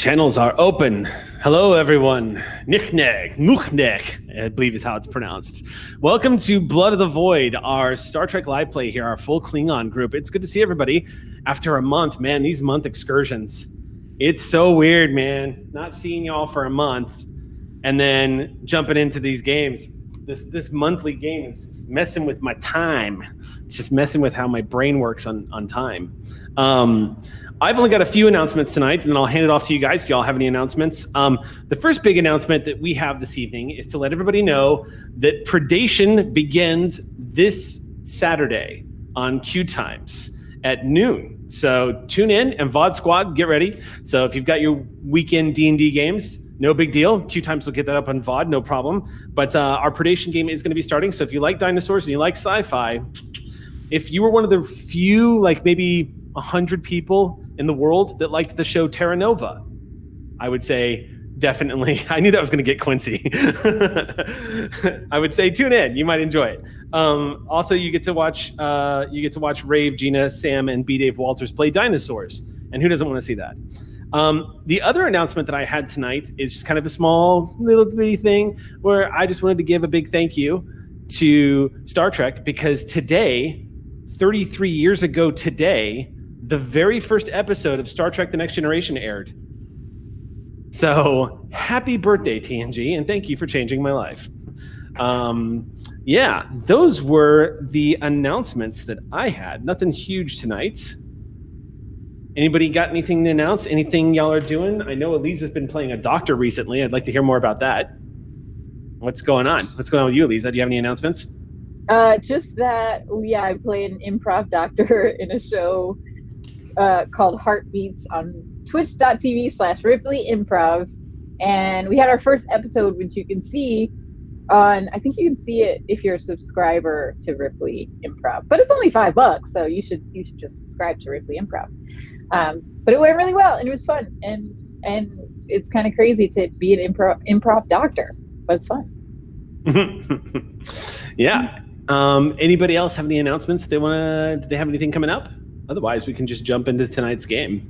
Channels are open. Hello, everyone. Nuchnek, I believe is how it's pronounced. Welcome to Blood of the Void, our Star Trek live play here, our full Klingon group. It's good to see everybody after a month. Man, these month excursions. It's so weird, man. Not seeing y'all for a month and then jumping into these games. This monthly game is just messing with my time. It's just messing with how my brain works on time. I've only got a few announcements tonight, and then I'll hand it off to you guys if y'all have any announcements. The first big announcement that we have this evening is to let everybody know that Predation begins this Saturday on QueueTimes at noon. So tune in, and VOD Squad, get ready. So if you've got your weekend D&D games, no big deal. QueueTimes will get that up on VOD, no problem. But our Predation game is going to be starting, so if you like dinosaurs and you like sci-fi, if you were one of the few, like maybe 100 people in the world that liked the show Terra Nova, I would say definitely. I knew that was going to get Quincy. I would say tune in. You might enjoy it. Also, you get to watch Rave, Gina, Sam, and B. Dave Walters play dinosaurs. And who doesn't want to see that? The other announcement that I had tonight is just kind of a small little bitty thing where I just wanted to give a big thank you to Star Trek, because today, 33 years ago today, the very first episode of Star Trek The Next Generation aired. So happy birthday, TNG, and thank you for changing my life. Yeah, those were the announcements that I had. Nothing huge tonight. Anybody got anything to announce? Anything y'all are doing? I know Aliza's been playing a doctor recently. I'd like to hear more about that. What's going on? What's going on with you, Aliza? Do you have any announcements? Just that, yeah, I play an improv doctor in a show called Heartbeats on twitch.tv/Ripley Improv. And we had our first episode, which you can see on, I think you can see it if you're a subscriber to Ripley Improv. But it's only $5, so you should just subscribe to Ripley Improv. But it went really well, and it was fun. And it's kind of crazy to be an improv doctor, but it's fun. Yeah. Anybody else have any announcements? Do they have anything coming up? Otherwise, we can just jump into tonight's game.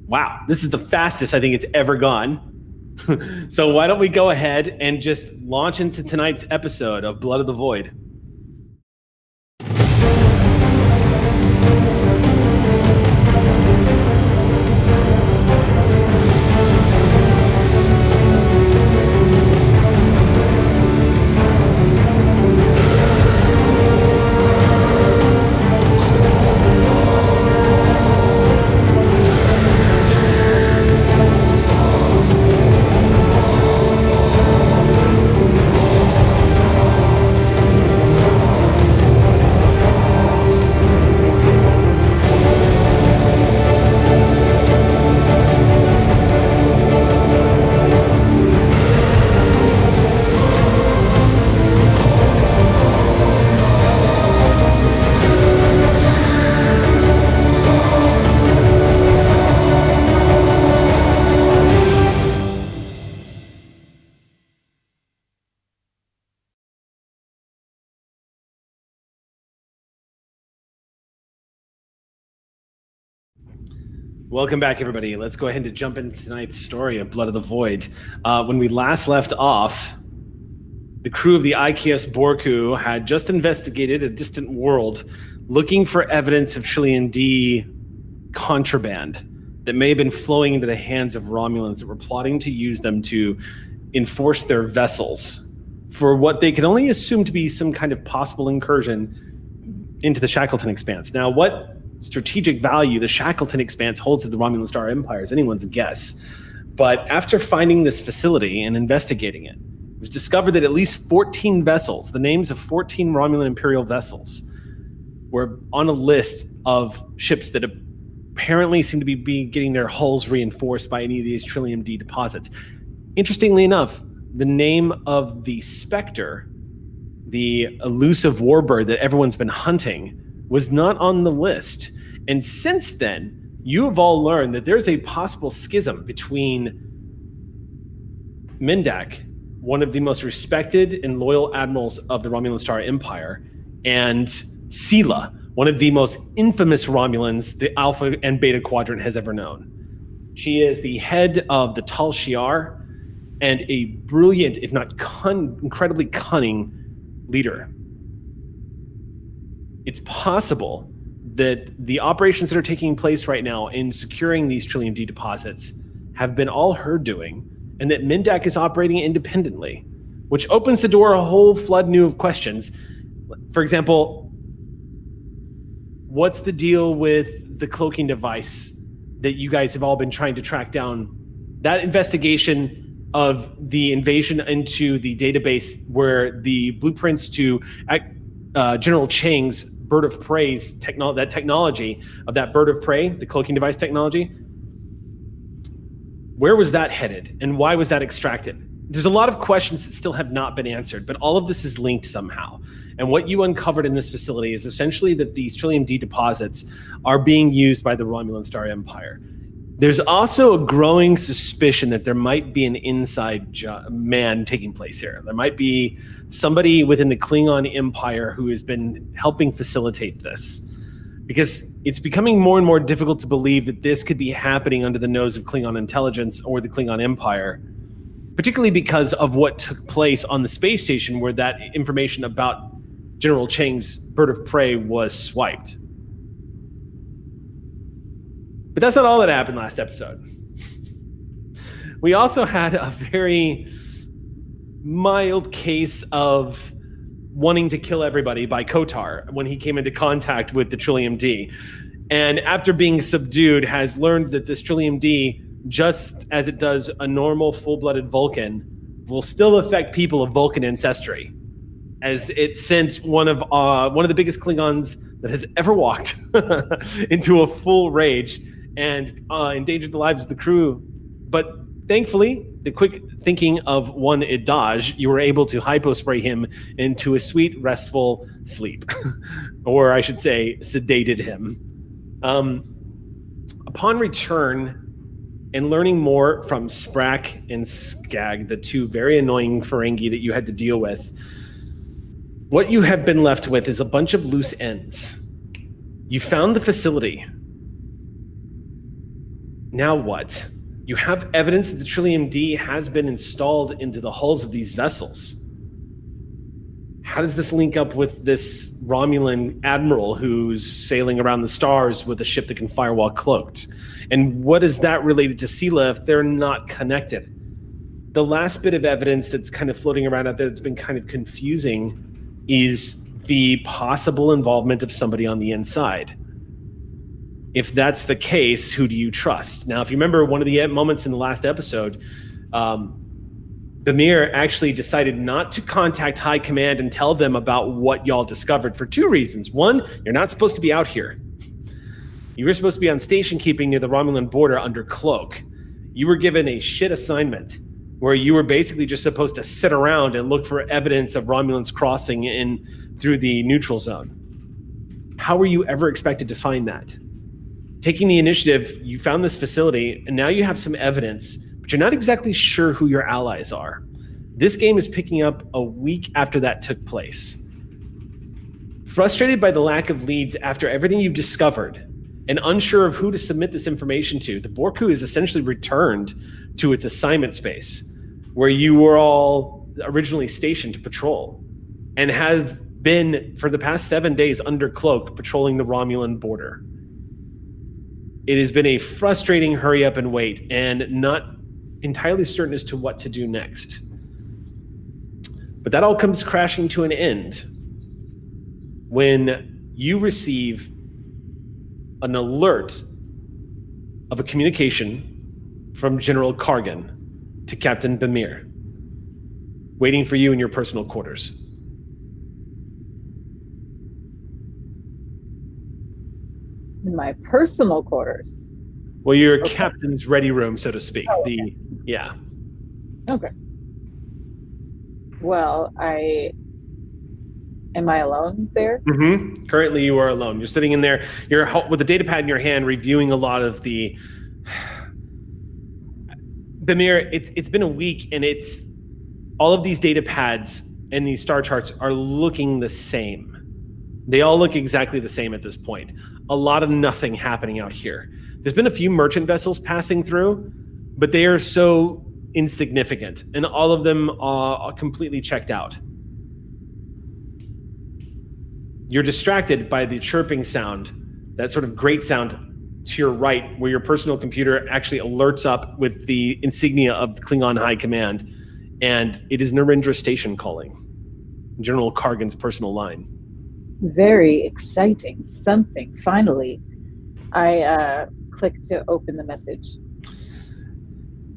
Wow, this is the fastest I think it's ever gone. So why don't we go ahead and just launch into tonight's episode of Blood of the Void. Welcome back, everybody. Let's go ahead and jump into tonight's story of Blood of the Void. When we last left off, the crew of the IKS Borku had just investigated a distant world looking for evidence of Trillium D contraband that may have been flowing into the hands of Romulans that were plotting to use them to enforce their vessels for what they could only assume to be some kind of possible incursion into the Shackleton Expanse. Now, what strategic value the Shackleton Expanse holds to the Romulan Star Empire is anyone's guess. But after finding this facility and investigating it, it was discovered that at least 14 vessels, the names of 14 Romulan Imperial vessels, were on a list of ships that apparently seem to be getting their hulls reinforced by any of these Trillium D deposits. Interestingly enough, the name of the Spectre, the elusive warbird that everyone's been hunting, was not on the list. And since then, you have all learned that there's a possible schism between Mindak, one of the most respected and loyal admirals of the Romulan Star Empire, and Sela, one of the most infamous Romulans the Alpha and Beta Quadrant has ever known. She is the head of the Tal Shiar and a brilliant, if not incredibly cunning leader. It's possible that the operations that are taking place right now in securing these Trillium D deposits have been all her doing, and that Mindak is operating independently, which opens the door a whole flood new of questions. For example, what's the deal with the cloaking device that you guys have all been trying to track down? That investigation of the invasion into the database where the blueprints to General Chang's bird of prey's technology of that bird of prey, the cloaking device technology, where was that headed and why was that extracted? There's a lot of questions that still have not been answered, but all of this is linked somehow. And what you uncovered in this facility is essentially that these Trillium D deposits are being used by the Romulan Star Empire. There's also a growing suspicion that there might be an inside man taking place here. There might be somebody within the Klingon Empire who has been helping facilitate this. Because it's becoming more and more difficult to believe that this could be happening under the nose of Klingon intelligence or the Klingon Empire, particularly because of what took place on the space station where that information about General Chang's bird of prey was swiped. But that's not all that happened last episode. We also had a very mild case of wanting to kill everybody by Kotar when he came into contact with the Trillium D. And after being subdued, has learned that this Trillium D, just as it does a normal full-blooded Vulcan, will still affect people of Vulcan ancestry, as it sent one of the biggest Klingons that has ever walked into a full rage and endangered the lives of the crew. But thankfully, the quick thinking of one Idaj, you were able to hypospray him into a sweet, restful sleep. Or I should say, sedated him. Upon return, and learning more from Sprack and Skag, the two very annoying Ferengi that you had to deal with, what you have been left with is a bunch of loose ends. You found the facility. Now what? You have evidence that the Trillium D has been installed into the hulls of these vessels. How does this link up with this Romulan admiral who's sailing around the stars with a ship that can fire while cloaked? And what is that related to Sela if they're not connected? The last bit of evidence that's kind of floating around out there that's been kind of confusing is the possible involvement of somebody on the inside. If that's the case, who do you trust? Now, if you remember one of the moments in the last episode, Bamir actually decided not to contact High Command and tell them about what y'all discovered for two reasons. One, you're not supposed to be out here. You were supposed to be on station keeping near the Romulan border under cloak. You were given a shit assignment where you were basically just supposed to sit around and look for evidence of Romulans crossing in through the neutral zone. How were you ever expected to find that? Taking the initiative, you found this facility, and now you have some evidence, but you're not exactly sure who your allies are. This game is picking up a week after that took place. Frustrated by the lack of leads after everything you've discovered, and unsure of who to submit this information to, the Borku is essentially returned to its assignment space, where you were all originally stationed to patrol, and have been, for the past 7 days, under cloak, patrolling the Romulan border. It has been a frustrating hurry up and wait, and not entirely certain as to what to do next. But that all comes crashing to an end when you receive an alert of a communication from General Kargan to Captain Bamir, waiting for you in your personal quarters. In my personal quarters? Well, your captain's ready room, so to speak. Oh, okay. Yeah. Okay. Well, am I alone there? Mm-hmm. Currently, you are alone. You're sitting in there. You're with a data pad in your hand, reviewing a lot of the. Bamir, it's been a week, and it's all of these data pads and these star charts are looking the same. They all look exactly the same at this point. A lot of nothing happening out here. There's been a few merchant vessels passing through, but they are so insignificant, and all of them are completely checked out. You're distracted by the chirping sound, that sort of great sound to your right, where your personal computer actually alerts up with the insignia of the Klingon High Command, and it is Narendra Station calling, General Kargan's personal line. Very exciting. Something, finally. I click to open the message.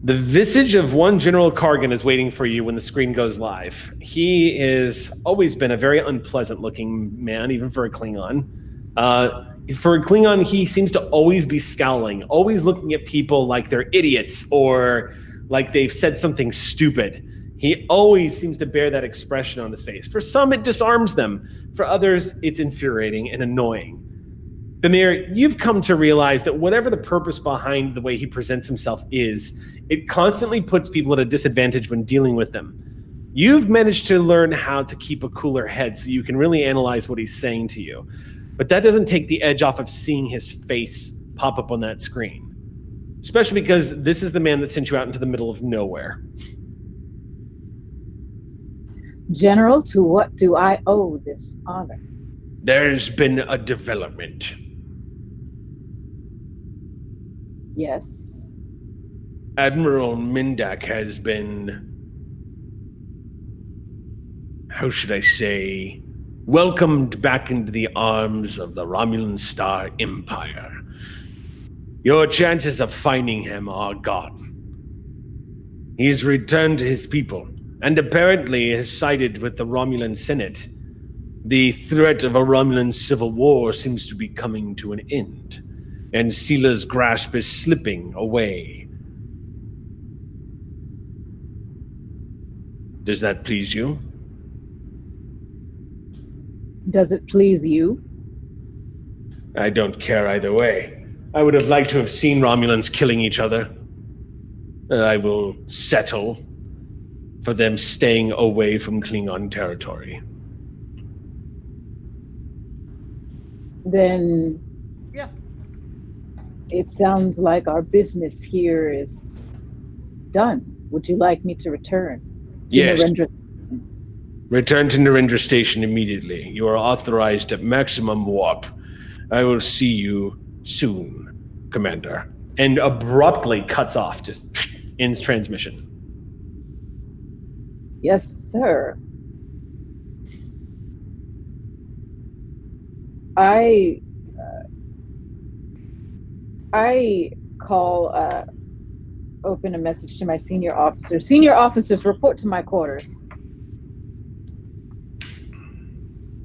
The visage of one General Kargan is waiting for you when the screen goes live. He has always been a very unpleasant-looking man, even for a Klingon. For a Klingon, he seems to always be scowling, always looking at people like they're idiots or like they've said something stupid. He always seems to bear that expression on his face. For some, it disarms them. For others, it's infuriating and annoying. Bamir, you've come to realize that whatever the purpose behind the way he presents himself is, it constantly puts people at a disadvantage when dealing with them. You've managed to learn how to keep a cooler head so you can really analyze what he's saying to you. But that doesn't take the edge off of seeing his face pop up on that screen. Especially because this is the man that sent you out into the middle of nowhere. General, to what do I owe this honor? There's been a development. Yes. Admiral Mindak has been, how should I say, welcomed back into the arms of the Romulan Star Empire. Your chances of finding him are gone. He's returned to his people, and apparently has sided with the Romulan Senate. The threat of a Romulan civil war seems to be coming to an end, and Sila's grasp is slipping away. Does that please you? Does it please you? I don't care either way. I would have liked to have seen Romulans killing each other. I will settle for them staying away from Klingon territory. Then, yeah. It sounds like our business here is done. Would you like me to return to Yes. Narendra? Return to Narendra Station immediately. You are authorized at maximum warp. I will see you soon, Commander. And abruptly cuts off, just ends transmission. Yes, sir. I call, open a message to my senior officer. Senior officers, report to my quarters.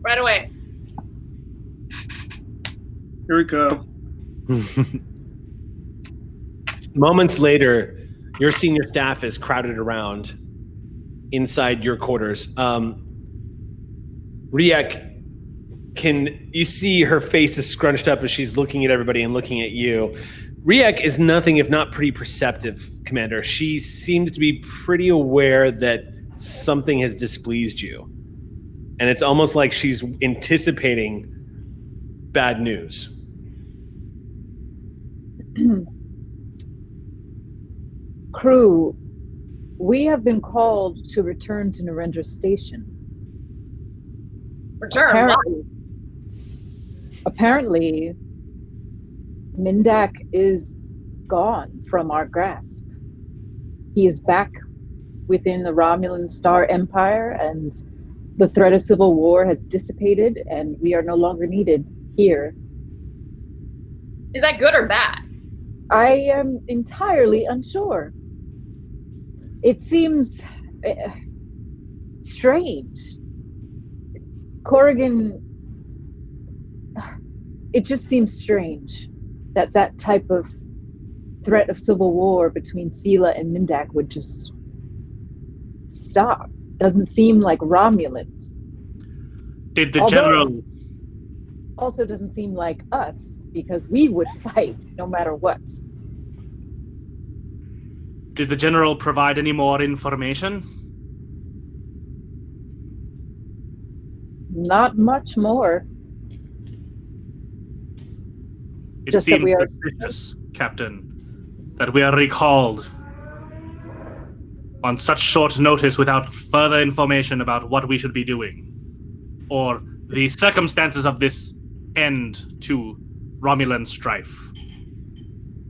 Right away. Here we go. Moments later, your senior staff is crowded around inside your quarters. Riek, you see her face is scrunched up as she's looking at everybody and looking at you. Riek is nothing if not pretty perceptive, Commander. She seems to be pretty aware that something has displeased you. And it's almost like she's anticipating bad news. Crew, we have been called to return to Narendra Station. Return? Apparently, Mindak is gone from our grasp. He is back within the Romulan Star Empire, and the threat of civil war has dissipated, and we are no longer needed here. Is that good or bad? I am entirely unsure. It seems strange. Corrigan, it just seems strange that that type of threat of civil war between Sela and Mindak would just stop. Doesn't seem like Romulans. Did the general... Also doesn't seem like us, because we would fight no matter what. Did the general provide any more information? Not much more. It Just that seems we are... suspicious, Captain, that we are recalled on such short notice without further information about what we should be doing, or the circumstances of this end to Romulan strife.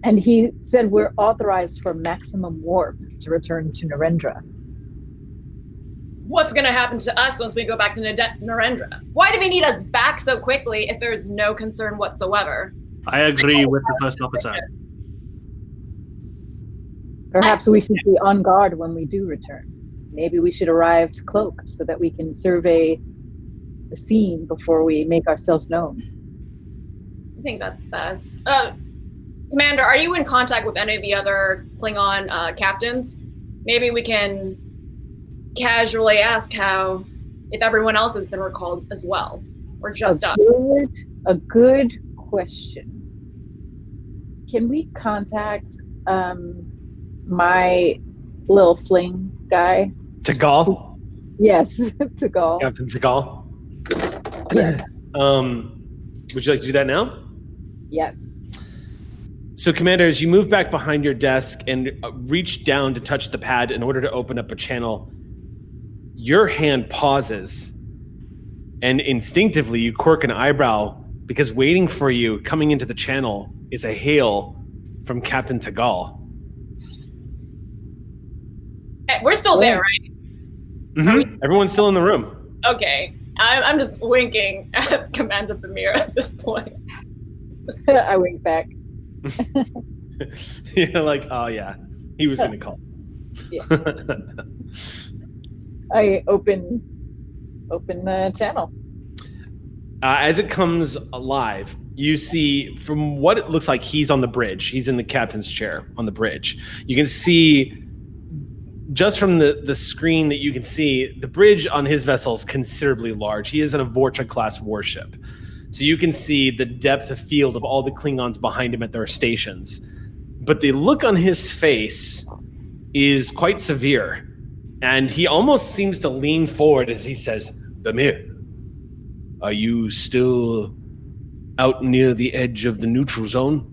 And he said we're authorized for maximum warp to return to Narendra. What's going to happen to us once we go back to Narendra? Why do we need us back so quickly if there's no concern whatsoever? I agree with the first officer. Perhaps we should be on guard when we do return. Maybe we should arrive cloaked so that we can survey the scene before we make ourselves known. I think that's best. Commander, are you in contact with any of the other Klingon captains? Maybe we can casually ask if everyone else has been recalled as well, or just us. A good question. Can we contact my little fling guy? Tagal? Yes, Tagal. Captain Tagal? Yes. Would you like to do that now? Yes. So, Commander, as you move back behind your desk and reach down to touch the pad in order to open up a channel, your hand pauses, and instinctively you quirk an eyebrow because waiting for you coming into the channel is a hail from Captain Tagal. Hey, we're still there, right? Mm-hmm. Everyone's still in the room. Okay. I'm just winking at Commander Thamir at this point. I wink back. You're like, oh yeah, he was going to call. Yeah. I open the channel. As it comes alive, you see from what it looks like he's on the bridge. He's in the captain's chair on the bridge. You can see just from the screen that you can see, the bridge on his vessel is considerably large. He is in a Vorcha-class warship. So you can see the depth of field of all the Klingons behind him at their stations. But the look on his face is quite severe. And he almost seems to lean forward as he says, Thamir, are you still out near the edge of the neutral zone?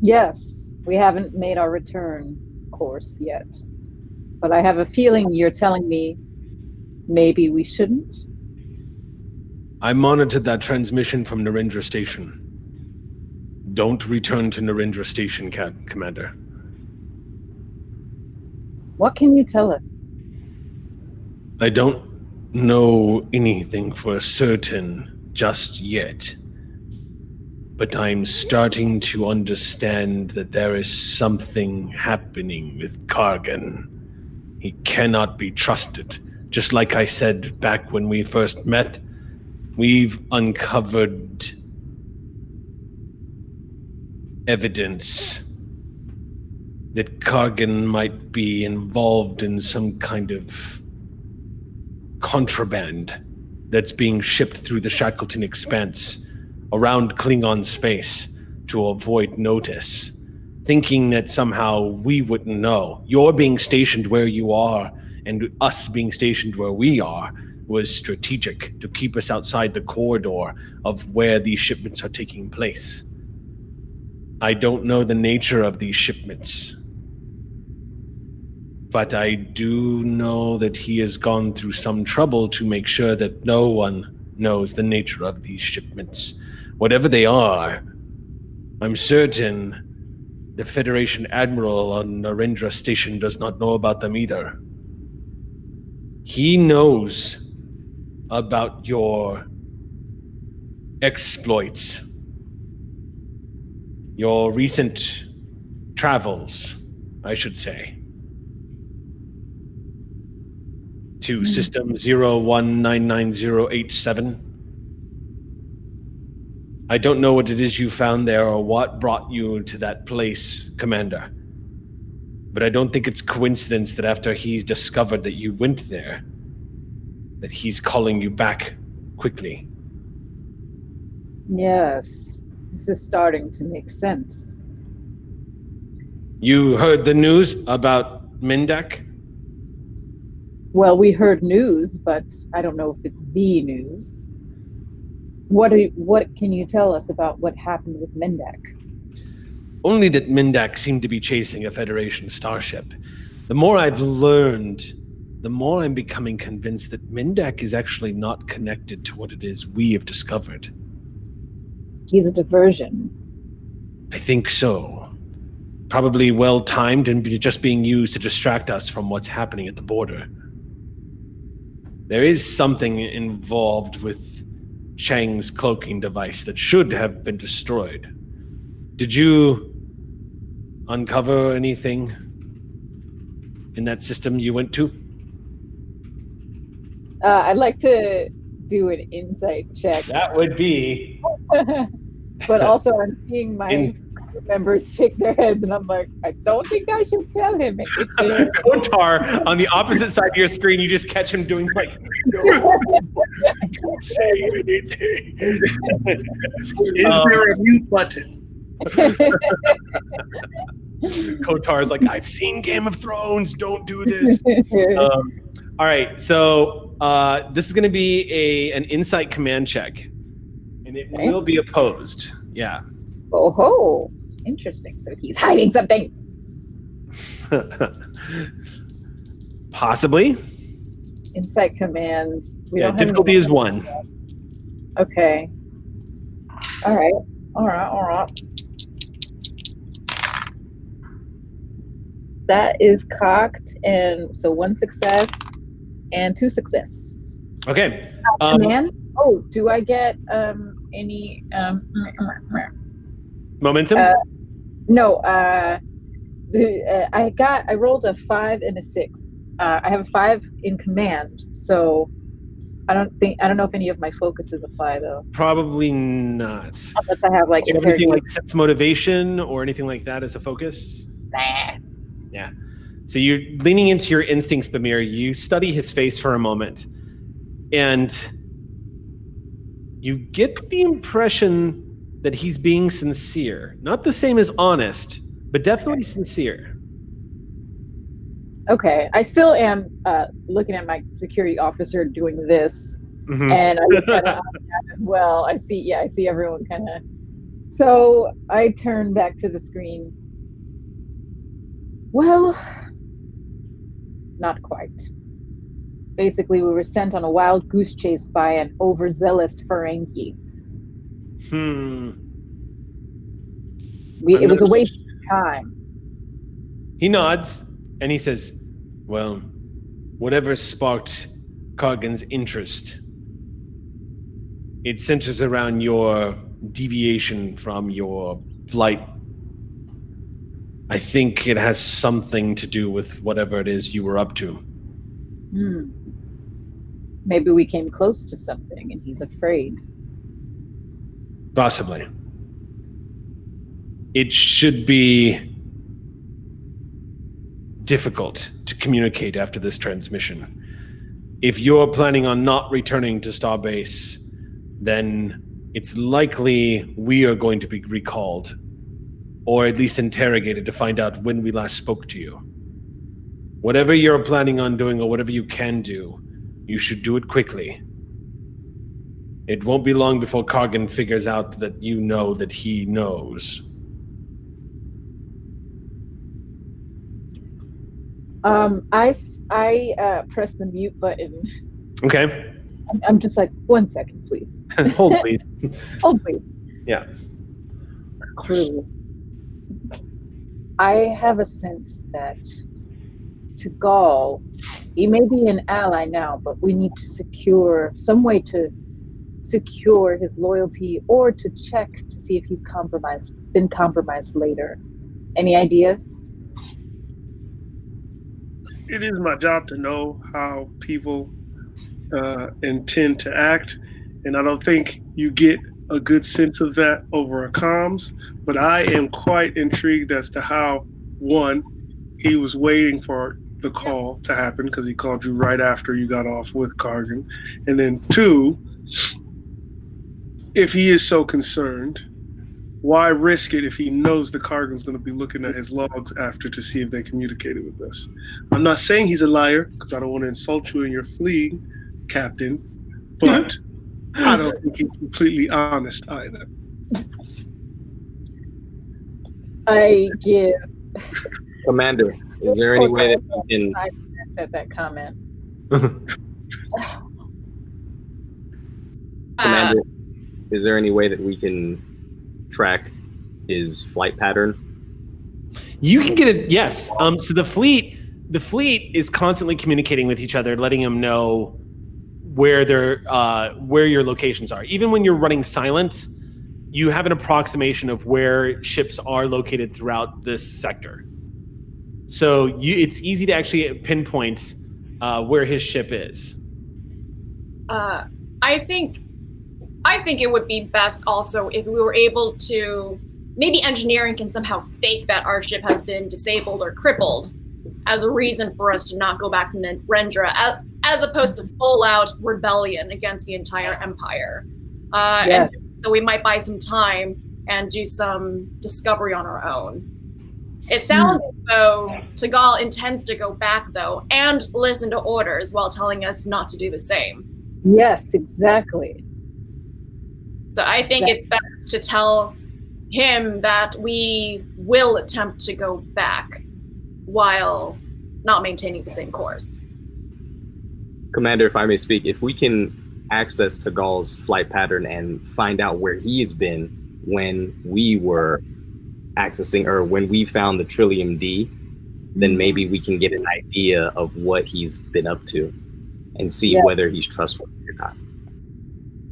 Yes, we haven't made our return course yet. But I have a feeling you're telling me maybe we shouldn't? I monitored that transmission from Narendra Station. Don't return to Narendra Station, Commander. What can you tell us? I don't know anything for certain just yet. But I'm starting to understand that there is something happening with Kargan. He cannot be trusted. Just like I said back when we first met, we've uncovered evidence that Kargan might be involved in some kind of contraband that's being shipped through the Shackleton Expanse around Klingon space to avoid notice, thinking that somehow we wouldn't know. Your being stationed where you are and us being stationed where we are was strategic to keep us outside the corridor of where these shipments are taking place. I don't know the nature of these shipments, but I do know that he has gone through some trouble to make sure that no one knows the nature of these shipments. Whatever they are, I'm certain the Federation Admiral on Narendra Station does not know about them either. He knows about your exploits, your recent travels, I should say, to System 01999087. I don't know what it is you found there or what brought you to that place, Commander. But I don't think it's coincidence that after he's discovered that you went there, that he's calling you back quickly. Yes, this is starting to make sense. You heard the news about Mendak? Well, we heard news, but I don't know if it's the news. What can you tell us about what happened with Mendak? only that Mindak seemed to be chasing a Federation starship. The more I've learned, the more I'm becoming convinced that Mindak is actually not connected to what it is we have discovered. He's a diversion. I think so. Probably well-timed and just being used to distract us from what's happening at the border. There is something involved with Chang's cloaking device that should have been destroyed. Did you uncover anything in that system you went to? I'd like to do an insight check. That would be... But also I'm seeing my members shake their heads and I'm like, I don't think I should tell him anything. Kotar, on the opposite side of your screen, you just catch him doing like, no, don't say anything. Is there a mute button? Kotar's like, I've seen Game of Thrones, don't do this. All right, so this is going to be an insight command check, and it will be opposed. Yeah. Oh ho! Interesting. So he's hiding something. Possibly. Insight command. We don't have difficulty any- is 1. Okay. All right. That is cocked, and so 1 success and 2 success. Okay. Command. Oh, do I get any Momentum? No. I rolled a 5 and a 6. I have a 5 in command, so I don't know if any of my focuses apply though. Probably not. Unless I have like anything like sense motivation or anything like that as a focus. Nah. Yeah. So you're leaning into your instincts, Bamir. You study his face for a moment, and you get the impression that he's being sincere. Not the same as honest, but definitely sincere. Okay. I still am looking at my security officer doing this, Mm-hmm. and I look kind of as well. I see everyone kind of. So I turn back to the screen. Well, not quite. Basically, we were sent on a wild goose chase by an overzealous Ferengi. It was a waste of time. He nods, and he says, well, whatever sparked Kargan's interest, it centers around your deviation from your flight. I think it has something to do with whatever it is you were up to. Maybe we came close to something and he's afraid. Possibly. It should be difficult to communicate after this transmission. If you're planning on not returning to Starbase, then it's likely we are going to be recalled, or at least interrogated to find out when we last spoke to you. Whatever you're planning on doing or whatever you can do, you should do it quickly. It won't be long before Kargan figures out that you know that he knows. I press the mute button. Okay. I'm just like, 1 second, please. Hold, please. Hold, please. Yeah. Crew. I have a sense that Tagal, he may be an ally now, but we need to secure some way to secure his loyalty or to check to see if he's been compromised later. Any ideas? It is my job to know how people intend to act, and I don't think you get a good sense of that over a comms, but I am quite intrigued as to how, one, he was waiting for the call to happen because he called you right after you got off with Kargan, and then two, if he is so concerned, why risk it if he knows the Kargan's going to be looking at his logs after to see if they communicated with us? I'm not saying he's a liar because I don't want to insult you in your fleeing, Captain, but I don't think he's completely honest either. I give Commander, is there any way that we can... I said that comment. Commander, is there any way that we can track his flight pattern? You can get it. Yes. So the fleet is constantly communicating with each other, letting them know where your locations are. Even when you're running silent, you have an approximation of where ships are located throughout this sector. So it's easy to actually pinpoint where his ship is. I think it would be best also if we were able to, maybe engineering can somehow fake that our ship has been disabled or crippled as a reason for us to not go back to Rendra, as opposed to full-out rebellion against the entire empire. Yes. And so we might buy some time and do some discovery on our own. It sounds as though Tagal intends to go back, though, and listen to orders while telling us not to do the same. Yes, exactly. So I think it's best to tell him that we will attempt to go back while not maintaining the same course. Commander, if I may speak, if we can access Tagal's flight pattern and find out where he's been when we were accessing, or when we found the Trillium D, then maybe we can get an idea of what he's been up to and see whether he's trustworthy or not.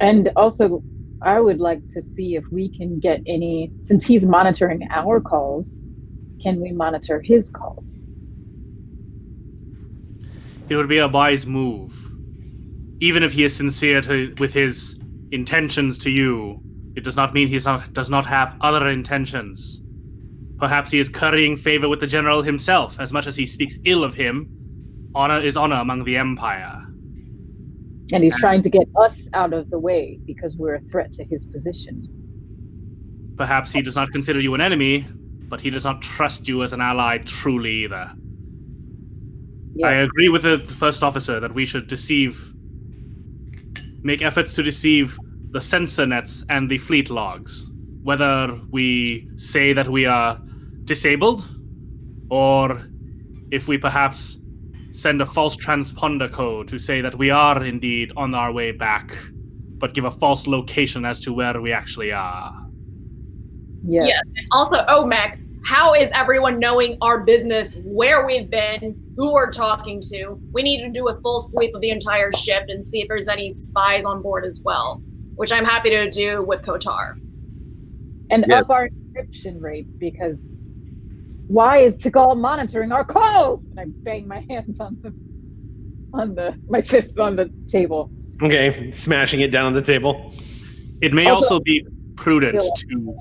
And also, I would like to see if we can get any, since he's monitoring our calls, can we monitor his calls? It would be a wise move. Even if he is sincere with his intentions to you, it does not mean he does not have other intentions. Perhaps he is currying favor with the general himself. As much as he speaks ill of him, honor is honor among the Empire. And he's trying to get us out of the way because we're a threat to his position. Perhaps he does not consider you an enemy, but he does not trust you as an ally truly either. Yes. I agree with the first officer that we should make efforts to deceive the sensor nets and the fleet logs. Whether we say that we are disabled, or if we perhaps send a false transponder code to say that we are indeed on our way back, but give a false location as to where we actually are. Yes. Also, Mac, how is everyone knowing our business, where we've been, who we're talking to? We need to do a full sweep of the entire ship and see if there's any spies on board as well, which I'm happy to do with Kotar. And up our encryption rates, because why is Tagal monitoring our calls? And I bang my hands my fists on the table. Okay, smashing it down on the table. It may also be prudent to...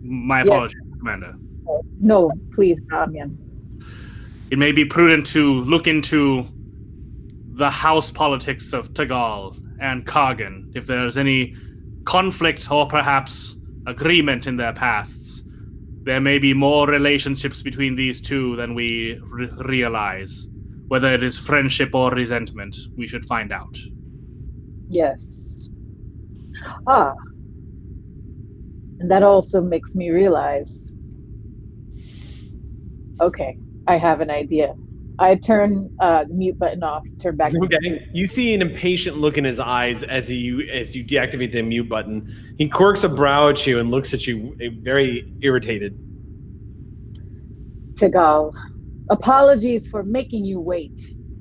My apologies, Commander. No, please, Damian. It may be prudent to look into the house politics of Tagal and Kargan, if there's any conflict or perhaps agreement in their pasts. There may be more relationships between these two than we realize. Whether it is friendship or resentment, we should find out. Yes. And that also makes me realize, okay, I have an idea. I turn the mute button off, turn back to the screen. You see an impatient look in his eyes as you deactivate the mute button. He quirks a brow at you and looks at you very irritated. Tagal, apologies for making you wait.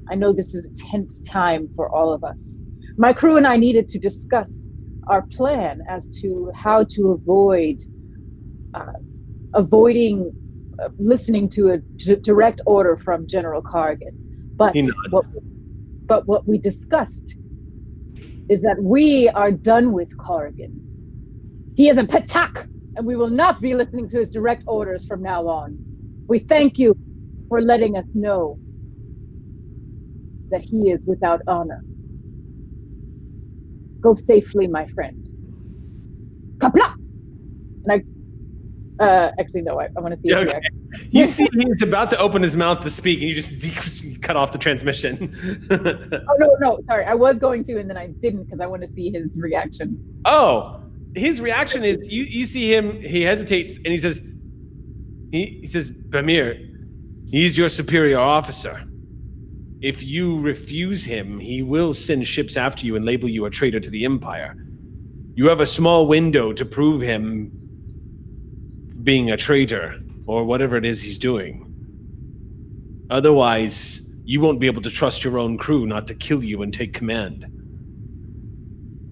I know this is a tense time for all of us. My crew and I needed to discuss our plan as to how to avoiding listening to a direct order from General Kargan. But what we discussed is that we are done with Kargan. He is a Patak, and we will not be listening to his direct orders from now on. We thank you for letting us know that he is without honor. Go safely, my friend. Kapla! And actually, no, I want to see his reaction. You see he's about to open his mouth to speak, and you just cut off the transmission. Oh, no, sorry. I was going to, and then I didn't because I want to see his reaction. Oh, his reaction is, you see him, he hesitates, and he says, He says, Bamir, he's your superior officer. If you refuse him, he will send ships after you and label you a traitor to the Empire. You have a small window to prove him being a traitor, or whatever it is he's doing. Otherwise, you won't be able to trust your own crew not to kill you and take command.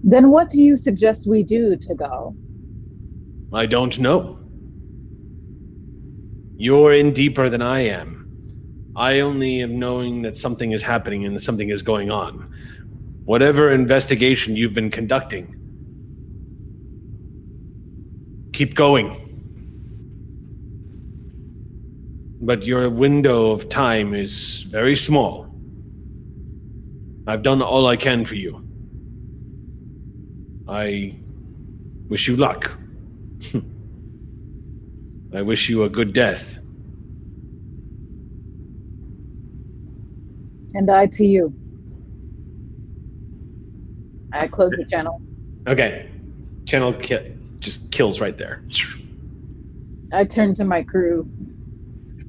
Then what do you suggest we do, Tagal? I don't know. You're in deeper than I am. I only am knowing that something is happening and that something is going on. Whatever investigation you've been conducting, keep going. But your window of time is very small. I've done all I can for you. I wish you luck. I wish you a good death. And I to you. I close the channel. Okay. Channel just kills right there. I turn to my crew.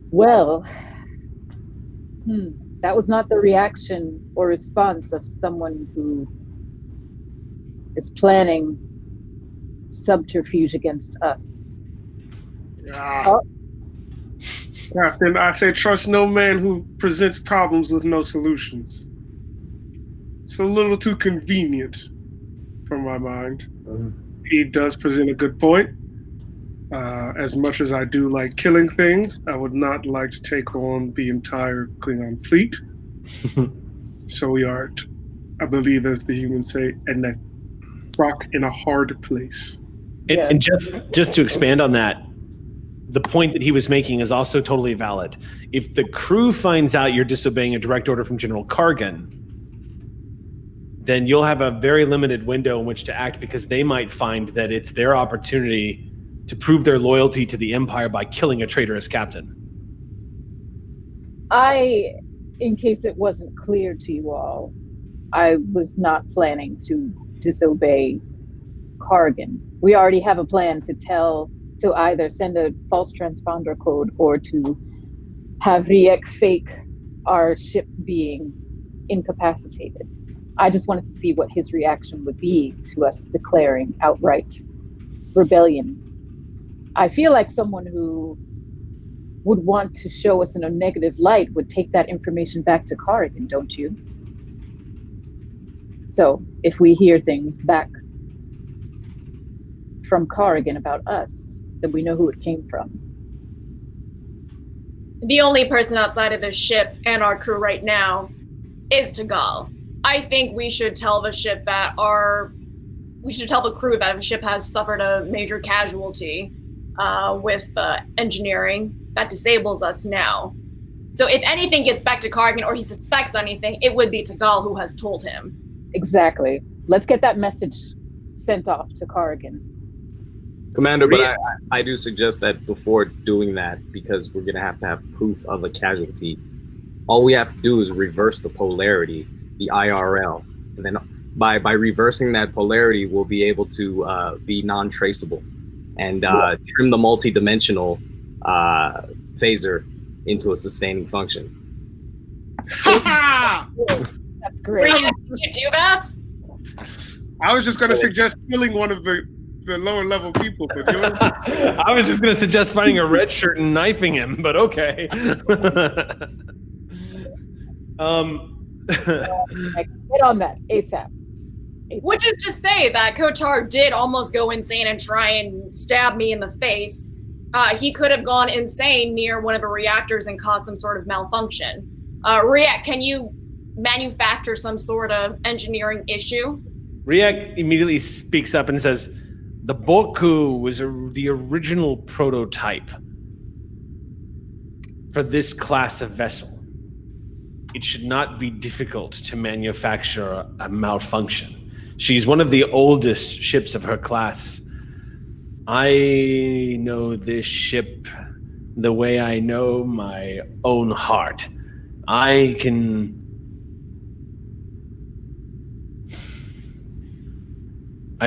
Well, that was not the reaction or response of someone who is planning subterfuge against us. Captain, I say trust no man who presents problems with no solutions. It's a little too convenient for my mind. He does present a good point. As much as I do like killing things, I would not like to take on the entire Klingon fleet. So we are, I believe, as the humans say, in a rock in a hard place. And just to expand on that, the point that he was making is also totally valid. If the crew finds out you're disobeying a direct order from General Kargan, then you'll have a very limited window in which to act, because they might find that it's their opportunity to prove their loyalty to the Empire by killing a traitorous captain. In case it wasn't clear to you all, I was not planning to disobey Kargan. We already have a plan to either send a false transponder code or to have Riek fake our ship being incapacitated. I just wanted to see what his reaction would be to us declaring outright rebellion. I feel like someone who would want to show us in a negative light would take that information back to Kargan, don't you? So if we hear things back from Kargan about us, then we know who it came from. The only person outside of the ship and our crew right now is Tagal. I think we should tell the ship that we should tell the crew that if a ship has suffered a major casualty with engineering, that disables us now. So if anything gets back to Kargan or he suspects anything, it would be Tagal who has told him. Exactly. Let's get that message sent off to Kargan. Commander, but I do suggest that before doing that, because we're going to have proof of a casualty, all we have to do is reverse the polarity, the IRL. And then by reversing that polarity, we'll be able to be non-traceable and trim the multi-dimensional phaser into a sustaining function. That's great. Can you do that? I was just going to suggest killing one of the lower level people, but I was just going to suggest finding a red shirt and knifing him, but okay. Get on that ASAP. Which is to say that Kotar did almost go insane and try and stab me in the face. He could have gone insane near one of the reactors and caused some sort of malfunction. Riek, can you manufacture some sort of engineering issue? Riek immediately speaks up and says, the Boku was the original prototype for this class of vessel. It should not be difficult to manufacture a malfunction. She's one of the oldest ships of her class. I know this ship the way I know my own heart. I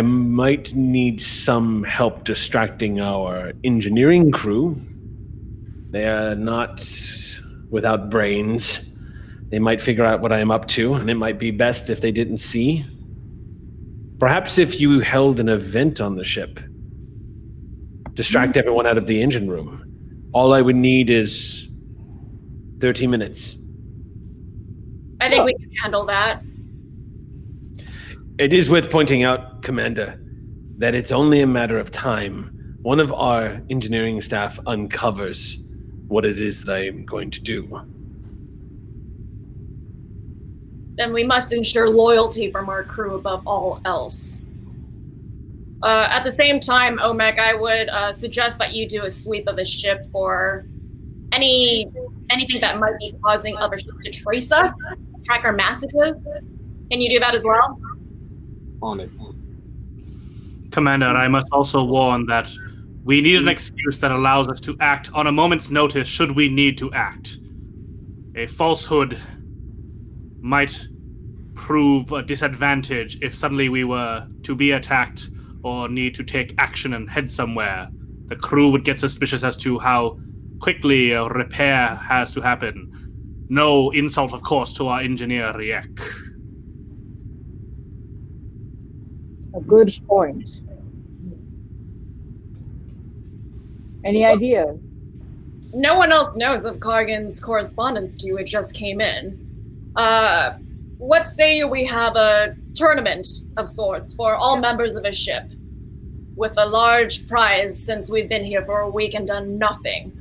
might need some help distracting our engineering crew, They are not without brains. They might figure out what I am up to, and it might be best if they didn't see. Perhaps if you held an event on the ship, distract everyone out of the engine room. All I would need is 30 minutes. I think we can handle that. It is worth pointing out, Commander, that it's only a matter of time. One of our engineering staff uncovers what it is that I am going to do. Then we must ensure loyalty from our crew above all else. At the same time, Omek, I would suggest that you do a sweep of the ship for anything that might be causing other ships to trace us, track our messages. Can you do that as well? On it. Commander, I must also warn that we need an excuse that allows us to act on a moment's notice should we need to act. A falsehood might prove a disadvantage if suddenly we were to be attacked or need to take action and head somewhere. The crew would get suspicious as to how quickly a repair has to happen. No insult, of course, to our engineer, Riek. A good point. Any ideas? No one else knows of Kargan's correspondence to you. It just came in. What say we have a tournament of sorts for all members of a ship, with a large prize since we've been here for a week and done nothing.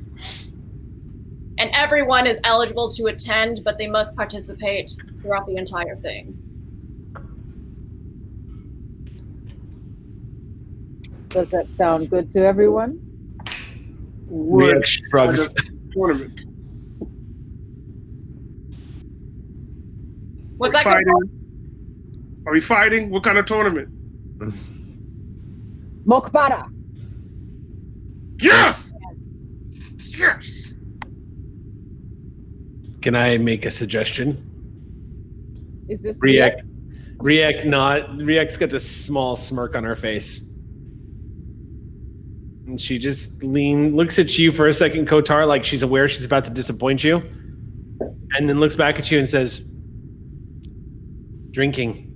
And everyone is eligible to attend, but they must participate throughout the entire thing. Does that sound good to everyone? Riek shrugs. Tournament. What's that gonna call? Are we fighting? What kind of tournament? Mokbara. Yes! Yes! Can I make a suggestion? Is this Riek's got this small smirk on her face. And she just looks at you for a second, Kotar, like she's aware she's about to disappoint you. And then looks back at you and says, drinking.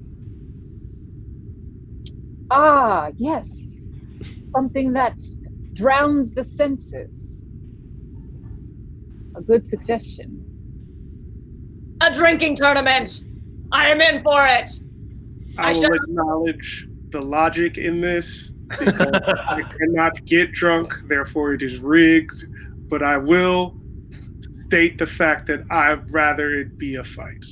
Ah, yes. Something that drowns the senses. A good suggestion. A drinking tournament! I am in for it! I will acknowledge the logic in this, because I cannot get drunk, therefore it is rigged, but I will state the fact that I'd rather it be a fight.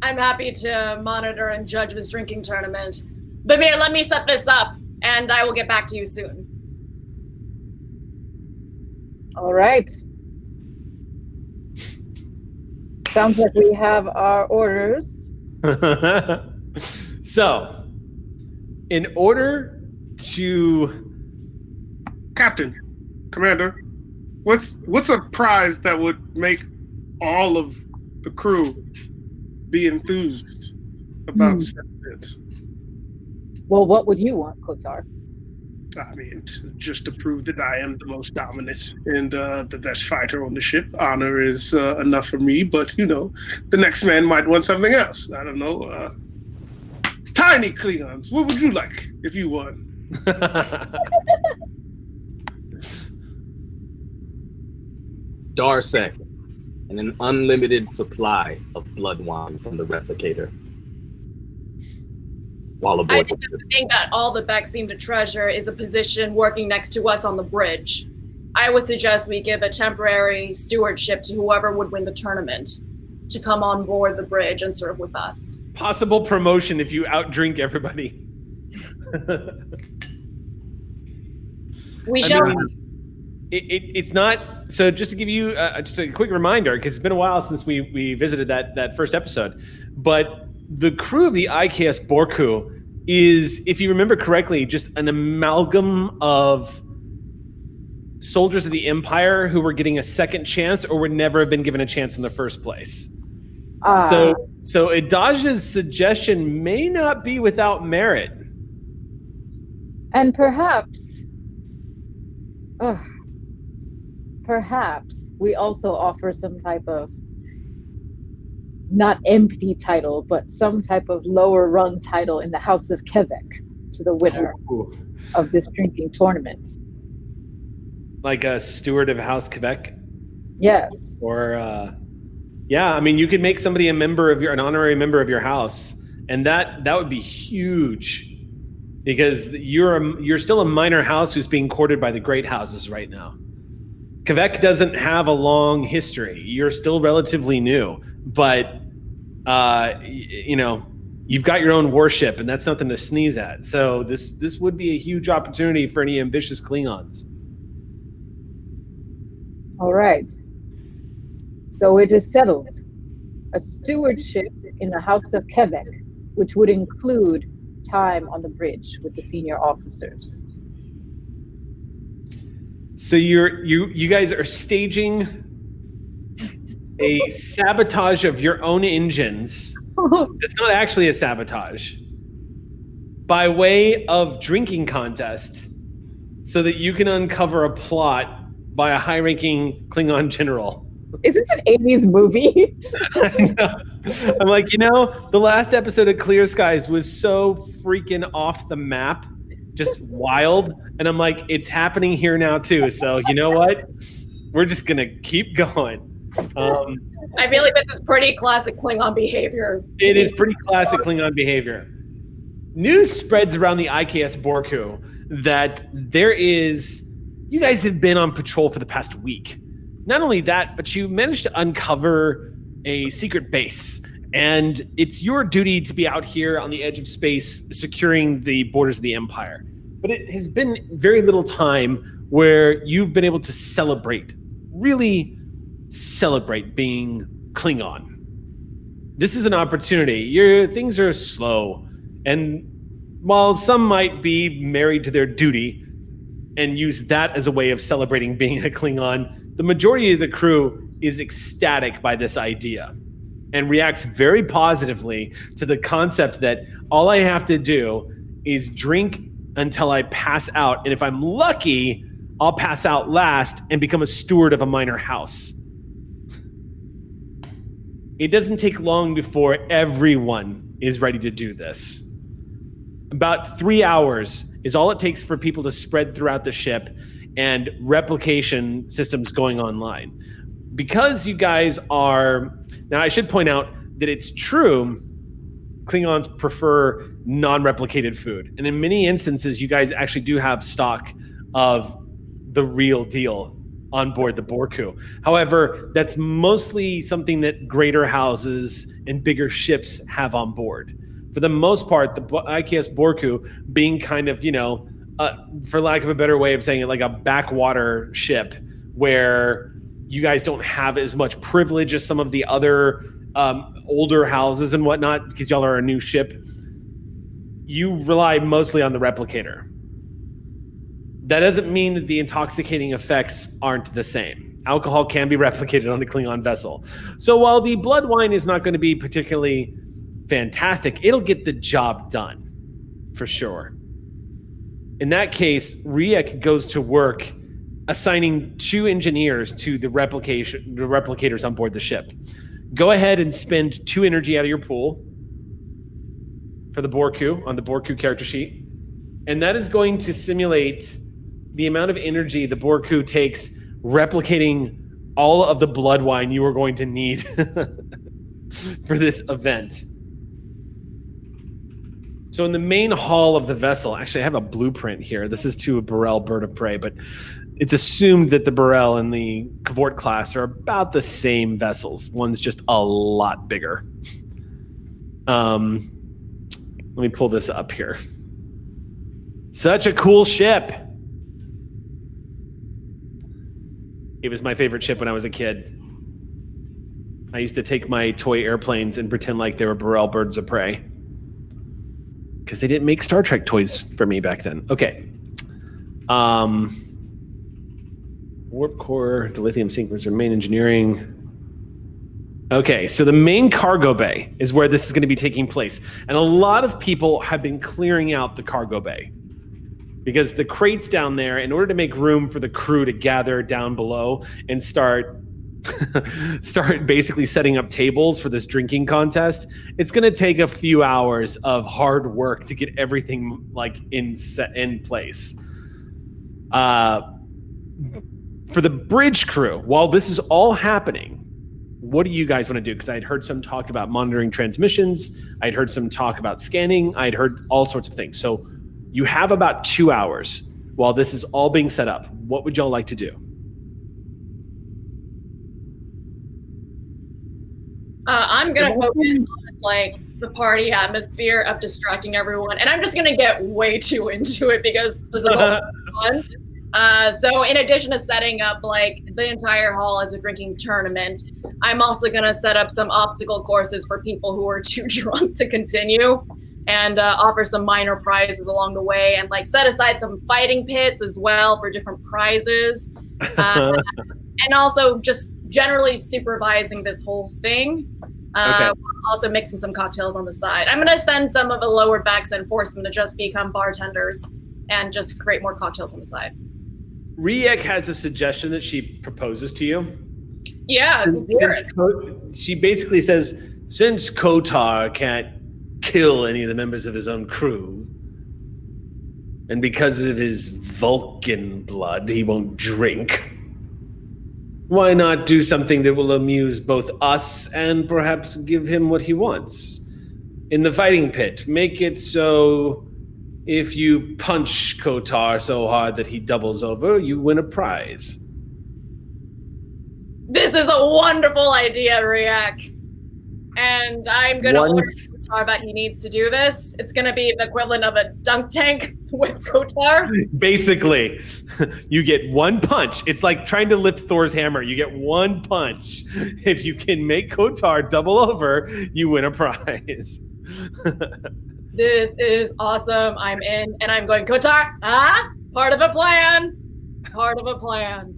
I'm happy to monitor and judge this drinking tournament. Bamir, let me set this up, and I will get back to you soon. All right. Sounds like we have our orders. So, in order to... Captain, Commander, what's a prize that would make all of the crew be enthused about it? Well, what would you want, Kotar? I mean, just to prove that I am the most dominant and the best fighter on the ship. Honor is enough for me, but, the next man might want something else. I don't know. Tiny Klingons, what would you like if you won? Darsec, and an unlimited supply of blood wine from the replicator. While aboard. I think that all the Becks seem to treasure is a position working next to us on the bridge. I would suggest we give a temporary stewardship to whoever would win the tournament to come on board the bridge and serve with us. Possible promotion if you outdrink everybody. It's not. So just to give you just a quick reminder, because it's been a while since we visited that first episode, but the crew of the IKS Borku is, if you remember correctly, just an amalgam of soldiers of the Empire who were getting a second chance or would never have been given a chance in the first place. So Adaj's suggestion may not be without merit. And perhaps Perhaps we also offer some type of not empty title, but some type of lower rung title in the House of Quebec to the winner of this drinking tournament. Like a steward of House Quebec? Yes. Or, yeah, I mean, you could make somebody an honorary member of your house, and that would be huge, because you're still a minor house who's being courted by the great houses right now. Quebec doesn't have a long history. You're still relatively new, but you've got your own warship, and that's nothing to sneeze at. So this would be a huge opportunity for any ambitious Klingons. All right. So it is settled. A stewardship in the House of Quebec, which would include time on the bridge with the senior officers. So you guys are staging a sabotage of your own engines. It's not actually a sabotage. By way of drinking contest, so that you can uncover a plot by a high-ranking Klingon general. Is this an 80s movie? I know. I'm like, the last episode of Clear Skies was so freaking off the map, just wild. And I'm like, it's happening here now too. So you know what? We're just gonna keep going. I feel like this is pretty classic Klingon behavior. It is pretty classic Klingon behavior. News spreads around the IKS Borku that you guys have been on patrol for the past week. Not only that, but you managed to uncover a secret base. And it's your duty to be out here on the edge of space, securing the borders of the Empire. But it has been very little time where you've been able to really celebrate being Klingon. This is an opportunity. Things are slow. And while some might be married to their duty and use that as a way of celebrating being a Klingon, the majority of the crew is ecstatic by this idea and reacts very positively to the concept that all I have to do is drink until I pass out. And if I'm lucky, I'll pass out last and become a steward of a minor house. It doesn't take long before everyone is ready to do this. About 3 hours is all it takes for people to spread throughout the ship and replication systems going online. Because you guys are... Now, I should point out that it's true Klingons prefer non-replicated food. And in many instances, you guys actually do have stock of the real deal on board the Borku. However, that's mostly something that greater houses and bigger ships have on board. For the most part, the IKS Borku being kind of, for lack of a better way of saying it, like a backwater ship where you guys don't have as much privilege as some of the other older houses and whatnot, because y'all are a new ship. You rely mostly on the replicator. That doesn't mean that the intoxicating effects aren't the same. Alcohol can be replicated on a Klingon vessel. So while the blood wine is not going to be particularly fantastic, it'll get the job done, for sure. In that case, Riek goes to work assigning 2 engineers to the replicators on board the ship. Go ahead and spend 2 energy out of your pool for the Borku on the Borku character sheet. And that is going to simulate the amount of energy the Borku takes replicating all of the blood wine you are going to need for this event. So in the main hall of the vessel, actually I have a blueprint here. This is to a Burrell bird of prey, but it's assumed that the Burrell and the Cavort class are about the same vessels. One's just a lot bigger. Let me pull this up here. Such a cool ship. It was my favorite ship when I was a kid. I used to take my toy airplanes and pretend like they were Burrell birds of prey, because they didn't make Star Trek toys for me back then. Okay. Warp core, dilithium sequencer, main engineering. Okay, so the main cargo bay is where this is going to be taking place. And a lot of people have been clearing out the cargo bay. because the crates down there, in order to make room for the crew to gather down below and start basically setting up tables for this drinking contest, it's going to take a few hours of hard work to get everything like in place. For the bridge crew, while this is all happening, what do you guys want to do? Because I'd heard some talk about monitoring transmissions. I'd heard some talk about scanning. I'd heard all sorts of things. So you have about 2 hours while this is all being set up. What would y'all like to do? I'm going to focus on like the party atmosphere of distracting everyone. And I'm just going to get way too into it because this is all fun. So in addition to setting up like the entire hall as a drinking tournament, I'm also going to set up some obstacle courses for people who are too drunk to continue, and offer some minor prizes along the way, and like set aside some fighting pits as well for different prizes. And also just generally supervising this whole thing. Okay. Also mixing some cocktails on the side. I'm going to send some of the lower backs and force them to just become bartenders and just create more cocktails on the side. Riek has a suggestion that she proposes to you. Yeah. She basically says, since Kotar can't kill any of the members of his own crew, and because of his Vulcan blood, he won't drink, why not do something that will amuse both us and perhaps give him what he wants? In the fighting pit, make it so if you punch Kotar so hard that he doubles over, you win a prize. This is a wonderful idea, Riek. And I'm going to order Kotar that he needs to do this. It's going to be the equivalent of a dunk tank with Kotar. Basically, you get one punch. It's like trying to lift Thor's hammer. You get one punch. If you can make Kotar double over, you win a prize. This is awesome. I'm in, and I'm going, Kotar, part of a plan. Part of a plan.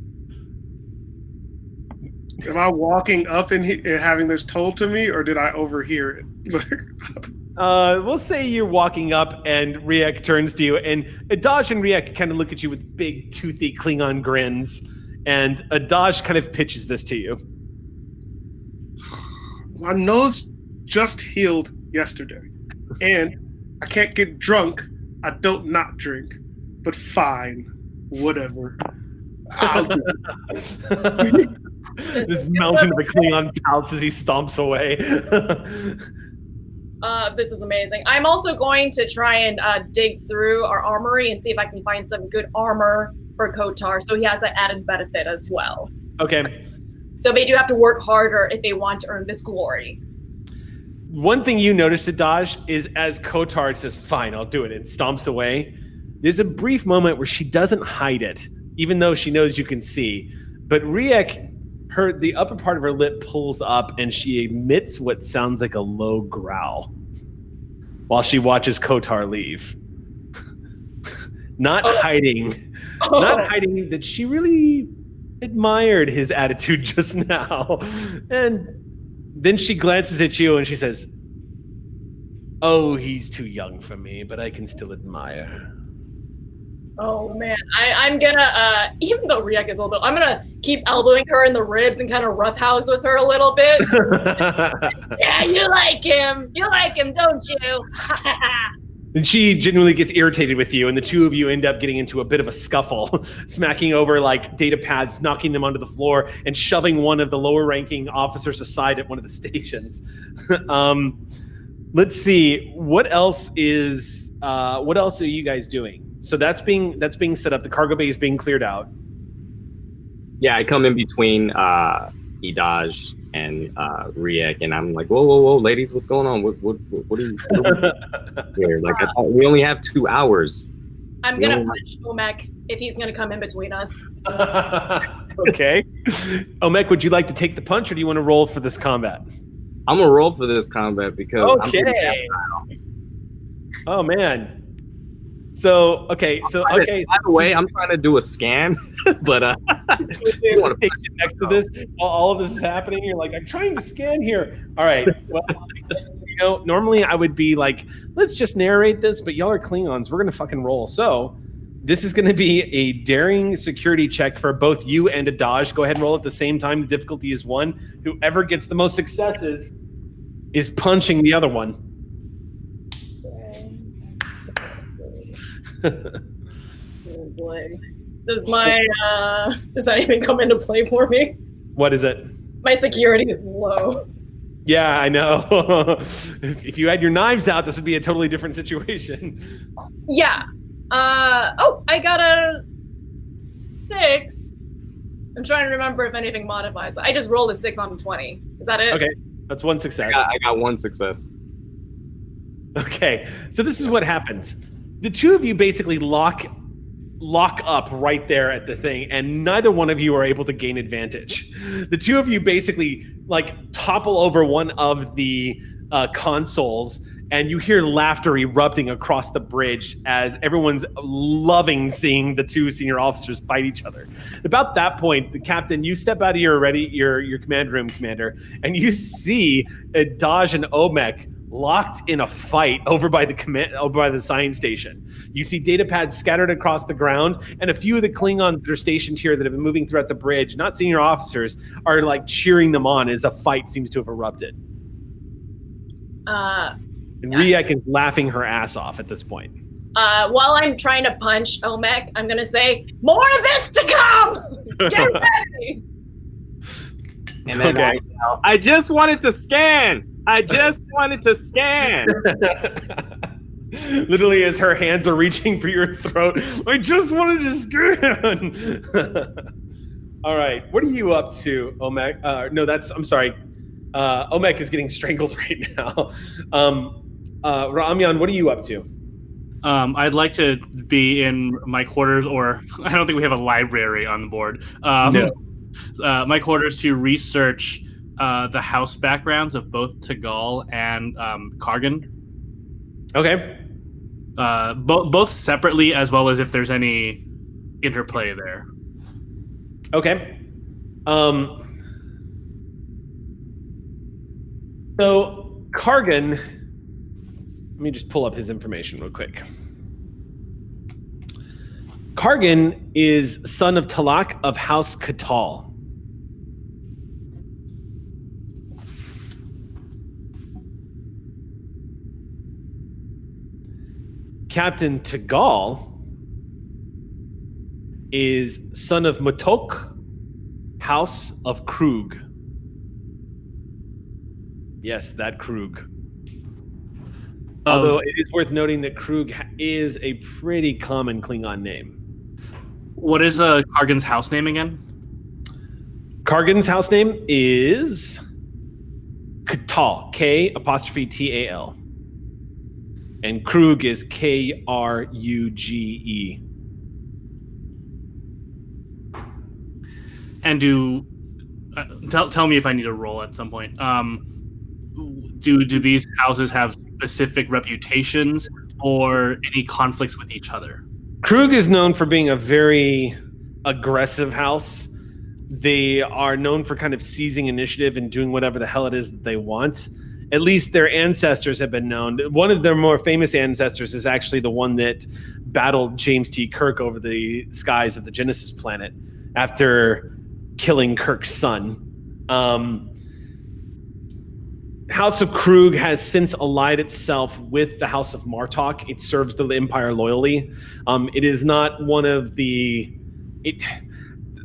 Am I walking up and having this told to me, or did I overhear it? We'll say you're walking up, and Riek turns to you, and Adash and Riek kind of look at you with big, toothy Klingon grins, and Adash kind of pitches this to you. My nose just healed yesterday, and I can't get drunk. I don't not drink, but fine, whatever. I'll do it. This mountain of a Klingon pouts as he stomps away. This is amazing. I'm also going to try and dig through our armory and see if I can find some good armor for Kotar, so he has an added benefit as well. Okay. So they do have to work harder if they want to earn this glory. One thing you noticed, Adash, is as Kotar says, fine, I'll do it, and stomps away, there's a brief moment where she doesn't hide it, even though she knows you can see. But Riek, the upper part of her lip pulls up, and she emits what sounds like a low growl while she watches Kotar leave. Not hiding that she really admired his attitude just now. And then she glances at you and she says, oh, he's too young for me, but I can still admire. Oh man, I'm gonna, even though Riek is a little bit, I'm gonna keep elbowing her in the ribs and kind of roughhouse with her a little bit. Yeah, you like him, don't you? And she genuinely gets irritated with you, and the two of you end up getting into a bit of a scuffle, smacking over like data pads, knocking them onto the floor, and shoving one of the lower ranking officers aside at one of the stations. Let's see, what else are you guys doing? So that's being set up. The cargo bay is being cleared out. Yeah, I come in between Idaj and Riek, and I'm like, whoa, ladies, what's going on? What are you here? Like, I thought we only have 2 hours. I'm gonna punch Omek if he's gonna come in between us. Okay. Omek, would you like to take the punch, or do you want to roll for this combat? I'm gonna roll for this combat because okay. Oh man. So okay. By the way, I'm trying to do a scan, but you want to take it next to this while all of this is happening. You're like, I'm trying to scan here. All right. Well, normally I would be like, let's just narrate this, but y'all are Klingons. We're gonna fucking roll. So This is going to be a daring security check for both you and Adaj. Go ahead and roll at the same time. The difficulty is 1. Whoever gets the most successes is punching the other one. Oh boy. Does that even come into play for me? What is it? My security is low. Yeah, I know. If you had your knives out, this would be a totally different situation. Yeah. I got a 6. I'm trying to remember if anything modifies. I just rolled a 6 on 20. Is that it? Okay, that's 1 success. I got 1 success. Okay, so this is what happens. The two of you basically lock up right there at the thing, and neither one of you are able to gain advantage. The two of you basically topple over one of the consoles, and you hear laughter erupting across the bridge as everyone's loving seeing the two senior officers fight each other. About that point, the captain, you step out of your command room, Commander, and you see Daj and Omek locked in a fight over by the science station. You see data pads scattered across the ground, and a few of the Klingons that are stationed here that have been moving throughout the bridge, not senior officers, are cheering them on as a fight seems to have erupted. And Riek is laughing her ass off at this point. While I'm trying to punch Omek, I'm gonna say, "More of this to come! Get ready!" And then I just wanted to scan. Literally, as her hands are reaching for your throat, I just wanted to scan. All right, what are you up to, Omek? I'm sorry. Omek is getting strangled right now. Ramyan, what are you up to? I'd like to be in my quarters, or I don't think we have a library on the board. No. My quarters to research the house backgrounds of both Tagal and Kargan. Okay. Both separately, as well as if there's any interplay there. Okay. So Kargan, let me just pull up his information real quick. Kargan is son of Talak of House Katal. Captain Tagal is son of Matok, House of Krug. Yes, that Krug. Although it is worth noting that Krug is a pretty common Klingon name. What is Kargan's house name again? Kargan's house name is Katal, K''Tal. And Krug is Kruge. And tell me if I need a roll at some point. Do these houses have specific reputations or any conflicts with each other? Krug is known for being a very aggressive house. They are known for kind of seizing initiative and doing whatever the hell it is that they want. At least their ancestors have been known. One of their more famous ancestors is actually the one that battled James T. Kirk over the skies of the Genesis planet after killing Kirk's son. House of Krug has since allied itself with the House of Martok. It serves the Empire loyally. It is not one of the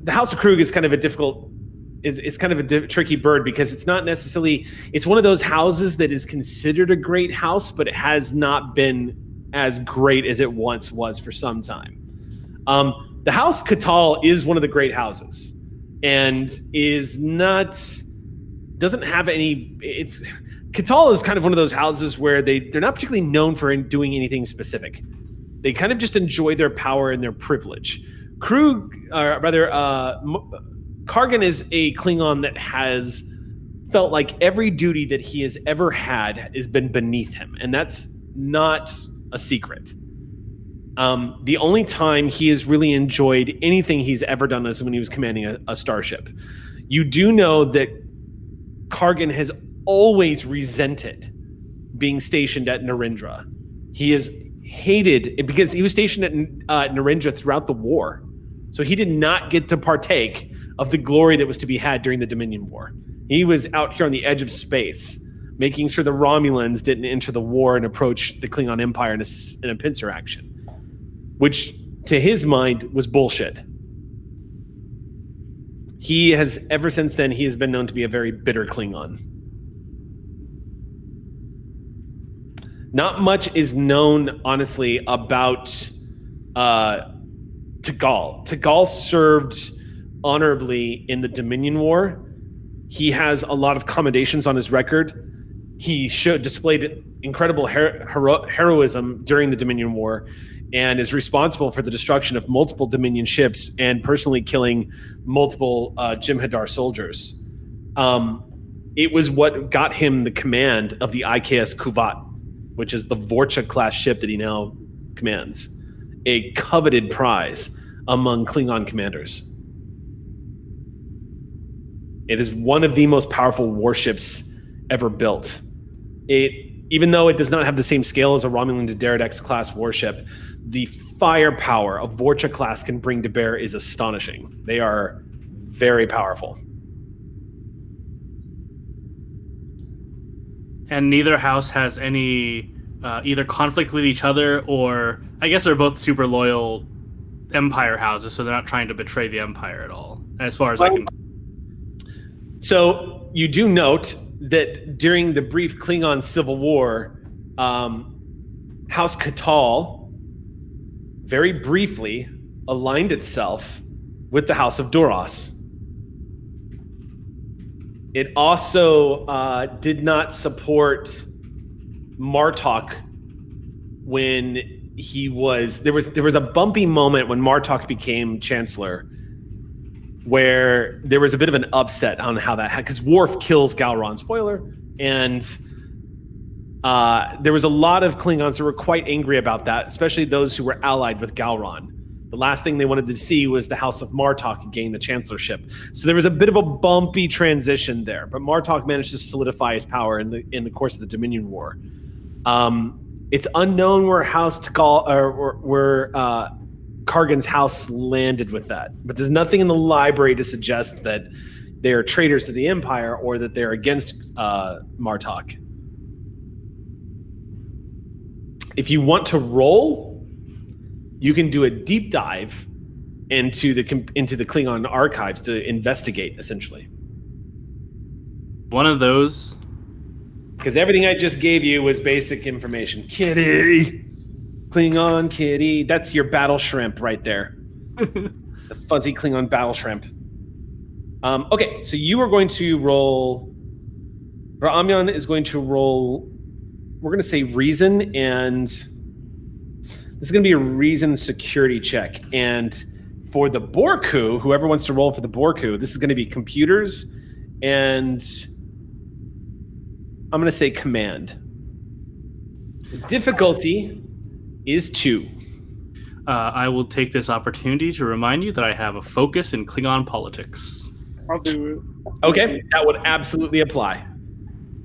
House of Krug is kind of a difficult. It's kind of a tricky bird because it's not necessarily. It's one of those houses that is considered a great house, but it has not been as great as it once was for some time. The House Katal is one of the great houses, and doesn't have any. Katal is kind of one of those houses where they're not particularly known for doing anything specific. They kind of just enjoy their power and their privilege. Kargan is a Klingon that has felt like every duty that he has ever had has been beneath him, and that's not a secret. The only time he has really enjoyed anything he's ever done is when he was commanding a starship. You do know that Kargan has always resented being stationed at Narendra. He has hated it because he was stationed at Narendra throughout the war. So he did not get to partake of the glory that was to be had during the Dominion War. He was out here on the edge of space, making sure the Romulans didn't enter the war and approach the Klingon Empire in a pincer action, which to his mind was bullshit. He has, ever since then, he has been known to be a very bitter Klingon. Not much is known, honestly, about Tagal. Tagal served honorably in the Dominion War. He has a lot of commendations on his record. He displayed incredible heroism during the Dominion War and is responsible for the destruction of multiple Dominion ships and personally killing multiple Jem'Hadar soldiers. It was what got him the command of the IKS Kuvat, which is the Vorcha-class ship that he now commands. A coveted prize among Klingon commanders. It is one of the most powerful warships ever built. Even though it does not have the same scale as a Romulan D'Deridex class warship, the firepower a Vorcha class can bring to bear is astonishing. They are very powerful. And neither house has any either conflict with each other, or I guess they're both super loyal Empire houses, so they're not trying to betray the Empire at all, as far as I can. So you do note that during the brief Klingon Civil War, House Katal very briefly aligned itself with the House of Duras. It also did not support Martok when there was a bumpy moment when Martok became Chancellor, where there was a bit of an upset on how that had, because Worf kills Gowron, spoiler, and there was a lot of Klingons who were quite angry about that, especially those who were allied with Gowron. The last thing they wanted to see was the House of Martok gain the chancellorship. So there was a bit of a bumpy transition there, but Martok managed to solidify his power in the course of the Dominion War. It's unknown where House Tagal or where Kargan's house landed with that, but there's nothing in the library to suggest that they are traitors to the Empire or that they're against Martok. If you want to roll, you can do a deep dive into the Klingon archives to investigate, essentially. One of those, because everything I just gave you was basic information. Kitty, Klingon kitty. That's your battle shrimp right there. The fuzzy Klingon battle shrimp. Okay, so you are going to roll. Amyan is going to roll. We're going to say reason, and this is going to be a reason security check. And for the Borku, whoever wants to roll for the Borku, this is going to be computers, and I'm going to say command. The difficulty is 2. I will take this opportunity to remind you that I have a focus in Klingon politics. I'll do it. Okay, that would absolutely apply.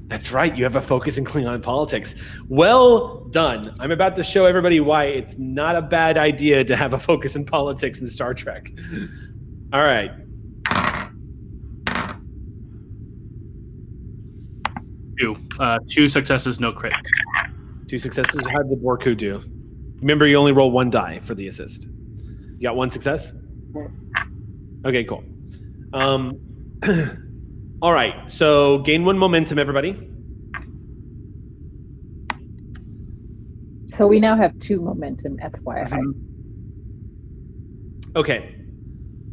That's right, you have a focus in Klingon politics. Well done. I'm about to show everybody why it's not a bad idea to have a focus in politics in Star Trek. All right. Two successes, no crit. 2 successes. How did the Borku do? Remember, you only roll 1 die for the assist. You got 1 success? Okay, cool. All right, so gain 1 momentum, everybody. So we now have 2 momentum, FYI. Okay,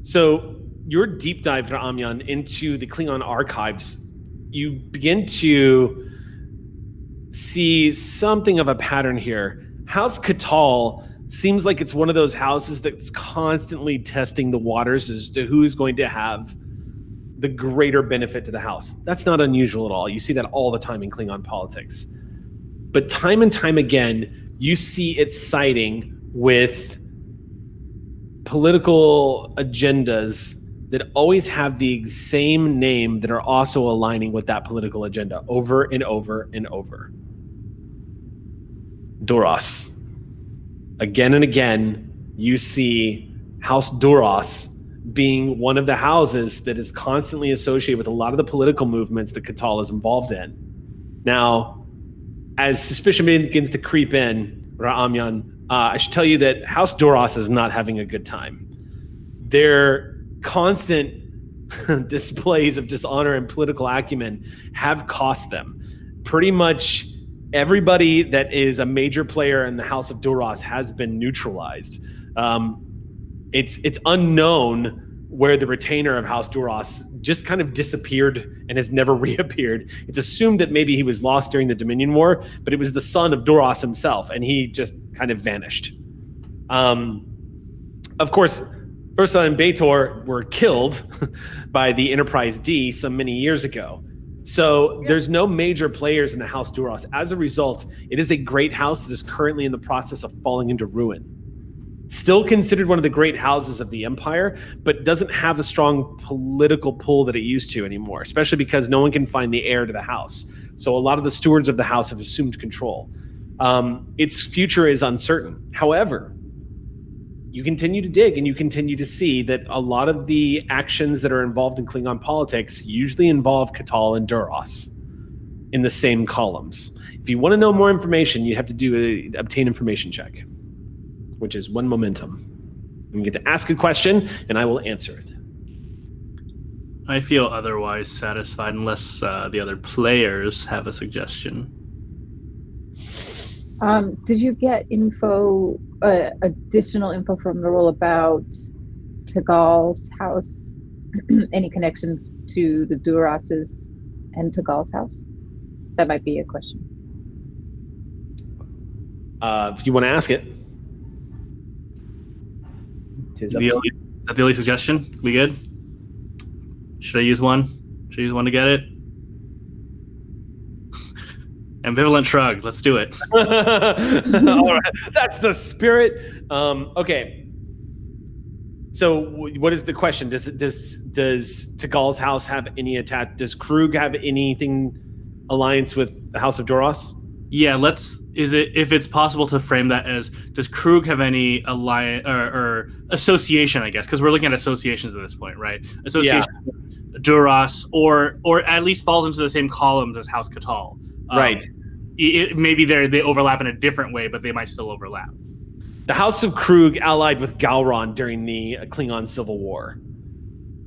so your deep dive, Amyan, into the Klingon archives, you begin to see something of a pattern here. House Katal seems like it's one of those houses that's constantly testing the waters as to who's going to have the greater benefit to the house. That's not unusual at all. You see that all the time in Klingon politics. But time and time again, you see it siding with political agendas that always have the same name that are also aligning with that political agenda over and over and over. Duras. again and again, you see House Duras being one of the houses that is constantly associated with a lot of the political movements that Catal is involved in. Now, as suspicion begins to creep in, Amyan, I should tell you that House Duras is not having a good time. Their constant displays of dishonor and political acumen have cost them. Pretty much everybody that is a major player in the House of Duras has been neutralized. It's unknown where the retainer of House Duras just kind of disappeared and has never reappeared. It's assumed that maybe he was lost during the Dominion War, but it was the son of Duras himself, and he just kind of vanished. Of course, Ursa and Baator were killed by the Enterprise D some many years ago. So there's no major players in the House Duras. As a result, it is a great house that is currently in the process of falling into ruin. Still considered one of the great houses of the Empire, but doesn't have a strong political pull that it used to anymore, especially because no one can find the heir to the house. So a lot of the stewards of the house have assumed control. Its future is uncertain. However, you continue to dig and you continue to see that a lot of the actions that are involved in Klingon politics usually involve Catal and Duras in the same columns. If you want to know more information, you have to do a obtain information check, which is 1 momentum. You get to ask a question and I will answer it. I feel otherwise satisfied unless the other players have a suggestion. Did you get info, additional info from the role about Tagal's house? Any connections to the Duras's and Tagal's house? That might be a question. If you want to ask it. Is that the only suggestion? We good? Should I use one? Should I use one to get it? Ambivalent shrug. Let's do it. All right. That's the spirit. Okay. So what is the question? Does Tagal's house have any attack? Does Krug have anything alliance with the House of Duras? Yeah, if it's possible to frame that as, does Krug have any alliance or association, I guess, because we're looking at associations at this point, right? Association with Duras, or at least falls into the same columns as House Catal. Right. Maybe they overlap in a different way, but they might still overlap. The House of Krug allied with Gowron during the Klingon Civil War.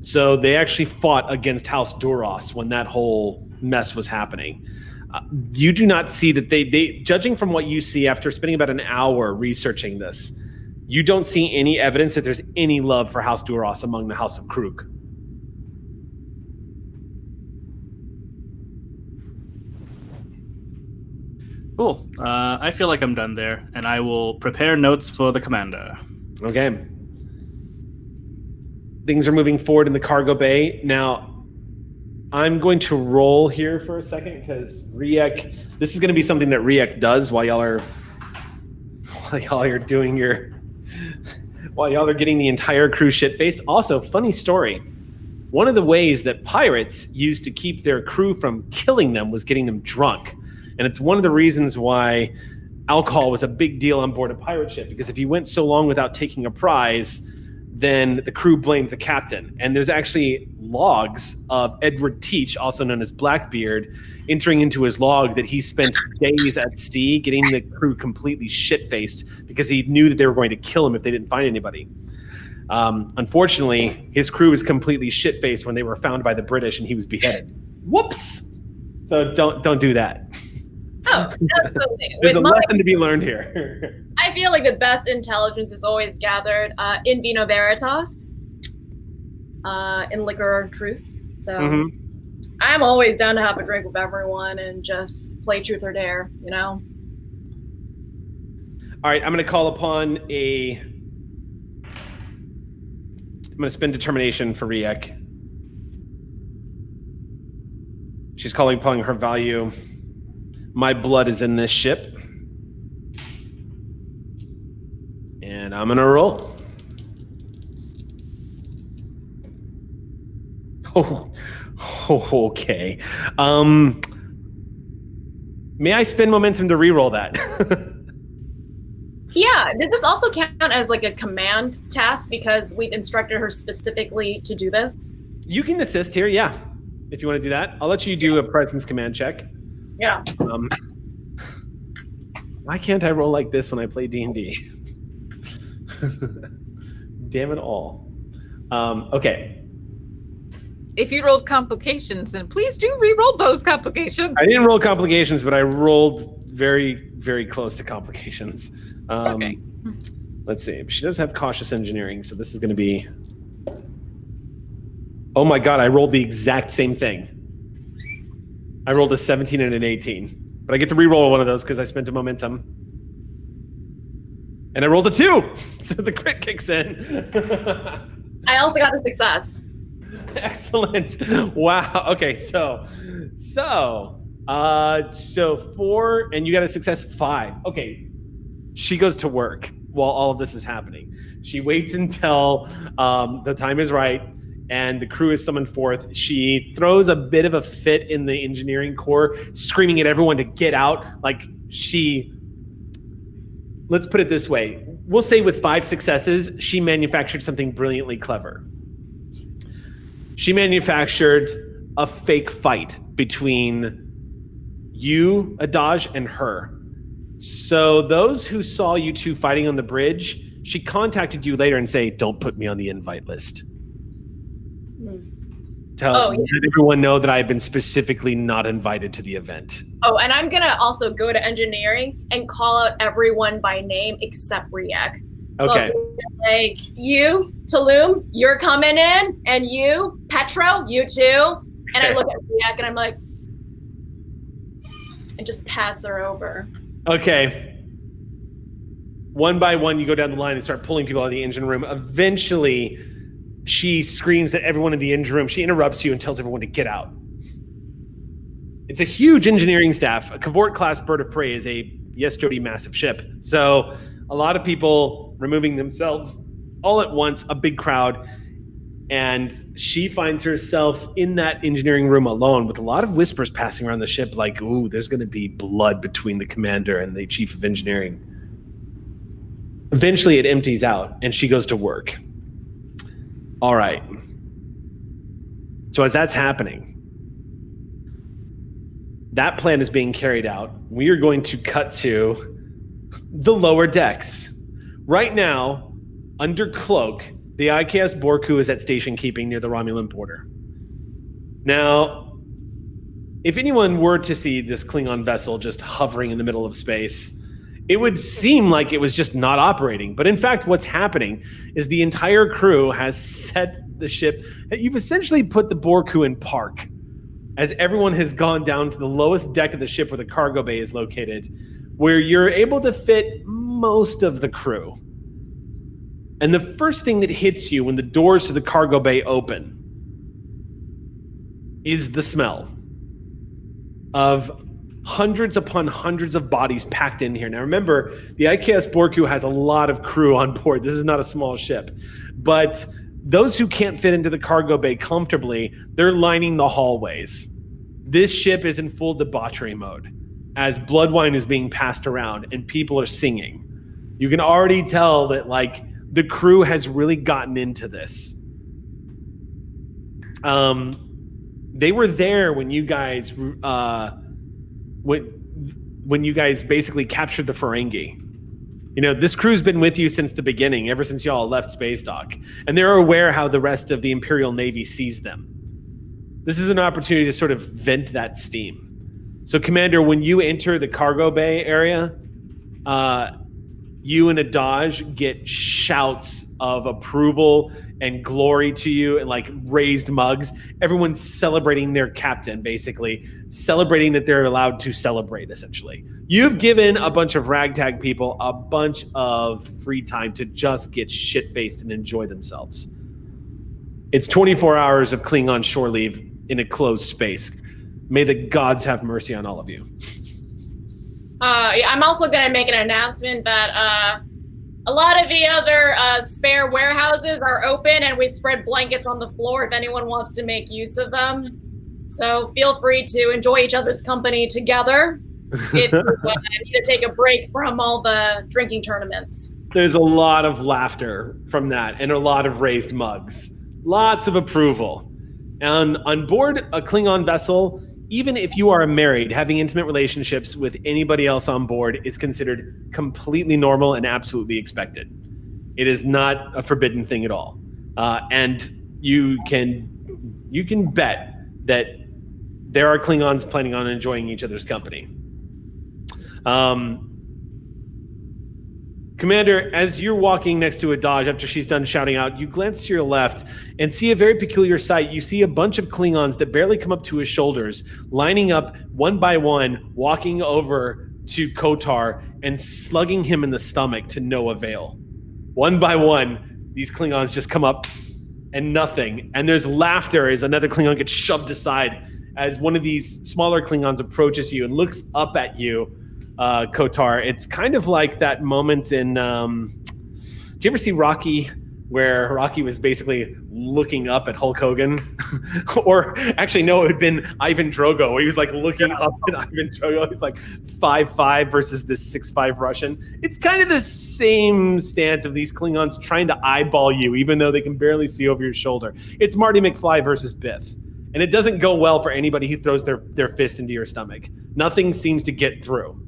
So they actually fought against House Duras when that whole mess was happening. You do not see that they judging from what you see after spending about an hour researching this, you don't see any evidence that there's any love for House Duras among the House of Krug. Cool. I feel like I'm done there, and I will prepare notes for the commander. Okay. Things are moving forward in the cargo bay. Now, I'm going to roll here for a second because Riek, this is going to be something that Riek does while y'all are getting the entire crew shit-faced. Also, funny story. One of the ways that pirates used to keep their crew from killing them was getting them drunk. And it's one of the reasons why alcohol was a big deal on board a pirate ship, because if you went so long without taking a prize, then the crew blamed the captain. And there's actually logs of Edward Teach, also known as Blackbeard, entering into his log that he spent days at sea getting the crew completely shit-faced because he knew that they were going to kill him if they didn't find anybody. Unfortunately, his crew was completely shit-faced when they were found by the British and he was beheaded. Whoops! So don't do that. Oh, absolutely. There's a lesson to be learned here. I feel like the best intelligence is always gathered in vino veritas, in liquor or truth. So I'm always down to have a drink with everyone and just play truth or dare, you know? All right, I'm going to call upon I'm going to spend determination for Riek. She's calling upon her value. My blood is in this ship. And I'm gonna roll. Oh, okay. May I spend momentum to re-roll that? Yeah, does this also count as like a command task because we've instructed her specifically to do this? You can assist here, yeah, if you want to do that. I'll let you do a presence command check. Yeah. Why can't I roll like this when I play D&D? Damn it all. Okay. If you rolled complications, then please do re-roll those complications. I didn't roll complications, but I rolled very, very close to complications. Okay. Let's see. She does have cautious engineering, so this is going to be... Oh my god, I rolled the exact same thing. I rolled a 17 and an 18. But I get to re-roll one of those because I spent a momentum. And I rolled a 2! So the crit kicks in. I also got a success. Excellent. Wow. Okay, so 4, and you got a success 5. Okay. She goes to work while all of this is happening. She waits until the time is right and the crew is summoned forth. She throws a bit of a fit in the engineering core, screaming at everyone to get out. Let's put it this way. We'll say with 5 successes, she manufactured something brilliantly clever. She manufactured a fake fight between you, Adaj, and her. So those who saw you two fighting on the bridge, she contacted you later and say, "Don't put me on the invite list." Let everyone know that I've been specifically not invited to the event. Oh, and I'm gonna also go to engineering and call out everyone by name except Riek. Okay. So, like, you, Tulum, you're coming in, and you, Petro, you too. And I look at Riek and I'm like, and just pass her over. Okay. One by one, you go down the line and start pulling people out of the engine room. Eventually, she screams at everyone in the engine room. She interrupts you and tells everyone to get out. It's a huge engineering staff. A Cavort-class bird of prey is a, yes, Jody, massive ship. So a lot of people removing themselves all at once, a big crowd. And she finds herself in that engineering room alone with a lot of whispers passing around the ship like, ooh, there's going to be blood between the commander and the chief of engineering. Eventually it empties out and she goes to work. All right. So as that's happening, that plan is being carried out. We are going to cut to the lower decks. Right now, under cloak, the IKS Borku is at station keeping near the Romulan border. Now, if anyone were to see this Klingon vessel just hovering in the middle of space, it would seem like it was just not operating. But in fact, what's happening is the entire crew has set the ship. You've essentially put the Borku in park as everyone has gone down to the lowest deck of the ship where the cargo bay is located, where you're able to fit most of the crew. And the first thing that hits you when the doors to the cargo bay open is the smell of hundreds upon hundreds of bodies packed in here. Now remember, the IKS Borku has a lot of crew on board. This is not a small ship. But those who can't fit into the cargo bay comfortably, they're lining the hallways. This ship is in full debauchery mode as blood wine is being passed around and people are singing. You can already tell that, like, the crew has really gotten into this. They were there when you guys when you guys basically captured the Ferengi. You know, this crew's been with you since the beginning, ever since y'all left Space Dock, and they're aware how the rest of the Imperial Navy sees them. This is an opportunity to sort of vent that steam. So, Commander, when you enter the cargo bay area, you and Adaj get shouts of approval and glory to you and like raised mugs. Everyone's celebrating their captain, basically celebrating that they're allowed to celebrate, essentially. You've given a bunch of ragtag people a bunch of free time to just get shit-faced and enjoy themselves. It's 24 hours of Klingon shore leave in a closed space. May the gods have mercy on all of you. I'm also going to make an announcement that a lot of the other spare warehouses are open and we spread blankets on the floor if anyone wants to make use of them. So feel free to enjoy each other's company together. if I need to take a break from all the drinking tournaments. There's a lot of laughter from that and a lot of raised mugs. Lots of approval. And on board a Klingon vessel, even if you are married, having intimate relationships with anybody else on board is considered completely normal and absolutely expected. It is not a forbidden thing at all. And you can bet that there are Klingons planning on enjoying each other's company. Commander, as you're walking next to Adaj after she's done shouting out, you glance to your left and see a very peculiar sight. You see a bunch of Klingons that barely come up to his shoulders, lining up one by one, walking over to Kotar and slugging him in the stomach to no avail. One by one, these Klingons just come up and nothing. And there's laughter as another Klingon gets shoved aside as one of these smaller Klingons approaches you and looks up at you. Kotar, it's kind of like that moment in do you ever see Rocky where Rocky was basically looking up at Hulk Hogan? Or actually no, it had been Ivan Drogo where he was like looking up at Ivan Drogo. He's like 5'5" versus this 6'5" Russian. It's kind of the same stance of these Klingons trying to eyeball you even though they can barely see over your shoulder. It's Marty McFly versus Biff. And it doesn't go well for anybody who throws their fist into your stomach. Nothing seems to get through.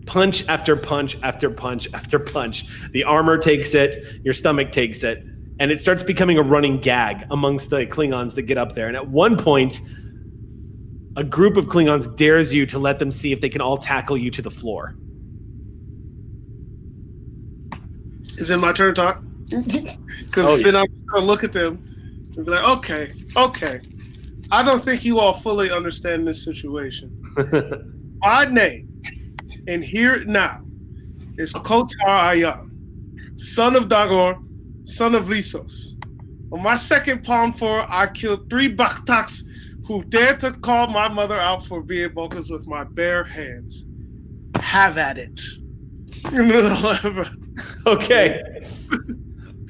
Punch after punch after punch after punch. The armor takes it, your stomach takes it, and it starts becoming a running gag amongst the Klingons that get up there. And at one point, a group of Klingons dares you to let them see if they can all tackle you to the floor. Is it my turn to talk? Because then I'm going to look at them and be like, okay. I don't think you all fully understand this situation. My name, and here now, is Kotar Ayam, son of Dagor, son of Lysos. On my second palm four, I killed 3 Bakhtaks who dared to call my mother out for being vocals with my bare hands. Have at it. Okay.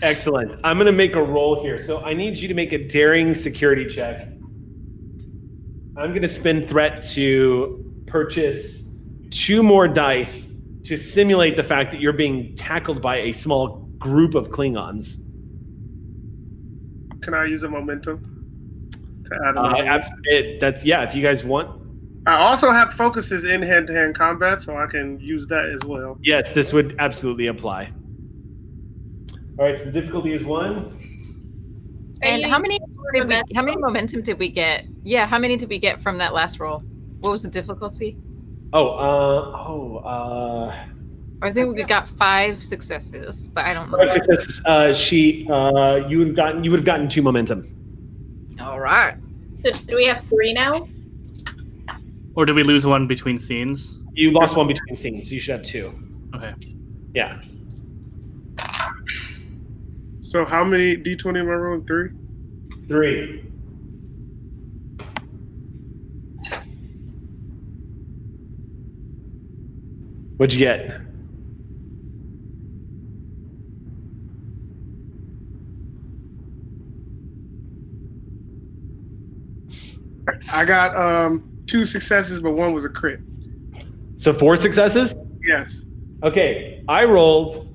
Excellent. I'm going to make a roll here. So I need you to make a daring security check. I'm going to spend threat to purchase 2 more dice to simulate the fact that you're being tackled by a small group of Klingons. Can I use a momentum to add another? If you guys want. I also have focuses in hand-to-hand combat, so I can use that as well. Yes, this would absolutely apply. All right, so the difficulty is 1. And how many momentum did we get? Yeah, how many did we get from that last roll? What was the difficulty? I think we got 5 successes, but I don't know. 5 successes. You would have gotten 2 momentum. All right. So do we have 3 now? Or did we lose 1 between scenes? You lost 1 between scenes, so you should have 2. Okay. Yeah. So how many D20 am I rolling? 3? 3. What'd you get? I got 2 successes, but 1 was a crit. So 4 successes? Yes. Okay, I rolled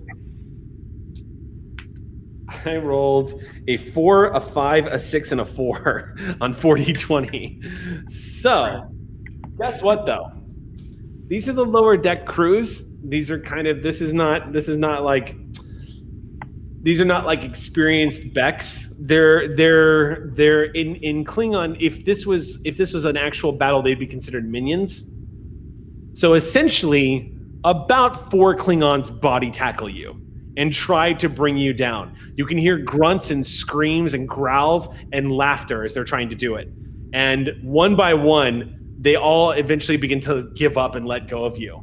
a 4, a 5, a 6, and a 4 on 40-20. So, guess what though? These are the lower deck crews. These are these are not like experienced Becks. They're in Klingon. If this was an actual battle, they'd be considered minions. So essentially, about 4 Klingons body tackle you and try to bring you down. You can hear grunts and screams and growls and laughter as they're trying to do it. And one by one, they all eventually begin to give up and let go of you.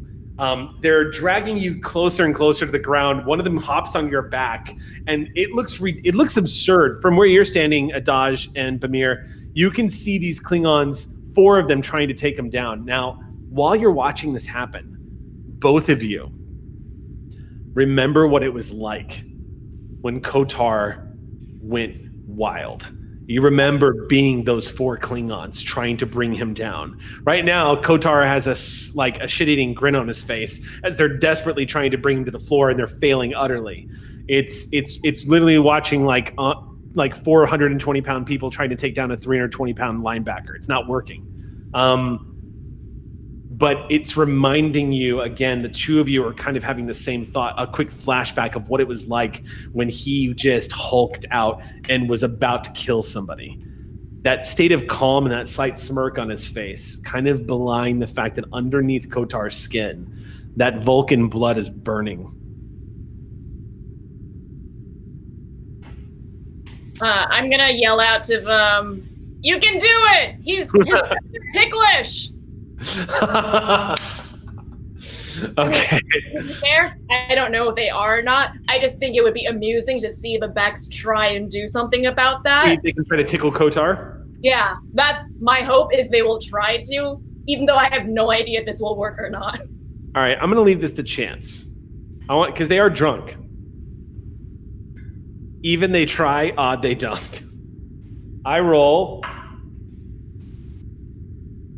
They're dragging you closer and closer to the ground. One of them hops on your back, and it looks absurd. From where you're standing, Adaj and Bamir, you can see these Klingons, 4 of them trying to take them down. Now, while you're watching this happen, both of you remember what it was like when Kotar went wild You remember being those 4 Klingons trying to bring him down. Right now, Kotar has a shit-eating grin on his face as they're desperately trying to bring him to the floor, and they're failing utterly. It's literally watching like 420-pound people trying to take down a 320-pound linebacker. It's not working. But it's reminding you, again, the two of you are kind of having the same thought, a quick flashback of what it was like when he just hulked out and was about to kill somebody. That state of calm and that slight smirk on his face kind of belying the fact that underneath Kotar's skin, that Vulcan blood is burning. I'm going to yell out to them, you can do it! He's ticklish! Okay. Fair? I don't know if they are or not. I just think it would be amusing to see the Becks try and do something about that. They can try to tickle Kotar? Yeah, that's my hope, is they will try to, even though I have no idea if this will work or not. All right, I'm going to leave this to chance. Because they are drunk. Even they try, odd they don't. I roll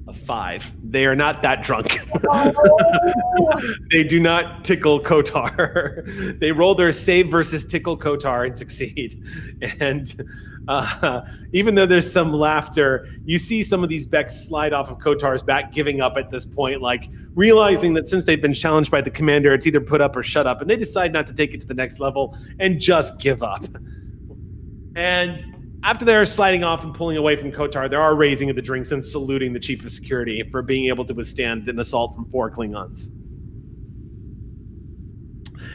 a 5. They are not that drunk. Oh. They do not tickle Kotar. They roll their save versus tickle Kotar and succeed. And even though there's some laughter, you see some of these Becks slide off of Kotar's back, giving up at this point, like realizing that since they've been challenged by the commander, it's either put up or shut up. And they decide not to take it to the next level and just give up. And after they're sliding off and pulling away from Kotar, they are raising the drinks and saluting the chief of security for being able to withstand an assault from 4 Klingons.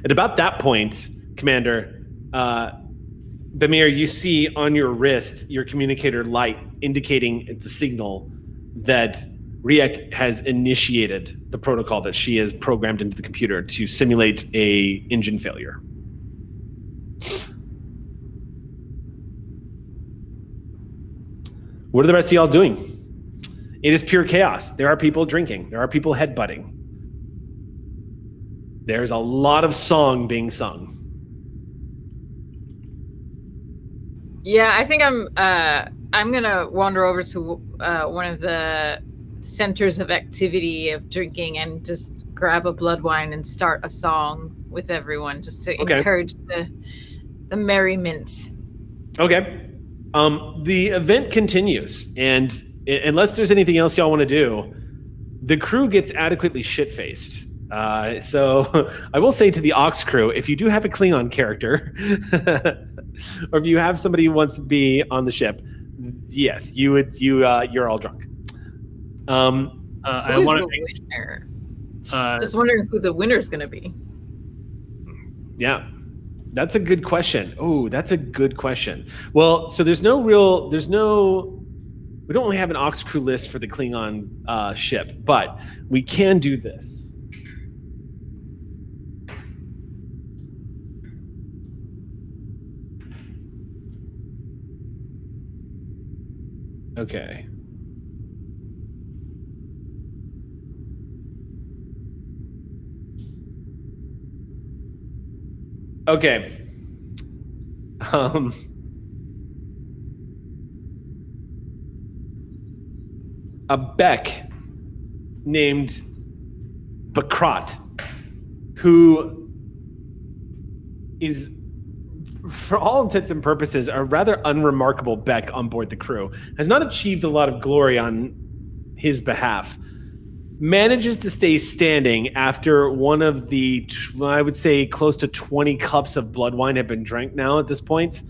At about that point, Commander, Bamir, you see on your wrist your communicator light indicating the signal that Riek has initiated the protocol that she has programmed into the computer to simulate a engine failure. What are the rest of y'all doing? It is pure chaos. There are people drinking. There are people headbutting. There's a lot of song being sung. Yeah, I think I'm gonna wander over to one of the centers of activity of drinking and just grab a blood wine and start a song with everyone just to encourage the merriment. Okay. The event continues, and unless there's anything else y'all want to do, the crew gets adequately shit-faced. So I will say to the Ox crew, if you do have a Klingon character, or if you have somebody who wants to be on the ship, yes, you're all drunk. I want to winner? Just wondering who the winner is going to be. Yeah. That's a good question. Oh, that's a good question. Well, so we don't really have an Ox crew list for the Klingon ship, but we can do this. Okay. Okay. A Beck named Bakrat, who is, for all intents and purposes, a rather unremarkable Beck on board the crew, has not achieved a lot of glory on his behalf, manages to stay standing after one of the, I would say, close to 20 cups of blood wine have been drank now at this point.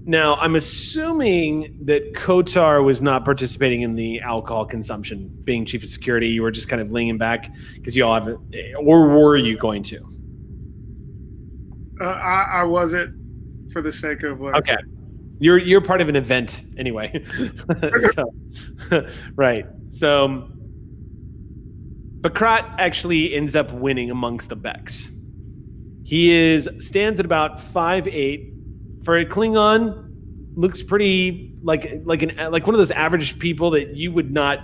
Now, I'm assuming that Kotar was not participating in the alcohol consumption. Being chief of security, you were just kind of leaning back because you all have, or were you going to? I wasn't, for the sake of like. Okay. You're part of an event anyway. So, right. So Bakrat actually ends up winning amongst the Becks. He stands at about 5'8". For a Klingon, looks pretty like one of those average people that you would not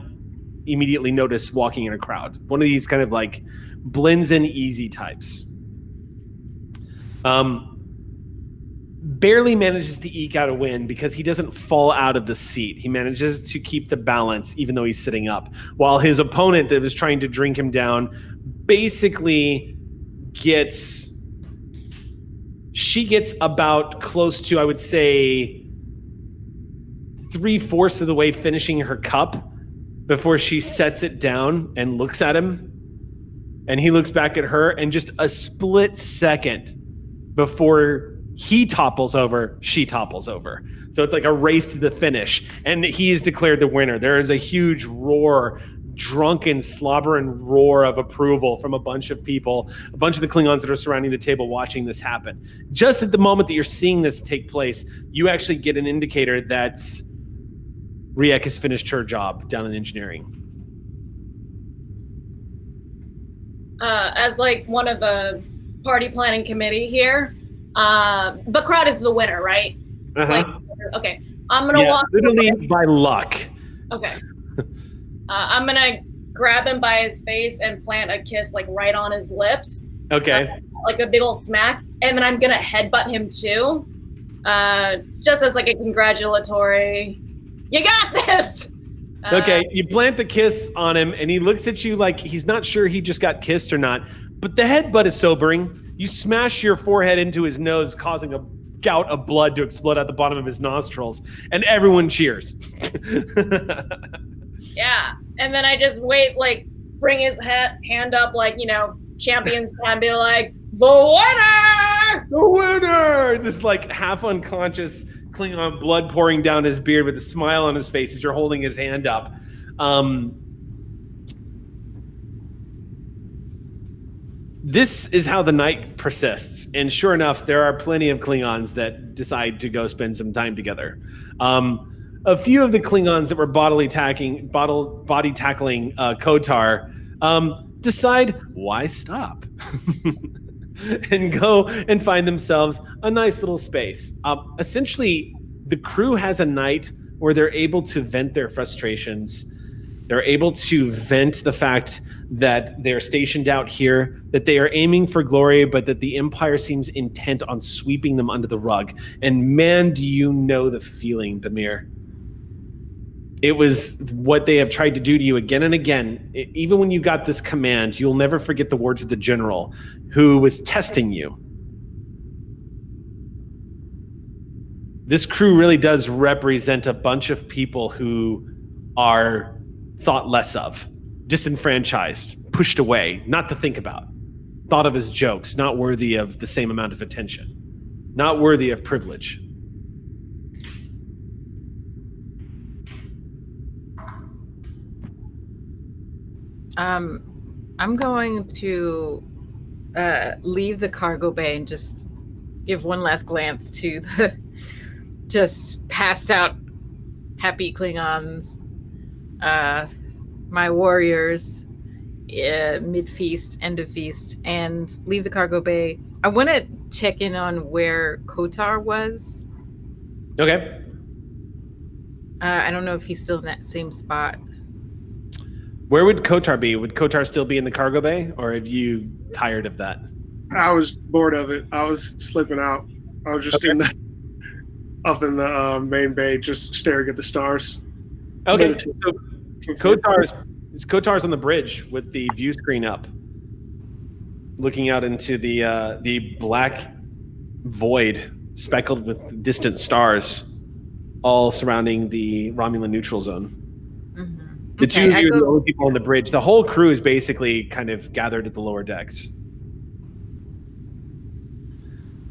immediately notice walking in a crowd. One of these kind of like blends in easy types. barely manages to eke out a win because he doesn't fall out of the seat. He manages to keep the balance even though he's sitting up, while his opponent that was trying to drink him down basically gets about close to, I would say, 3/4 of the way finishing her cup before she sets it down and looks at him. And he looks back at her, and just a split second before he topples over, she topples over. So it's like a race to the finish, and he is declared the winner. There is a huge roar, drunken, slobbering roar of approval from a bunch of people, a bunch of the Klingons that are surrounding the table watching this happen. Just at the moment that you're seeing this take place, you actually get an indicator that Riek has finished her job down in engineering. As like one of the party planning committee here, Bakrad is the winner, right? Uh-huh. Like, okay, I'm gonna walk. Literally by luck. Okay. I'm gonna grab him by his face and plant a kiss like right on his lips. Okay. Like a big old smack, and then I'm gonna headbutt him too, just as like a congratulatory. You got this. Okay, you plant the kiss on him, and he looks at you like he's not sure he just got kissed or not. But the headbutt is sobering. You smash your forehead into his nose, causing a gout of blood to explode out the bottom of his nostrils, and everyone cheers. Yeah, and then I just wait, like, bring his hand up, like, you know, champion's and be like, the winner! The winner! This, like, half unconscious Klingon, blood pouring down his beard with a smile on his face as you're holding his hand up. This is how the night persists, and sure enough, there are plenty of Klingons that decide to go spend some time together. A few of the Klingons that were body tackling Kotar decide, why stop? And go and find themselves a nice little space. Essentially, the crew has a night where they're able to vent their frustrations. They're able to vent the fact that they're stationed out here, that they are aiming for glory, but that the Empire seems intent on sweeping them under the rug. And man, do you know the feeling, Bamir. It was what they have tried to do to you again and again. Even when you got this command, you'll never forget the words of the general who was testing you. This crew really does represent a bunch of people who are thought less of, disenfranchised, pushed away, not to think about, thought of as jokes, not worthy of the same amount of attention, not worthy of privilege. I'm going to leave the cargo bay and just give one last glance to the just passed out happy Klingons, my warriors, mid-feast, end of feast, and leave the cargo bay. I want to check in on where Kotar was. Okay. I don't know if he's still in that same spot. Where would Kotar be? Would Kotar still be in the cargo bay, or are you tired of that? I was bored of it. I was slipping out. I was just up in the main bay, just staring at the stars. Okay, so Kotar's on the bridge with the view screen up, looking out into the black void speckled with distant stars, all surrounding the Romulan neutral zone. Mm-hmm. The two of you are the only people on the bridge. The whole crew is basically kind of gathered at the lower decks.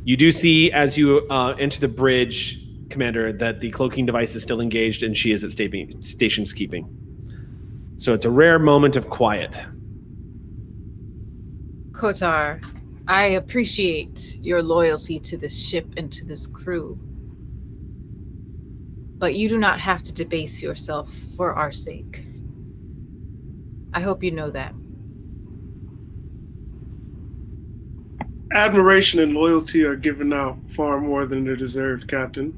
You do see, as you enter the bridge, Commander, that the cloaking device is still engaged and she is at station's keeping. So it's a rare moment of quiet. Kotar, I appreciate your loyalty to this ship and to this crew. But you do not have to debase yourself for our sake. I hope you know that. Admiration and loyalty are given out far more than they're deserved, Captain.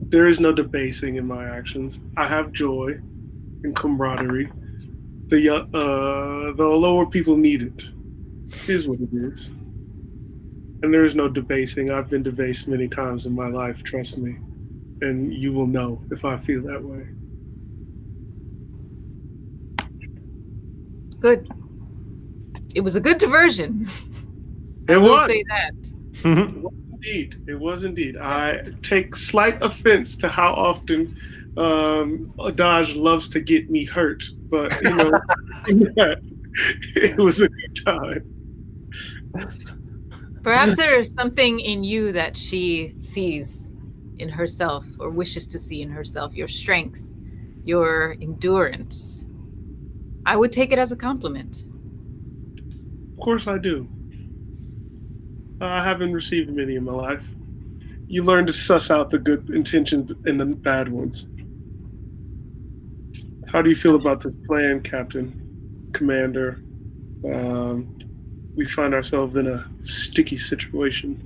There is no debasing in my actions. I have joy and camaraderie. The lower people need it. Is what it is. And there is no debasing. I've been debased many times in my life, trust me. And you will know if I feel that way. Good. It was a good diversion. It I will was. say that. It was indeed. I take slight offense to how often Dodge loves to get me hurt, but you know, it was a good time. Perhaps there is something in you that she sees in herself or wishes to see in herself. Your strength, your endurance. I would take it as a compliment. Of course I do. I haven't received many in my life. You learn to suss out the good intentions and the bad ones. How do you feel about this plan, Captain, Commander? We find ourselves in a sticky situation.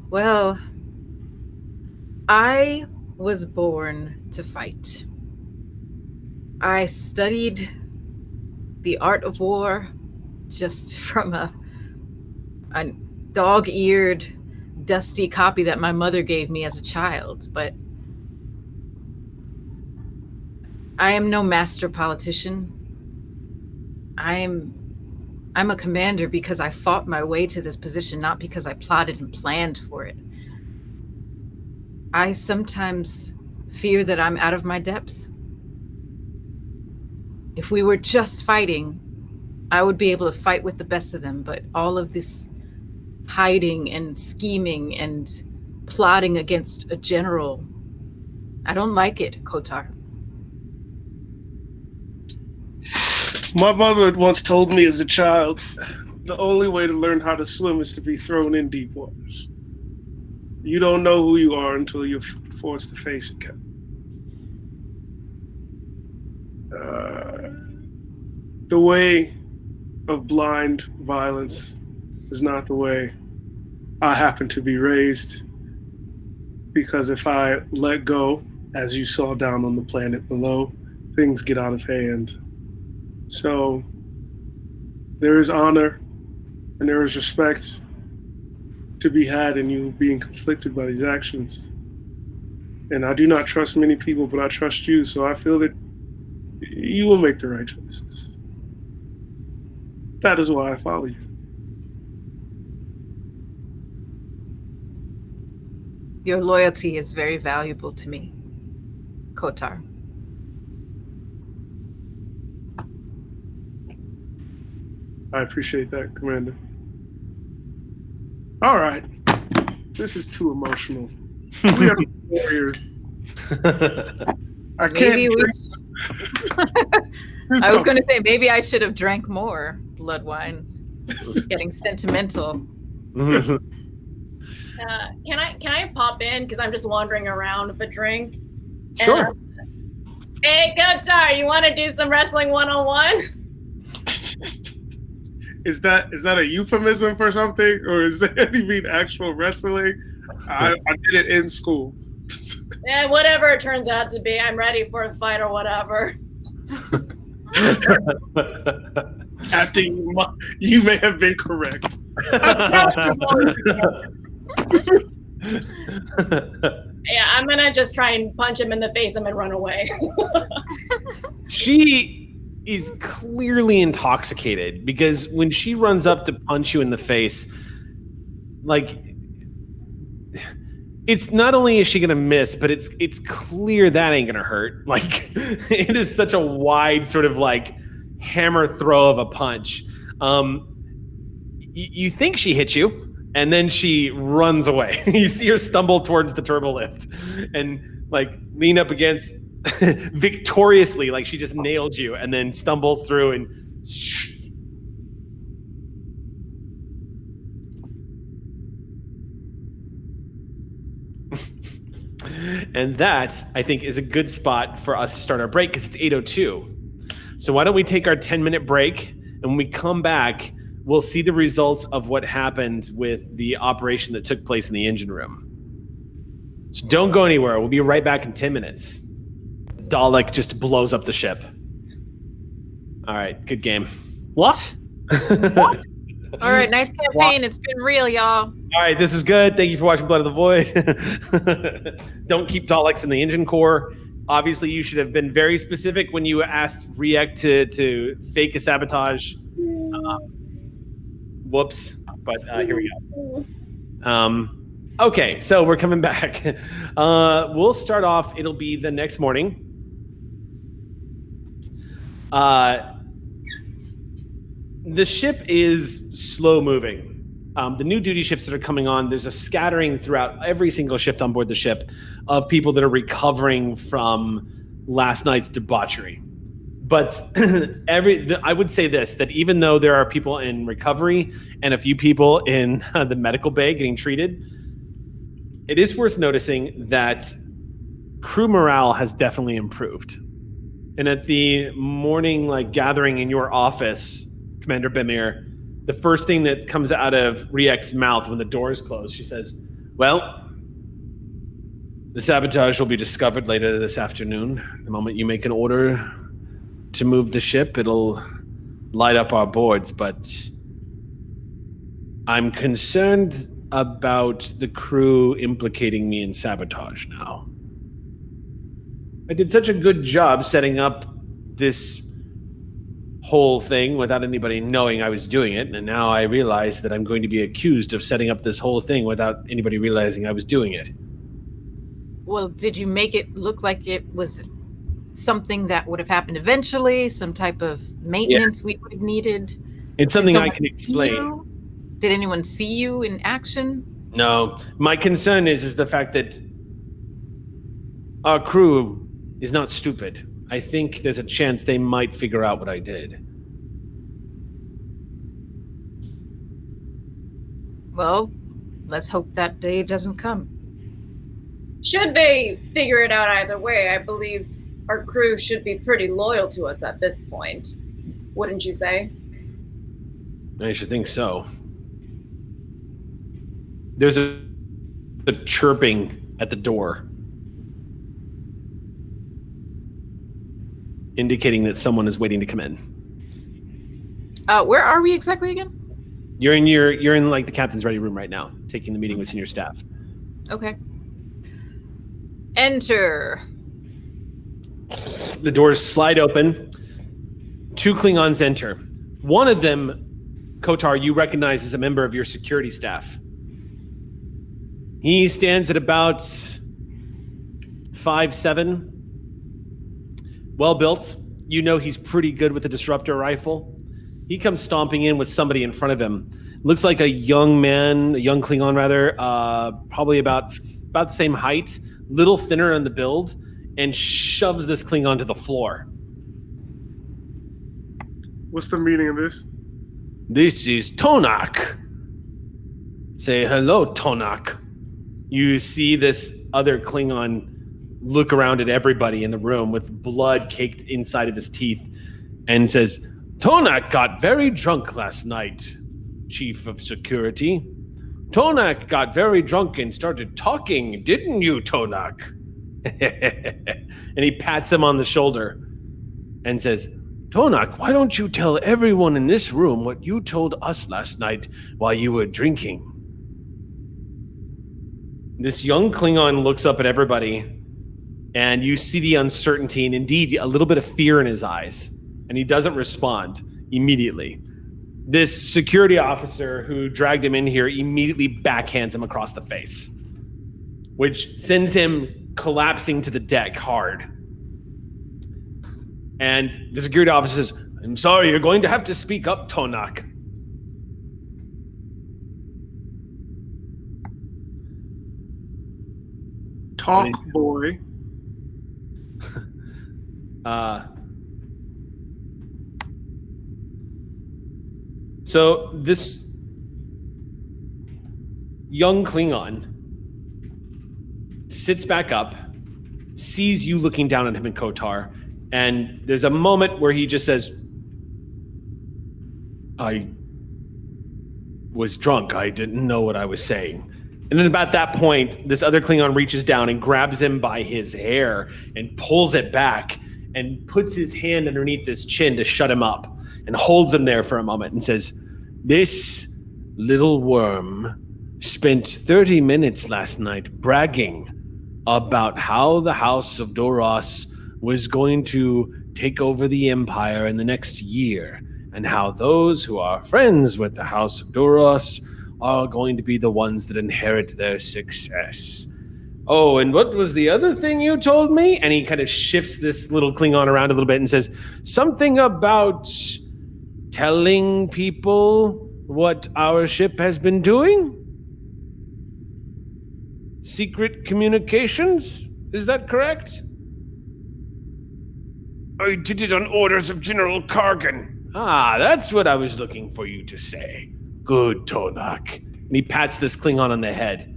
Well, I was born to fight. I studied the art of war just from a dog-eared, dusty copy that my mother gave me as a child, but I am no master politician. I'm a commander because I fought my way to this position, not because I plotted and planned for it. I sometimes fear that I'm out of my depth. If we were just fighting, I would be able to fight with the best of them, but all of this hiding and scheming and plotting against a general, I don't like it, Kotar. My mother had once told me as a child, the only way to learn how to swim is to be thrown in deep waters. You don't know who you are until you're forced to face it, Captain. The way of blind violence is not the way I happen to be raised, because if I let go, as you saw down on the planet below, things get out of hand. So there is honor and there is respect to be had in you being conflicted by these actions. And I do not trust many people, but I trust you, so I feel that you will make the right choices. That is why I follow you. Your loyalty is very valuable to me, Kotar. I appreciate that, Commander. All right. This is too emotional. We are warriors. I can't. Maybe I was going to say, maybe I should have drank more blood wine. Getting sentimental. Can I pop in because I'm just wandering around with a drink? Sure. Hey, Kotar, you want to do some wrestling 101? Is that a euphemism for something, or is that you mean actual wrestling? I did it in school. Yeah, whatever it turns out to be, I'm ready for a fight or whatever. Captain, you may have been correct. Yeah, I'm gonna just try and punch him in the face and then run away. She is clearly intoxicated because when she runs up to punch you in the face, like, it's not only is she gonna miss, but it's clear that ain't gonna hurt. Like, it is such a wide sort of like hammer throw of a punch. You think she hit you, and then she runs away. You see her stumble towards the turbo lift and like lean up against victoriously, like she just nailed you, and then stumbles through and and that, I think, is a good spot for us to start our break because it's 8:02. So why don't we take our 10-minute break, and when we come back, we'll see the results of what happened with the operation that took place in the engine room. So don't go anywhere. We'll be right back in 10 minutes. Dalek just blows up the ship. All right, good game. What? What? All right, nice campaign. It's been real, y'all. All right, this is good. Thank you for watching Blood of the Void. Don't keep Daleks in the engine core. Obviously, you should have been very specific when you asked Riek to fake a sabotage. Whoops. But here we go. Okay, so we're coming back. We'll start off. It'll be the next morning. The ship is slow moving. The new duty shifts that are coming on, there's a scattering throughout every single shift on board the ship of people that are recovering from last night's debauchery. But I would say this, that even though there are people in recovery and a few people in the medical bay getting treated, it is worth noticing that crew morale has definitely improved. And at the morning gathering in your office, Commander Bemir, the first thing that comes out of Riek's mouth when the door is closed, she says, well, the sabotage will be discovered later this afternoon. The moment you make an order to move the ship, it'll light up our boards, but I'm concerned about the crew implicating me in sabotage now. I did such a good job setting up this whole thing without anybody knowing I was doing it, and now I realize that I'm going to be accused of setting up this whole thing without anybody realizing I was doing it. Well, did you make it look like it was something that would have happened eventually, some type of maintenance we would have needed? It's something I can explain. Did anyone see you in action? No. My concern is the fact that our crew is not stupid. I think there's a chance they might figure out what I did. Well, let's hope that day doesn't come. Should they figure it out either way, I believe our crew should be pretty loyal to us at this point. Wouldn't you say? I should think so. There's a chirping at the door, indicating that someone is waiting to come in. Where are we exactly again? You're in the captain's ready room right now, taking the meeting with senior staff. Okay. Enter. The doors slide open. 2 Klingons enter. One of them, Kotar, you recognize as a member of your security staff. He stands at about 5'7", well built. You know he's pretty good with a disruptor rifle. He comes stomping in with somebody in front of him. Looks like a young man, a young Klingon rather, probably about the same height, little thinner on the build, and shoves this Klingon to the floor. What's the meaning of this? This is Tonak. Say hello, Tonak. You see this other Klingon look around at everybody in the room with blood caked inside of his teeth and says, Tonak got very drunk last night, Chief of Security. Tonak got very drunk and started talking, didn't you, Tonak? And he pats him on the shoulder and says, Tonak, why don't you tell everyone in this room what you told us last night while you were drinking? This young Klingon looks up at everybody, and you see the uncertainty and indeed a little bit of fear in his eyes, and he doesn't respond immediately. This security officer who dragged him in here immediately backhands him across the face, which sends him collapsing to the deck hard. And the security officer says, I'm sorry, you're going to have to speak up, Tonak. Talk, boy. So this young Klingon sits back up, sees you looking down at him and Kotar, and there's a moment where he just says, I was drunk. I didn't know what I was saying. And then about that point, this other Klingon reaches down and grabs him by his hair and pulls it back and puts his hand underneath his chin to shut him up and holds him there for a moment and says, this little worm spent 30 minutes last night bragging about how the House of Doros was going to take over the Empire in the next year, and how those who are friends with the House of Doros are going to be the ones that inherit their success. Oh, and what was the other thing you told me? And he kind of shifts this little Klingon around a little bit and says, something about telling people what our ship has been doing? Secret communications? Is that correct? I did it on orders of General Kargan. Ah, that's what I was looking for you to say. Good, Tonak. And he pats this Klingon on the head.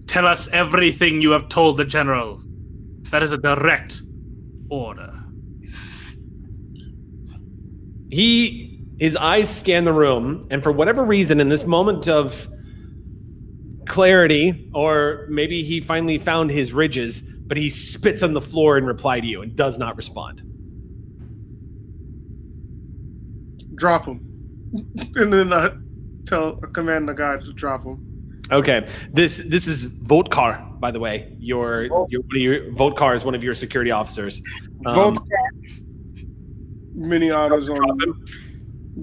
Tell us everything you have told the General. That is a direct order. His eyes scan the room, and for whatever reason, in this moment of clarity, or maybe he finally found his ridges, but he spits on the floor in reply to you and does not respond. Drop him. And then I command the guy to drop him. Okay, this is Votkar, by the way. Your Votkar is one of your security officers. Votkar. Many honors on him.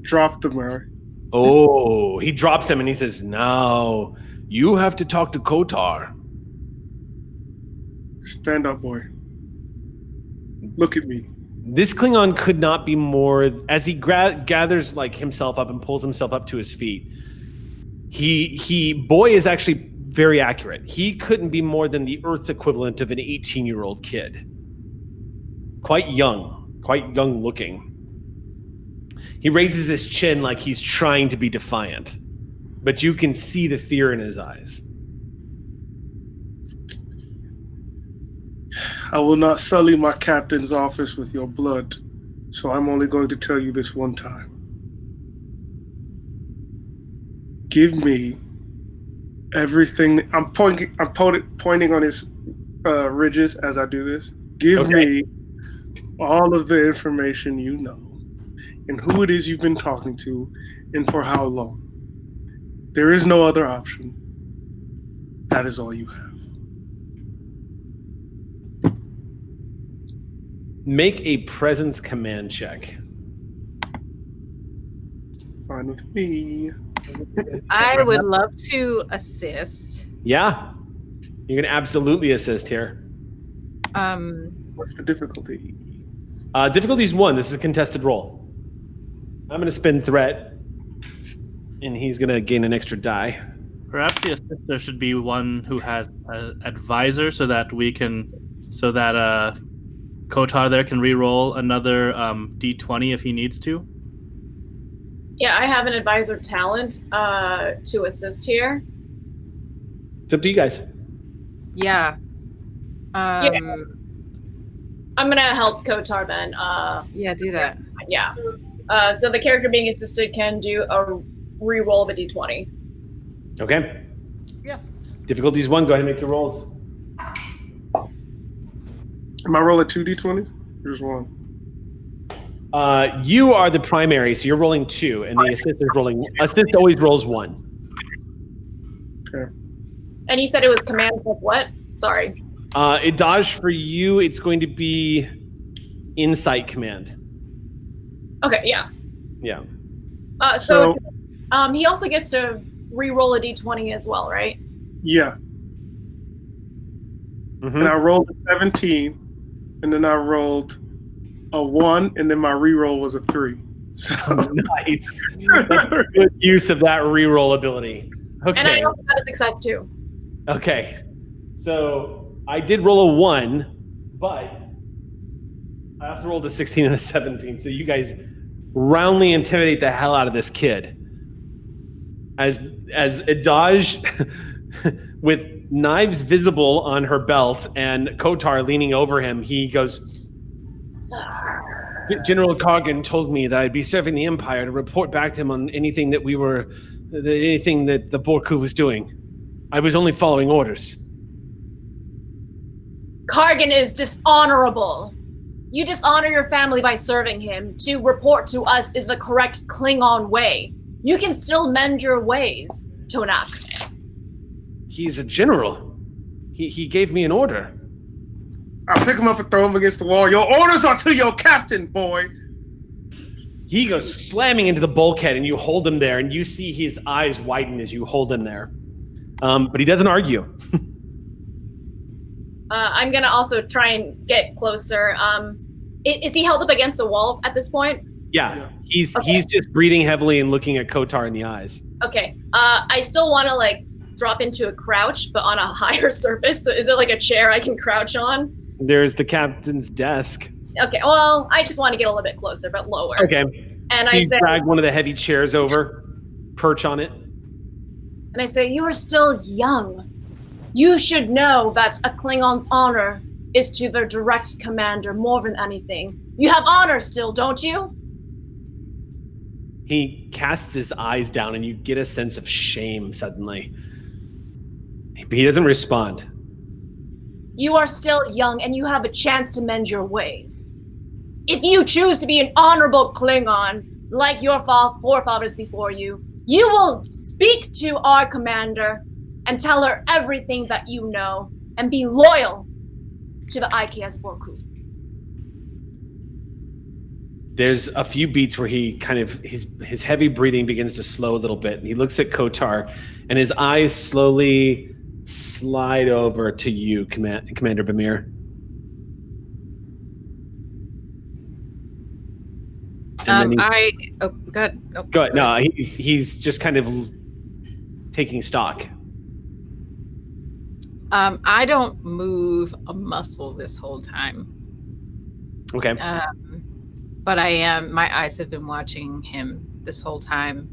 Drop the Mary. Oh, he drops him and he says, now you have to talk to Kotar. Stand up, boy. Look at me. This Klingon could not be more, as he gathers like himself up and pulls himself up to his feet. Boy is actually very accurate. He couldn't be more than the Earth equivalent of an 18-year-old kid. Quite young looking. He raises his chin like he's trying to be defiant, but you can see the fear in his eyes. I will not sully my captain's office with your blood, so I'm only going to tell you this one time. Give me everything. I'm pointing on his ridges as I do this. Give me all of the information you know, and who it is you've been talking to, and for how long. There is no other option. That is all you have. Make a presence command check. Fine with me. I would love to assist. Yeah, you can absolutely assist here. What's the difficulty? Difficulty is 1. This is a contested roll. I'm going to spin threat, and he's going to gain an extra die. Perhaps the assister should be one who has an advisor, so that Kotar there can re-roll another D20 if he needs to. Yeah, I have an advisor talent to assist here. It's up to you guys. Yeah. I'm gonna help Kotar then. Yeah, do that. Yeah. So the character being assisted can do a re-roll of a D20. Okay. Yeah. Difficulty is 1. Go ahead and make your rolls. Am I rolling 2 D20s? Or just 1? You are the primary, so you're rolling 2, and the assist is rolling. Assist always rolls 1. Okay. And you said it was command of what? Sorry. Idaj, for you, it's going to be insight command. Okay, yeah. Yeah. So he also gets to re-roll a D20 as well, right? Yeah. Mm-hmm. And I rolled a 17, and then I rolled a 1, and then my re-roll was a 3. So Nice. Good use of that re-roll ability. Okay. And I also had a success too. Okay. So I did roll a 1, but I also rolled a 16 and a 17. So you guys roundly intimidate the hell out of this kid. As Idaj, with knives visible on her belt and Kotar leaning over him, he goes, General Kargan told me that I'd be serving the Empire to report back to him on anything that the Borku was doing. I was only following orders. Kargan is dishonorable. You dishonor your family by serving him. To report to us is the correct Klingon way. You can still mend your ways, Tonak. He's a general. He gave me an order. I'll pick him up and throw him against the wall. Your orders are to your captain, boy. He goes slamming into the bulkhead, and you hold him there, and you see his eyes widen as you hold him there. But he doesn't argue. I'm gonna also try and get closer. Is he held up against a wall at this point? Yeah. He's just breathing heavily and looking at Kotar in the eyes. Okay. I still want to like drop into a crouch, but on a higher surface. So is it like a chair I can crouch on? There's the captain's desk. Okay. Well, I just want to get a little bit closer, but lower. Okay. And so I you say, drag one of the heavy chairs over, perch on it. and I say, you are still young. You should know that a Klingon's honor is to their direct commander more than anything. You have honor still, don't you? He casts his eyes down, and you get a sense of shame suddenly. But he doesn't respond. You are still young, and you have a chance to mend your ways. If you choose to be an honorable Klingon, like your forefathers before you, you will speak to our commander and tell her everything that you know, and be loyal to the IKS Borku. There's a few beats where he kind of, his heavy breathing begins to slow a little bit, and he looks at Kotar, and his eyes slowly slide over to you, Commander Bamir. Go ahead. Oh, go ahead. No, he's just kind of taking stock. I don't move a muscle this whole time. Okay. But I am. My eyes have been watching him this whole time,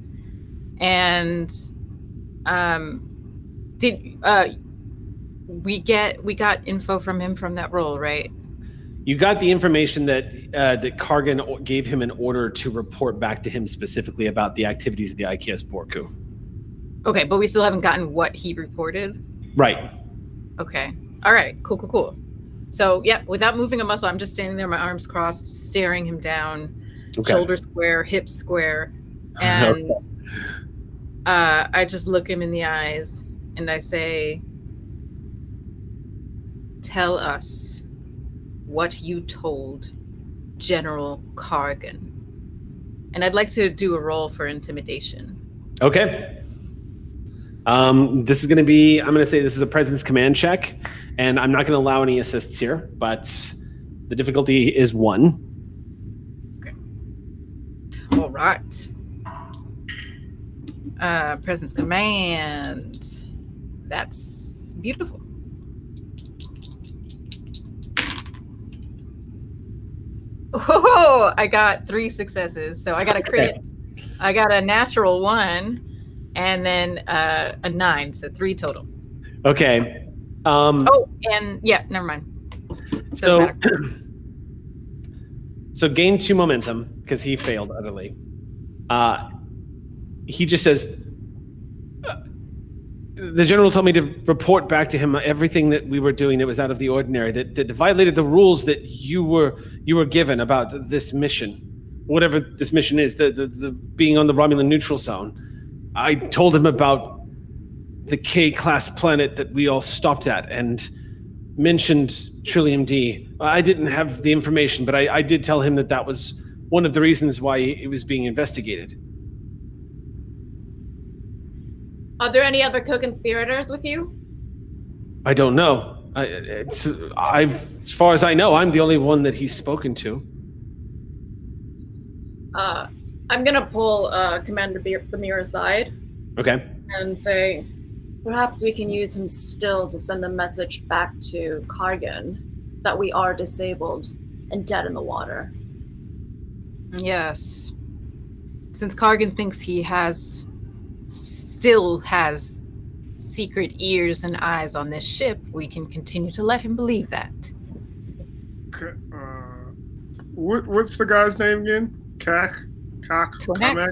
and we got info from him from that roll, right? You got the information that that Kargan gave him an order to report back to him specifically about the activities of the IKS Borku. Okay, but we still haven't gotten what he reported. Right. Okay. All right. Cool. So, yeah, without moving a muscle, I'm just standing there, my arms crossed, staring him down, shoulder square, hips square, and I just look him in the eyes and I say, "Tell us what you told General Kargan." And I'd like to do a roll for intimidation. Okay. This is going to be, I'm going to say this is a presence command check, and I'm not going to allow any assists here, but the difficulty is 1. Okay. All right. Presence command. That's beautiful. Oh, I got 3 successes. So I got a crit. I got a natural 1. And then a 9, so 3 total. Okay. And yeah, never mind. So gain 2 momentum because he failed utterly. He just says, the general told me to report back to him everything that we were doing that was out of the ordinary, that violated the rules that you were given about this mission, whatever this mission is, the being on the Romulan neutral zone. I told him about the K-class planet that we all stopped at and mentioned Trillium D. I didn't have the information, but I did tell him that was one of the reasons why it was being investigated. Are there any other co-conspirators with you? I don't know. As far as I know, I'm the only one that he's spoken to. I'm gonna pull Commander Bamir aside. Okay. And say, perhaps we can use him still to send a message back to Kargan that we are disabled and dead in the water. Yes. Since Kargan thinks he still has secret ears and eyes on this ship, we can continue to let him believe that. Okay, what's the guy's name again? Tonak. T''ONAK.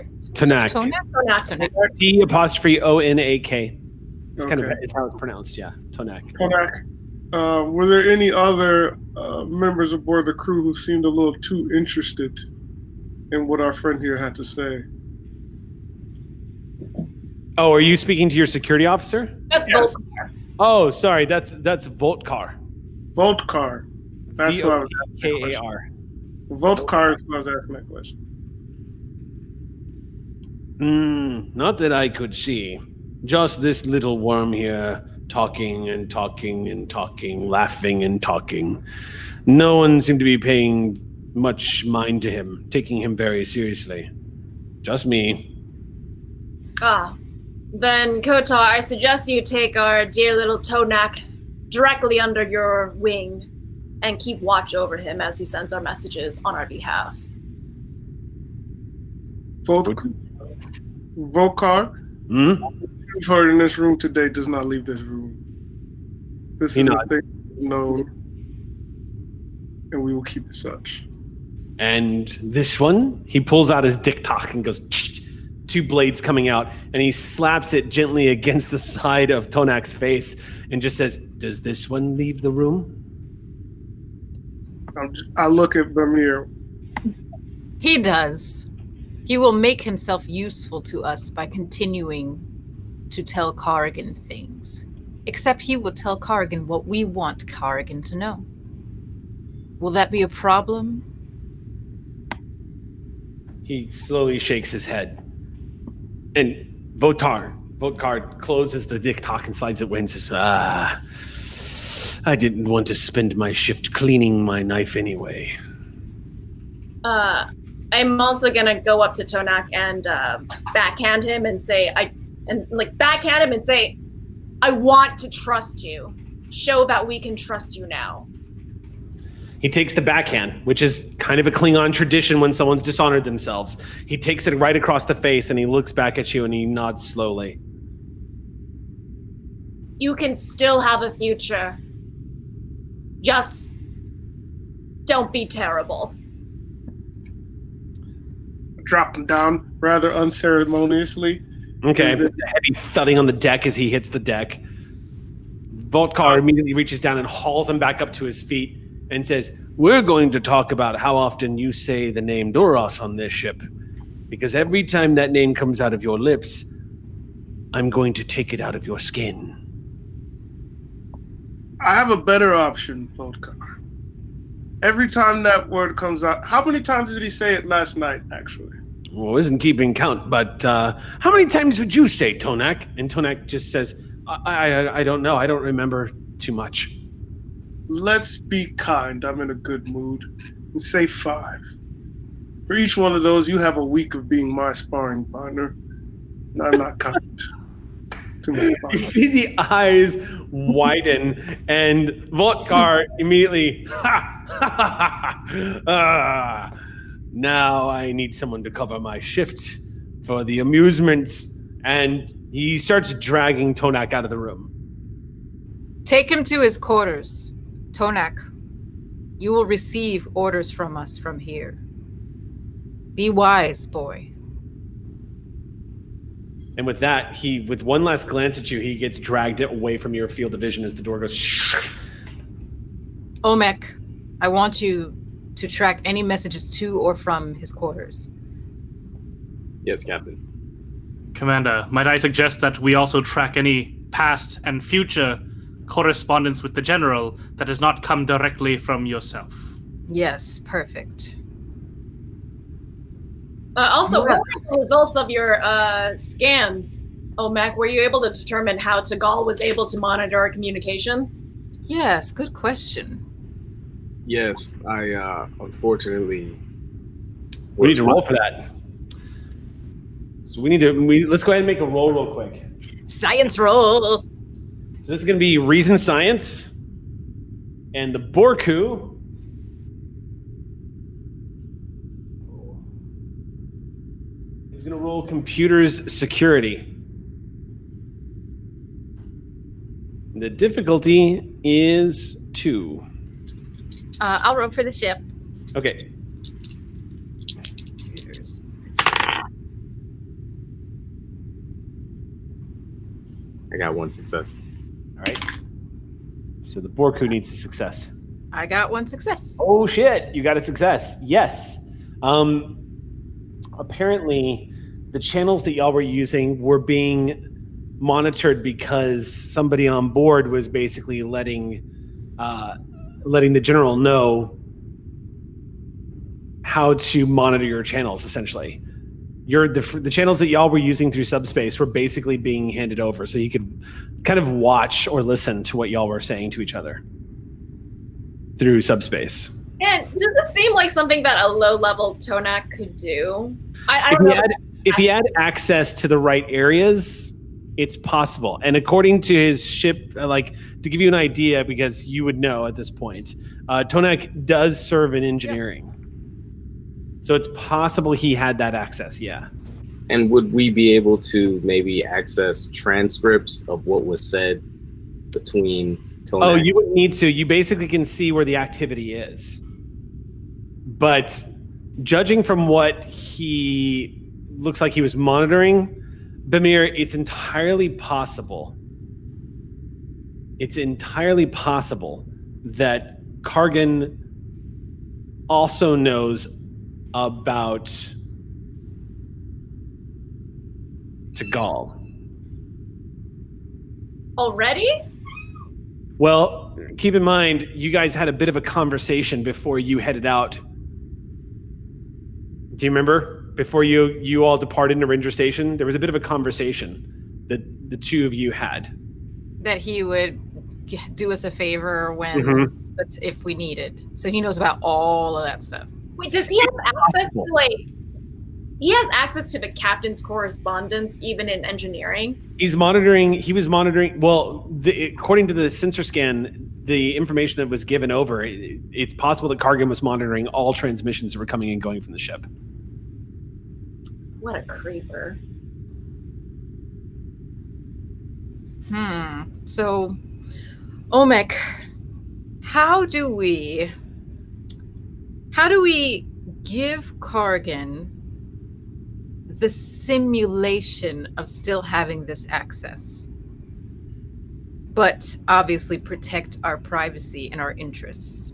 It's kind of it's how it's pronounced, yeah. Tonak. Were there any other members aboard the crew who seemed a little too interested in what our friend here had to say. Oh, are you speaking to your security officer? That's Yes. Volkar. Oh, sorry, that's Voltkar. Voltkar. That's what I was asking. Voltkar. Voltkar is what I was asking that question. Not that I could see. Just this little worm here, talking and talking and talking, laughing and talking. No one seemed to be paying much mind to him, taking him very seriously. Just me. Then Kotar, I suggest you take our dear little Tonak directly under your wing and keep watch over him as he sends our messages on our behalf. Volkar, you've heard in this room today does not leave this room. This is a thing known, and we will keep it such. And this one, he pulls out his dick-tock and goes, two blades coming out, and he slaps it gently against the side of Tonak's face and just says, does this one leave the room? I look at Bamir. He does. He will make himself useful to us by continuing to tell Carrigan things. Except he will tell Carrigan what we want Carrigan to know. Will that be a problem? He slowly shakes his head. And Voltkar closes the dick-tock and slides it away and says, I didn't want to spend my shift cleaning my knife anyway. I'm also gonna go up to Tonak and backhand him and say, I want to trust you. Show that we can trust you now. He takes the backhand, which is kind of a Klingon tradition when someone's dishonored themselves. He takes it right across the face and he looks back at you and he nods slowly. You can still have a future. Just don't be terrible. Drop him down rather unceremoniously. Okay, the heavy thudding on the deck as he hits the deck. Voltkar immediately reaches down and hauls him back up to his feet and says, we're going to talk about how often you say the name Duras on this ship. Because every time that name comes out of your lips, I'm going to take it out of your skin. I have a better option, Voltkar. Every time that word comes out, how many times did he say it last night, actually? Well, isn't keeping count, but how many times would you say Tonak? And Tonak just says, I don't know. I don't remember too much. Let's be kind. I'm in a good mood. And say 5. For each one of those, you have a week of being my sparring partner. And I'm not kind. You see the eyes widen, and Voltkar immediately, now I need someone to cover my shift for the amusements. And he starts dragging Tonak out of the room. Take him to his quarters. Tonak, you will receive orders from us from here. Be wise, boy. And with that, with one last glance at you, he gets dragged away from your field of vision as the door goes. Omek, I want you to track any messages to or from his quarters. Yes, Captain. Commander, might I suggest that we also track any past and future correspondence with the General that has not come directly from yourself? Yes, perfect. Also, what were the results of your scans, Omek? Were you able to determine how Tagal was able to monitor our communications? Yes, good question. Yes, I unfortunately. We need to roll for that. So let's go ahead and make a roll real quick. Science roll. So this is going to be reason science, and the Borku is going to roll computers security. The difficulty is 2. I'll roll for the ship. Okay. I got 1 success. All right. So the Borku needs a success. I got one success. Oh shit! You got a success. Yes. Apparently, the channels that y'all were using were being monitored because somebody on board was basically letting the general know how to monitor your channels. Essentially, the channels that y'all were using through subspace were basically being handed over, so you could kind of watch or listen to what y'all were saying to each other through subspace. And does this seem like something that a low-level Tonak could do? I don't know. If he had access to the right areas, it's possible. And according to his ship, like to give you an idea, because you would know at this point, Tonak does serve in engineering. So it's possible he had that access, yeah. And would we be able to maybe access transcripts of what was said between Tonak? Oh, you wouldn't need to. You basically can see where the activity is. But judging from what he looks like he was monitoring, Bamir, it's entirely possible. It's entirely possible that Kargan also knows about Tagal. Already? Well, keep in mind, you guys had a bit of a conversation before you headed out. Do you remember? Before you all departed into Ranger Station, there was a bit of a conversation that the two of you had. That he would do us a favor when, if we needed. So he knows about all of that stuff. Wait, does he have access to, like... He has access to the captain's correspondence, even in engineering? He was monitoring, well, according to the sensor scan, the information that was given over, it's possible that Kargan was monitoring all transmissions that were coming and going from the ship. What a creeper. So, Omek, how do we give Kargan the simulation of still having this access, but obviously protect our privacy and our interests?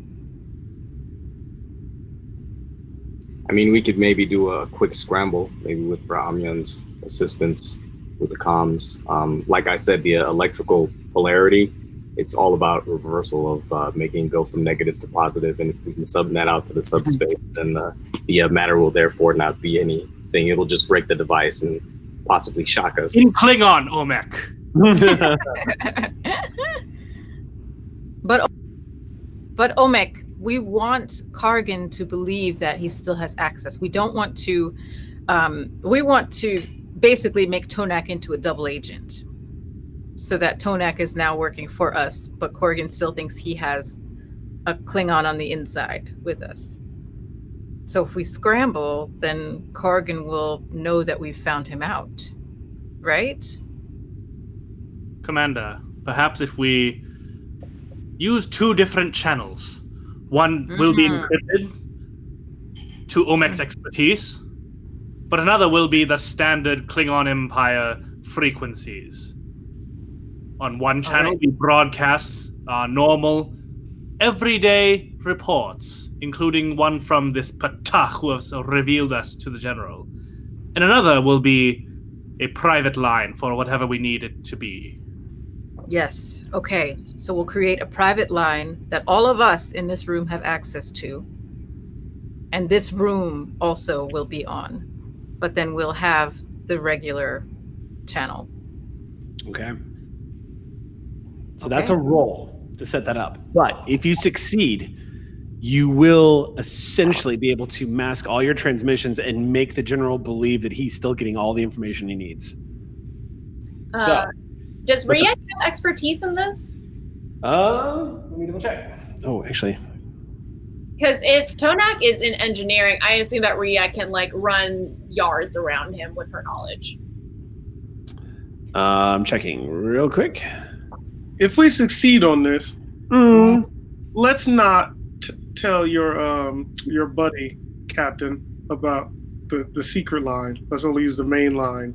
I mean, we could maybe do a quick scramble, maybe with Ramyan's assistance with the comms. Like I said, the electrical polarity, it's all about reversal of making it go from negative to positive. And if we can sub that out to the subspace, then the matter will therefore not be anything. It'll just break the device and possibly shock us. In Klingon, Omek. But Omek, we want Kargan to believe that he still has access. We don't want to. We want to basically make Tonak into a double agent, so that Tonak is now working for us, but Kargan still thinks he has a Klingon on the inside with us. So if we scramble, then Kargan will know that we've found him out, right? Commander, perhaps if we use two different channels. One will be encrypted to Omek's expertise, but another will be the standard Klingon Empire frequencies. On one channel, we broadcast our normal, everyday reports, including one from this Patah who has revealed us to the General. And another will be a private line for whatever we need it to be. Yes. Okay. So we'll create a private line that all of us in this room have access to. And this room also will be on. But then we'll have the regular channel. Okay. So that's a roll to set that up. But if you succeed, you will essentially be able to mask all your transmissions and make the general believe that he's still getting all the information he needs. Does Riak have expertise in this? Let me double check. Oh, actually. Because if Tonak is in engineering, I assume that Riak can run yards around him with her knowledge. I'm checking real quick. If we succeed on this, let's not tell your buddy Captain about the secret line. Let's only use the main line,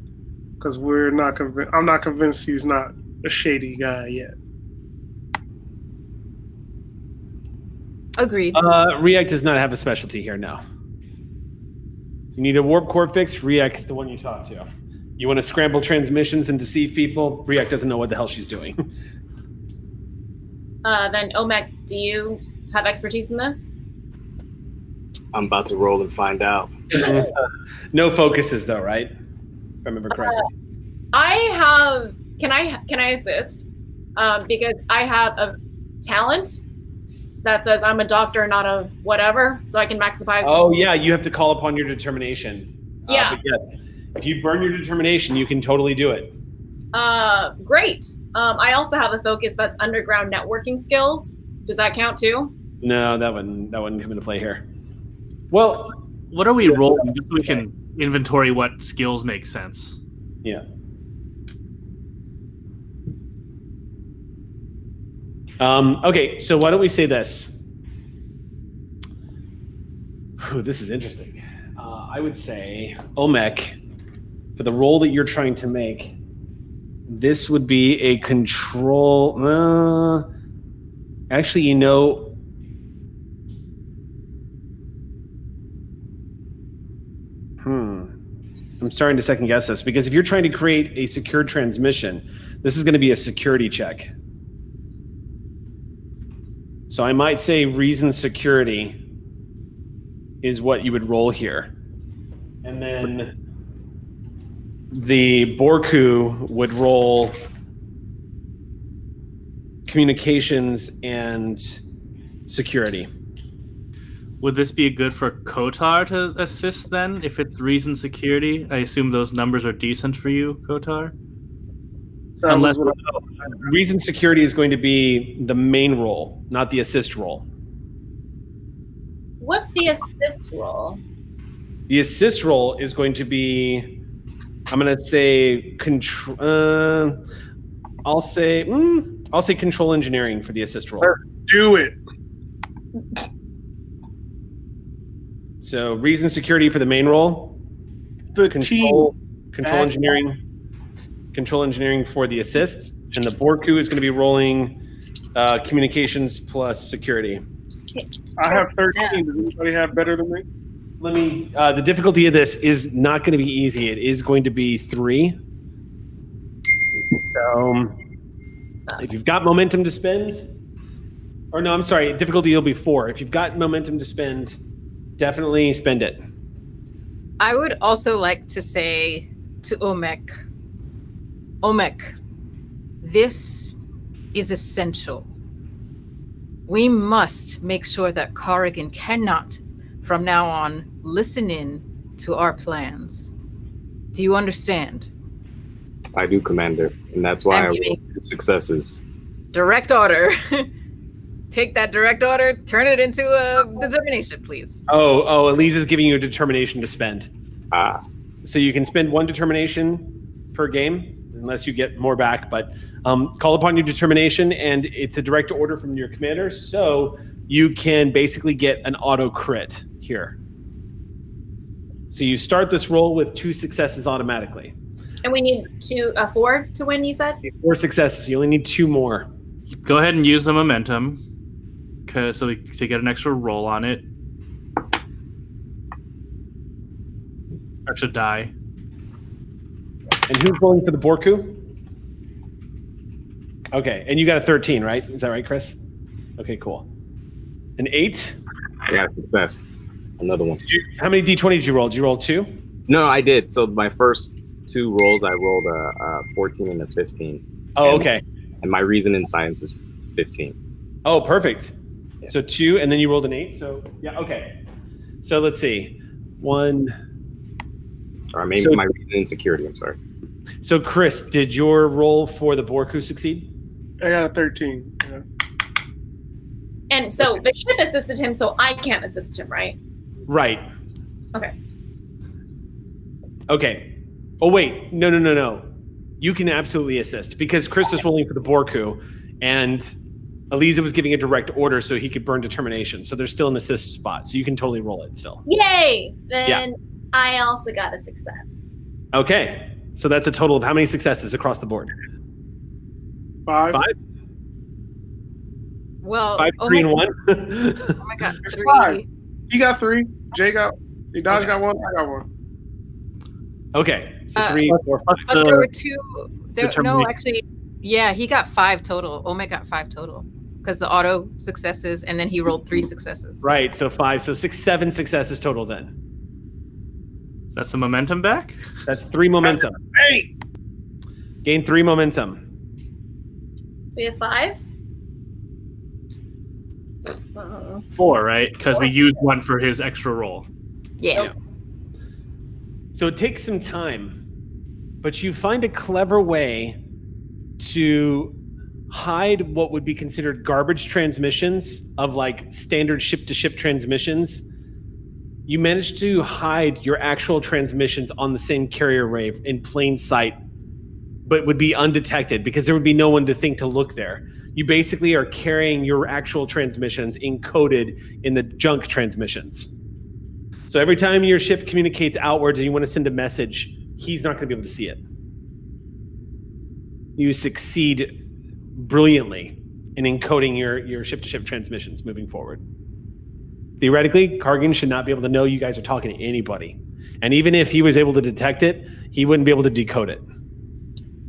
because we're not convinced. I'm not convinced he's not a shady guy yet. Agreed. Riek does not have a specialty here, no. You need a warp core fix, Riek's the one you talk to. You want to scramble transmissions and deceive people, Riek doesn't know what the hell she's doing. Then Omek, do you have expertise in this? I'm about to roll and find out. No focuses though, right? If I remember correctly. Can I assist? Because I have a talent that says I'm a doctor, not a whatever, so I can maximize. Oh yeah, you have to call upon your determination. Yeah. But yes, if you burn your determination, you can totally do it. Great. I also have a focus that's underground networking skills. Does that count too? No, that wouldn't come into play here. Well, What are we rolling just so we can inventory what skills make sense? yeah. Okay, so why don't we say this? Whew, this is interesting. I would say, Omek, for the role that you're trying to make, this would be a control. Actually, you know. I'm starting to second guess this because if you're trying to create a secure transmission, this is going to be a security check. So I might say reason security is what you would roll here. And then the Borku would roll communications and security. Would this be good for Kotar to assist then? If it's reason security, I assume those numbers are decent for you, Kotar? Unless Reason security is going to be the main role, not the assist role. What's the assist role? The assist role is going to be, I'm going to say I'll say control engineering for the assist role. Do it. So reason security for the main role. The Control team. Control engineering for the assist, and the Borku is going to be rolling communications plus security. I have 13. Does anybody have better than me? Let me. The difficulty of this is not going to be easy. It is going to be 3. So, if you've got momentum to spend, or no, I'm sorry, difficulty will be 4. If you've got momentum to spend, definitely spend it. I would also like to say to Omek, this is essential. We must make sure that Corrigan cannot, from now on, listen in to our plans. Do you understand? I do, Commander, and that's why I rolled 2 successes. Direct order. Take that direct order, turn it into a determination, please. Oh, Aliza's giving you a determination to spend. So you can spend 1 determination per game, unless you get more back, but call upon your determination, and it's a direct order from your commander, so you can basically get an auto crit here. So you start this roll with 2 successes automatically. And we need 4 to win, you said? 4 successes, you only need 2 more. go ahead and use the momentum to get an extra roll on it. Extra die. And who's rolling for the Borku? Okay, and you got a 13, right? Is that right, Chris? Okay, cool. An 8? I got success. Another one. How many D20 did you roll? Did you roll 2? No, I did. So my first 2 rolls, I rolled a 14 and a 15. Oh, okay. And my reason in science is 15. Oh, perfect. Yeah. So 2, and then you rolled an 8. So yeah, okay. So let's see. 1. Or maybe my reason in security. I'm sorry. So Chris, did your roll for the Borku succeed? I got a 13. Yeah. And so the ship assisted him, so I can't assist him, right? Right. Okay. Okay. Oh wait, no. You can absolutely assist because Chris was rolling for the Borku, and Aliza was giving a direct order so he could burn determination. So there's still an assist spot, so you can totally roll it still. Yay! Then I also got a success. Okay. So that's a total of how many successes across the board? 5. 5? Well, 5, 3, and 1. Oh my god, It's 3. 5. He got 3. Dodge got 1. I got 1. Okay, so 3, 4, 5. But there were 2. No, determination. actually, yeah, he got 5 total. Ome got 5 total because the auto successes, and then he rolled 3 successes. Right, so 5, so 6, 7 successes total then. That's the momentum back? That's 3 momentum. Hey, Gain 3 momentum. So we have 5? 4, right? Because we used 1 for his extra roll. Yeah. So it takes some time, but you find a clever way to hide what would be considered garbage transmissions of like standard ship-to-ship transmissions. You managed to hide your actual transmissions on the same carrier array in plain sight, but would be undetected because there would be no one to think to look there. You basically are carrying your actual transmissions encoded in the junk transmissions. So every time your ship communicates outwards and you want to send a message, he's not going to be able to see it. You succeed brilliantly in encoding your ship-to-ship transmissions moving forward. Theoretically, Kargan should not be able to know you guys are talking to anybody. And even if he was able to detect it, he wouldn't be able to decode it.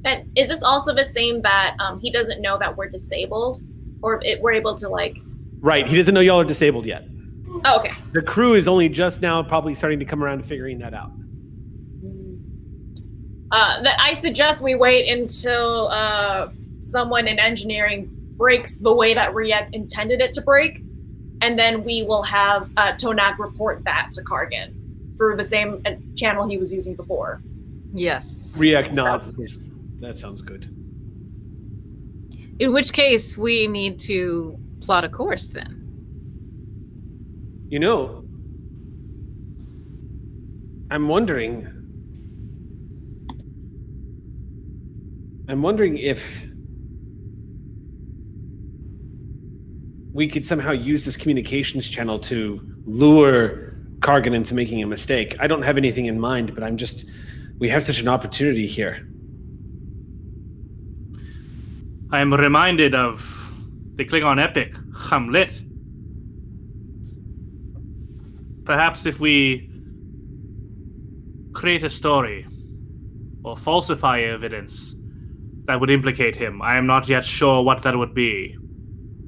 And is this also the same that he doesn't know that we're disabled? Or we're able to like... Right, he doesn't know y'all are disabled yet. Oh, okay. The crew is only just now probably starting to come around to figuring that out. I suggest we wait until someone in engineering breaks the way that Riek intended it to break, and then we will have Tonak report that to Kargan through the same channel he was using before. Yes. Riek nods. That sounds good. In which case, we need to plot a course then. You know, I'm wondering if we could somehow use this communications channel to lure Kargan into making a mistake. I don't have anything in mind, but we have such an opportunity here. I am reminded of the Klingon epic, Hamlet. Perhaps if we create a story or falsify evidence that would implicate him, I am not yet sure what that would be.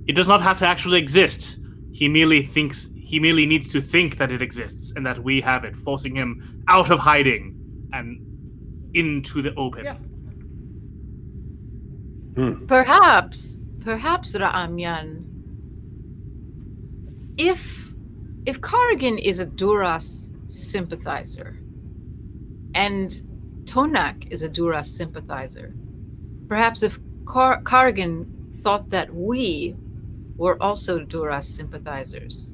It does not have to actually exist. He merely needs to think that it exists and that we have it, forcing him out of hiding and into the open. Yeah. Perhaps Ra'amyan, if Kargan is a Duras sympathizer and Tonak is a Duras sympathizer, perhaps if Kargan thought that we were also Duras sympathizers,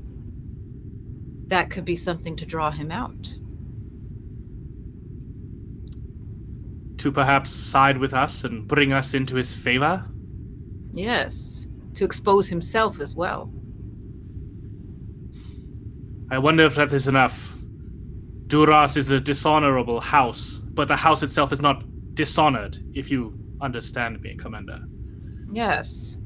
that could be something to draw him out. To perhaps side with us and bring us into his favor? Yes, to expose himself as well. I wonder if that is enough. Duras is a dishonorable house, but the house itself is not dishonored, if you understand me, Commander. Yes.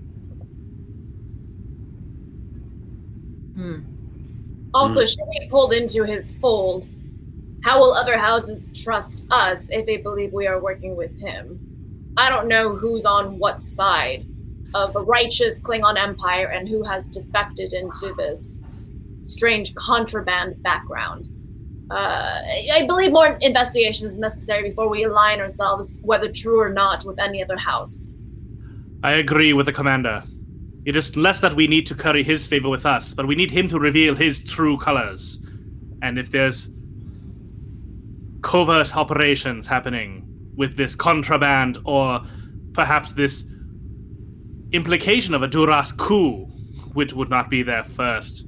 Also, should we be pulled into his fold, how will other houses trust us if they believe we are working with him? I don't know who's on what side of the righteous Klingon Empire and who has defected into this strange contraband background. I believe more investigation is necessary before we align ourselves, whether true or not, with any other house. I agree with the Commander. It is less that we need to curry his favor with us, but we need him to reveal his true colors. And if there's covert operations happening with this contraband, or perhaps this implication of a Duras coup, which would not be there first,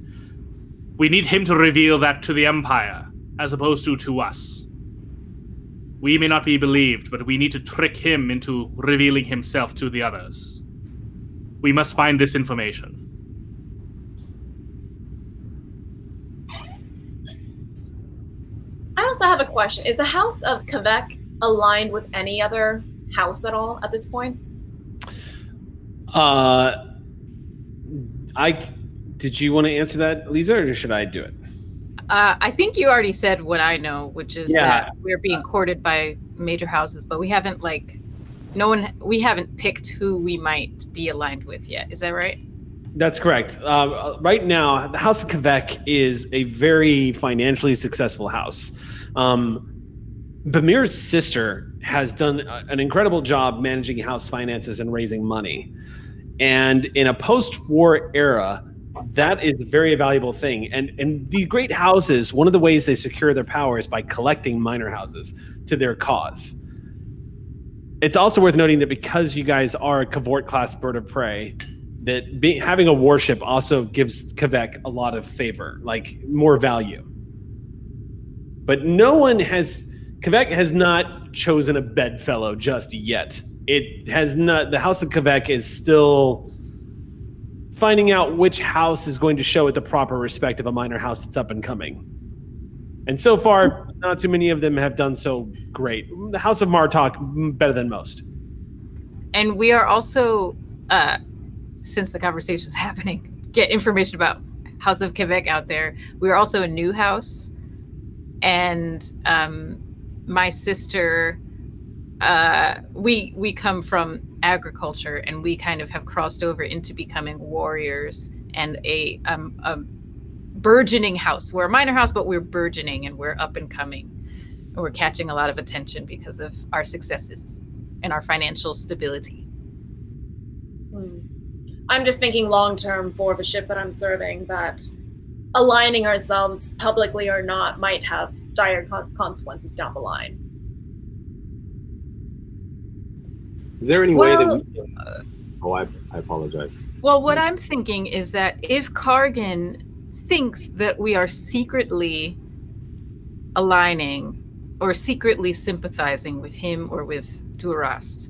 we need him to reveal that to the Empire, as opposed to us. We may not be believed, but we need to trick him into revealing himself to the others. We must find this information. I also have a question. Is the House of Kvek aligned with any other house at all at this point? Did you want to answer that, Lisa, or should I do it? I think you already said what I know, which is that we're being courted by major houses, but we haven't we haven't picked who we might be aligned with yet. Is that right? That's correct. Right now, the House of Quebec is a very financially successful house. Bamir's sister has done an incredible job managing house finances and raising money. And in a post-war era, that is a very valuable thing. And these great houses, one of the ways they secure their power is by collecting minor houses to their cause. It's also worth noting that because you guys are a Cavort-class bird of prey, that having a warship also gives Quebec a lot of favor, like more value. But Quebec has not chosen a bedfellow just yet. It has not. The House of Quebec is still finding out which house is going to show it the proper respect of a minor house that's up and coming. And so far, not too many of them have done so great. The House of Martok, better than most. And we are also, since the conversation's happening, get information about House of Quebec out there. We're also a new house. And my sister, we come from agriculture, and we kind of have crossed over into becoming warriors and a burgeoning house. We're a minor house, but we're burgeoning and we're up and coming. And we're catching a lot of attention because of our successes and our financial stability. I'm just thinking long-term for the ship that I'm serving, that aligning ourselves publicly or not might have dire consequences down the line. Is there any way that we can... I apologize. Well, what I'm thinking is that if Kargan thinks that we are secretly aligning or secretly sympathizing with him or with Duras,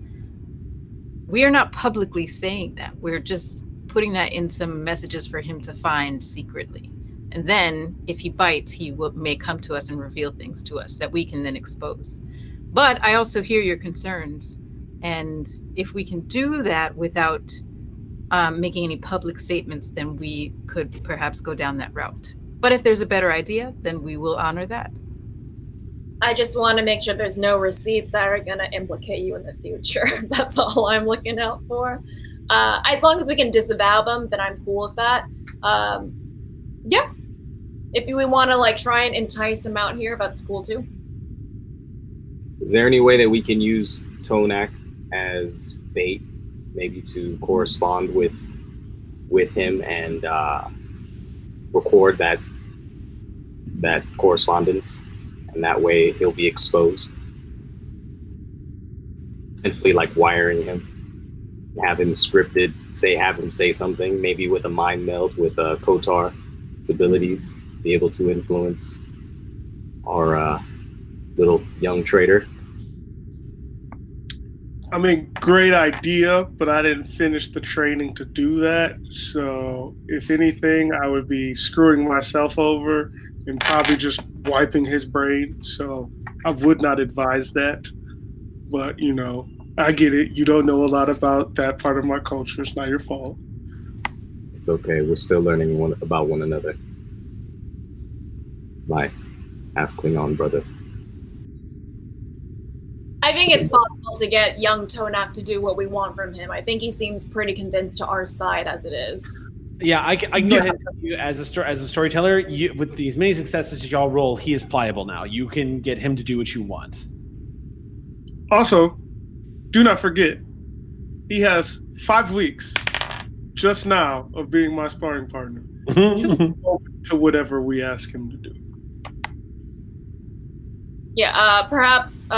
we are not publicly saying that. We're just putting that in some messages for him to find secretly. And then if he bites, he may come to us and reveal things to us that we can then expose. But I also hear your concerns. And if we can do that without making any public statements, then we could perhaps go down that route. But if there's a better idea, then we will honor that. I just want to make sure there's no receipts that are going to implicate you in the future. That's all I'm looking out for. As long as we can disavow them, then I'm cool with that. Yeah. If we want to try and entice him out here, that's cool too. Is there any way that we can use Tonak as bait, maybe to correspond with him and record that correspondence, and that way he'll be exposed? Simply wiring him, have him scripted, have him say something, maybe with a mind meld with Kotar's abilities, be able to influence our little young trader. I mean, great idea, but I didn't finish the training to do that. So if anything, I would be screwing myself over and probably just wiping his brain. So I would not advise that. But, I get it. You don't know a lot about that part of my culture. It's not your fault. It's okay. We're still learning about one another. My half Klingon brother. I think it's possible to get young Tonak to do what we want from him. I think he seems pretty convinced to our side as it is. Yeah, I can go ahead and tell you as a storyteller, with these many successes that y'all roll, he is pliable now. You can get him to do what you want. Also, do not forget, he has 5 weeks just now of being my sparring partner. He'll be open to whatever we ask him to do. Yeah, perhaps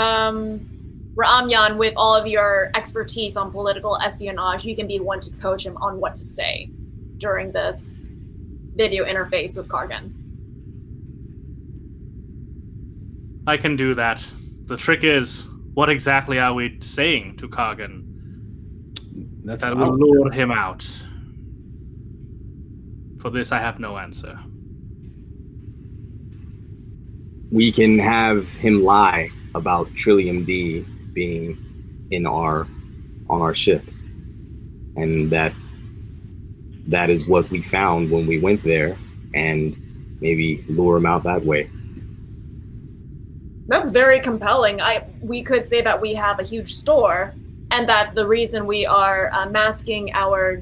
Ramyan, with all of your expertise on political espionage, you can be one to coach him on what to say during this video interface with Kargan. I can do that. The trick is, what exactly are we saying to Kargan that will lure him out? For this, I have no answer. We can have him lie about Trillium D being on our ship, and that that is what we found when we went there, and maybe lure him out that way. That's very compelling. We could say that we have a huge store, and that the reason we are masking our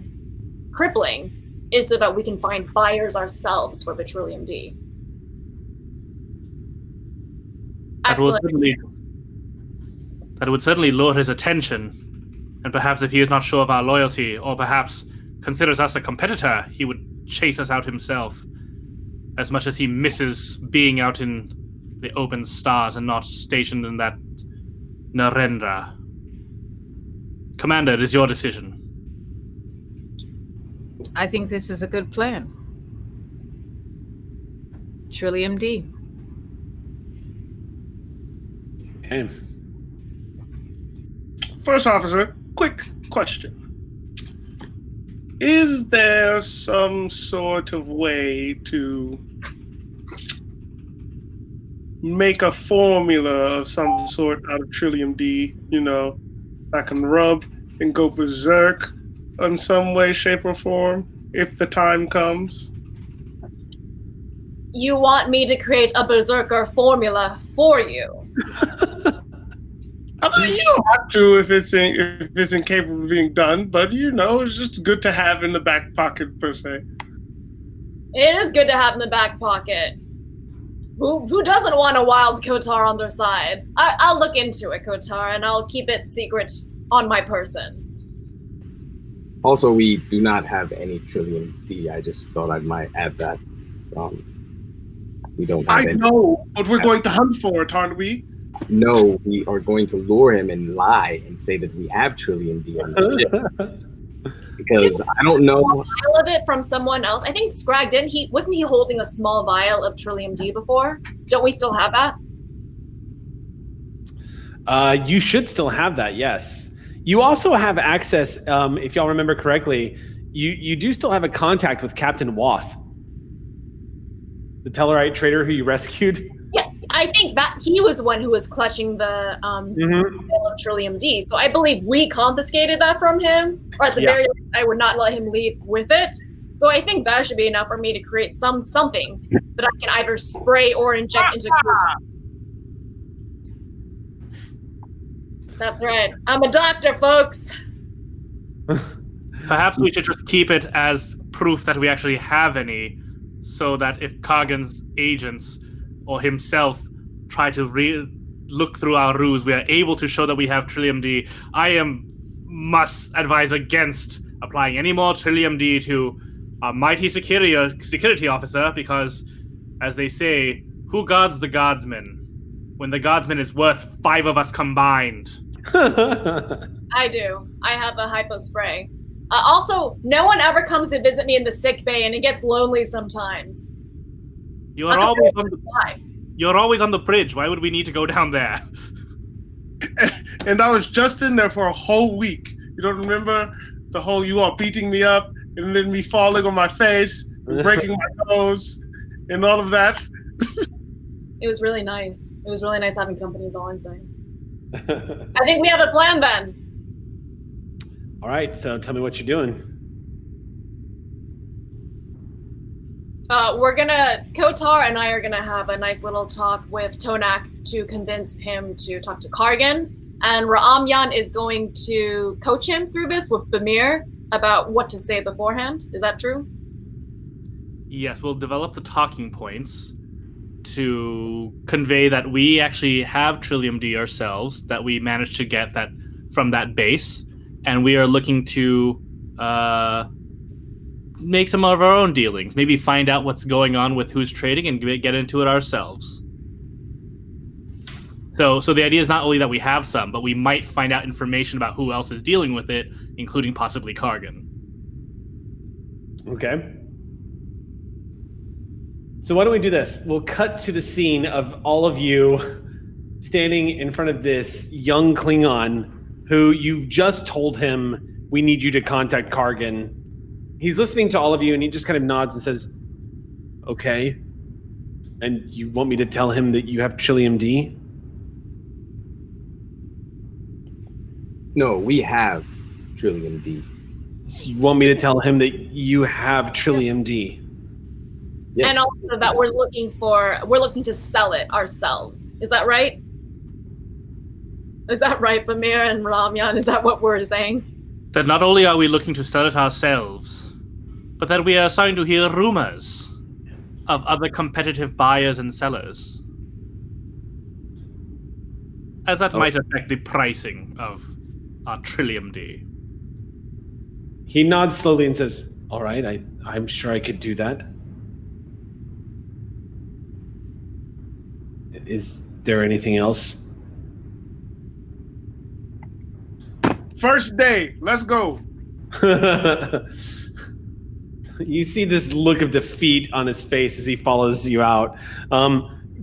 crippling is so that we can find buyers ourselves for Petroleum D. Excellent. That would certainly lure his attention. And perhaps if he is not sure of our loyalty, or perhaps considers us a competitor, he would chase us out himself, as much as he misses being out in the open stars and not stationed in that Narendra. Commander, it is your decision. I think this is a good plan. Trillium D. Okay. First officer, quick question. Is there some sort of way to make a formula of some sort out of Trillium D? You know, I can rub and go berserk in some way, shape, or form if the time comes. You want me to create a berserker formula for you? I mean, you don't have to if it's incapable of being done, but you know, it's just good to have in the back pocket per se. It is good to have in the back pocket. Who doesn't want a wild Kotar on their side? I'll look into it, Kotar, and I'll keep it secret on my person. Also, we do not have any Trillium D. I just thought I might add that. We don't have any. I know, but we're going to hunt for it, aren't we? No, we are going to lure him and lie and say that we have Trillium D on the ship. Because I don't know. A vial of it from someone else. I think Scrag wasn't he holding a small vial of Trillium D before? Don't we still have that? You should still have that, yes. You also have access, if y'all remember correctly, you do still have a contact with Captain Wath, the Tellarite trader who you rescued. Yeah, I think that he was the one who was clutching the vial of Trillium D. So I believe we confiscated that from him, or at the very least, I would not let him leave with it. So I think that should be enough for me to create something that I can either spray or inject into. That's right. I'm a doctor, folks. Perhaps we should just keep it as proof that we actually have any, so that if Kagan's agents or himself try to look through our ruse, we are able to show that we have Trillium D. I must advise against applying any more Trillium D to a mighty security officer, because, as they say, who guards the guardsman when the guardsman is worth 5 of us combined? I do. I have a hypo spray. Also, no one ever comes to visit me in the sick bay, and it gets lonely sometimes. You're always on the bridge. Why would we need to go down there? And I was just in there for a whole week. You don't remember the whole you all beating me up and then me falling on my face, and breaking my nose, and all of that? It was really nice. It was really nice having company, is all I'm saying. I think we have a plan then. All right, so tell me what you're doing. Kotar and I are gonna have a nice little talk with Tonak to convince him to talk to Kargan, and Ra'amyan is going to coach him through this with Bamir about what to say beforehand. Is that true? Yes, we'll develop the talking points to convey that we actually have Trillium D ourselves, that we managed to get that from that base, and we are looking to make some of our own dealings, maybe find out what's going on with who's trading and get into it ourselves. So the idea is not only that we have some, but we might find out information about who else is dealing with it, including possibly Kargan. Okay. So why don't we do this? We'll cut to the scene of all of you standing in front of this young Klingon who you've just told him, we need you to contact Kargan. He's listening to all of you and he just kind of nods and says, okay. And you want me to tell him that you have Trillium D? No, we have Trillium D. So you want me to tell him that you have Trillium D? Yes. And also that we're looking to sell it ourselves. Is that right? Is that right, Bamir and Ramyan? Is that what we're saying? That not only are we looking to sell it ourselves, but that we are starting to hear rumors of other competitive buyers and sellers. As that might affect the pricing of our Trillium D. He nods slowly and says, all right, I'm sure I could do that. Is there anything else? First day, let's go. You see this look of defeat on his face as he follows you out.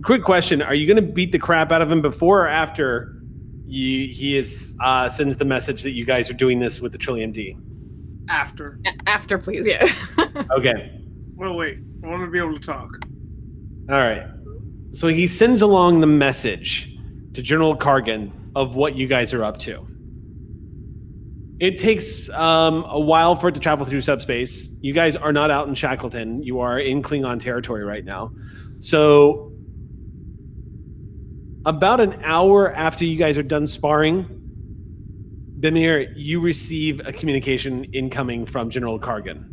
Quick question: are you going to beat the crap out of him before or after he sends the message that you guys are doing this with the Trillium D? After. After, please, yeah. Okay. Well, wait. I want to be able to talk. All right. So he sends along the message to General Kargan of what you guys are up to. It takes a while for it to travel through subspace. You guys are not out in Shackleton. You are in Klingon territory right now. So about an hour after you guys are done sparring, Bamir, you receive a communication incoming from General Kargan.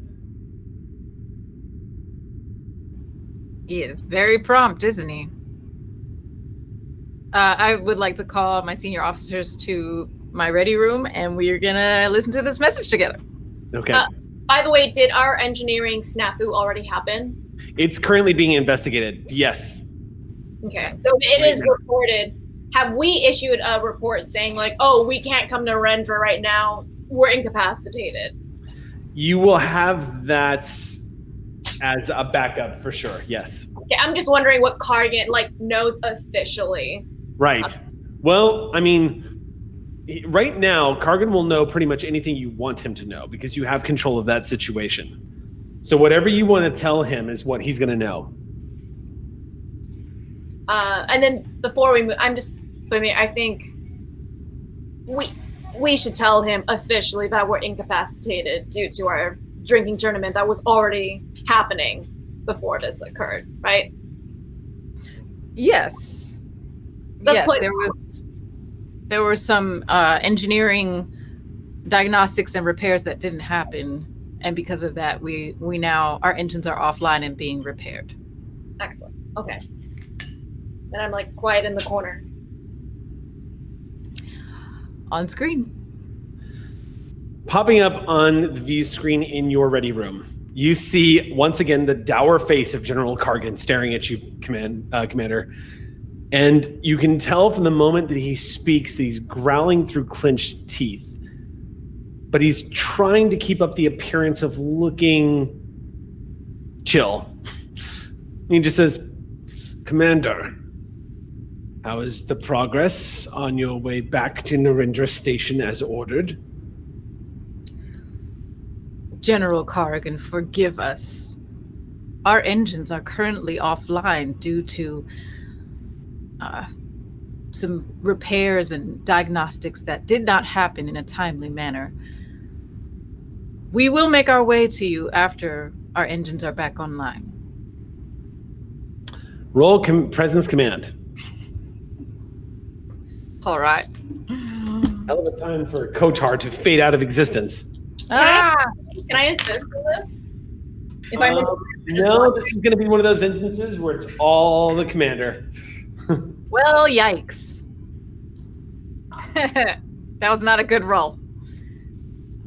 He is very prompt, isn't he? I would like to call my senior officers to my ready room, and we're gonna listen to this message together. Okay. By the way, did our engineering snafu already happen? It's currently being investigated. Yes. Okay, so it is reported. Have we issued a report saying like, oh, we can't come to Rendra right now, we're incapacitated? You will have that as a backup for sure. Yes. Okay, I'm just wondering what Kargan knows officially. Right. Well, I mean, right now, Kargan will know pretty much anything you want him to know because you have control of that situation. So whatever you want to tell him is what he's going to know. And then before we move, I think we should tell him officially that we're incapacitated due to our drinking tournament that was already happening before this occurred, right? Yes. There were some engineering diagnostics and repairs that didn't happen, and because of that, we now our engines are offline and being repaired. Excellent. Okay. And I'm quiet in the corner. On screen. Popping up on the view screen in your ready room, you see once again the dour face of General Kargan staring at you, Commander. And you can tell from the moment that he speaks that he's growling through clenched teeth. But he's trying to keep up the appearance of looking chill. He just says, Commander, how is the progress on your way back to Narendra Station as ordered? General Kargan, forgive us. Our engines are currently offline due to some repairs and diagnostics that did not happen in a timely manner. We will make our way to you after our engines are back online. Roll Presence Command. All right. Hell of a time for Kotar to fade out of existence. Can I insist on this? If no, this is going to be one of those instances where it's all the commander. Well, yikes. That was not a good roll.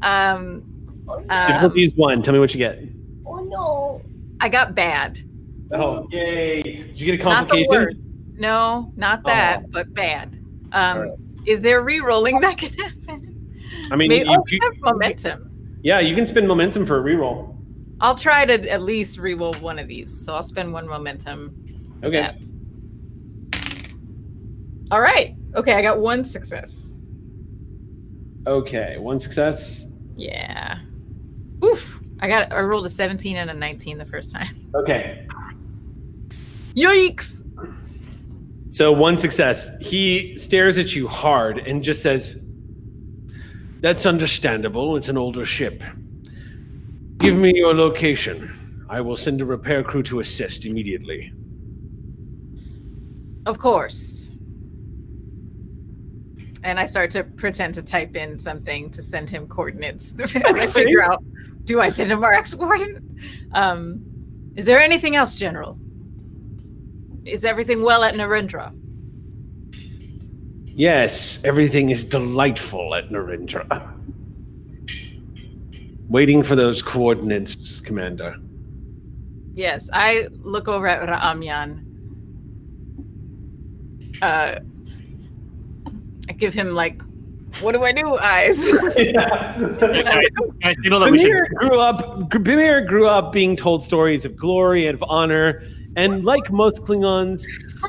Difficulty is 1. Tell me what you get. Oh no. I got bad. Oh, yay. Did you get a Not complication? the worst. No, not that, but bad. Right. Is there re-rolling that can happen? I mean, we have you momentum. Yeah, you can spend momentum for a reroll. I'll try to at least re-roll one of these, so I'll spend 1 momentum. Okay. That. All right. Okay, I got 1 success. Okay, 1 success. Yeah. Oof. I rolled a 17 and a 19 the first time. Okay. Yikes. So 1 success. He stares at you hard and just says, "That's understandable. It's an older ship. Give me your location. I will send a repair crew to assist immediately. Of course. And I start to pretend to type in something to send him coordinates as I figure out, do I send him our actual coordinates? Is there anything else, General? Is everything well at Narendra? Yes, everything is delightful at Narendra. Waiting for those coordinates, Commander. Yes, I look over at Ra'amyan. I give him like, what do I do? Eyes. You know that we should. Bimir grew up being told stories of glory and of honor, and like most Klingons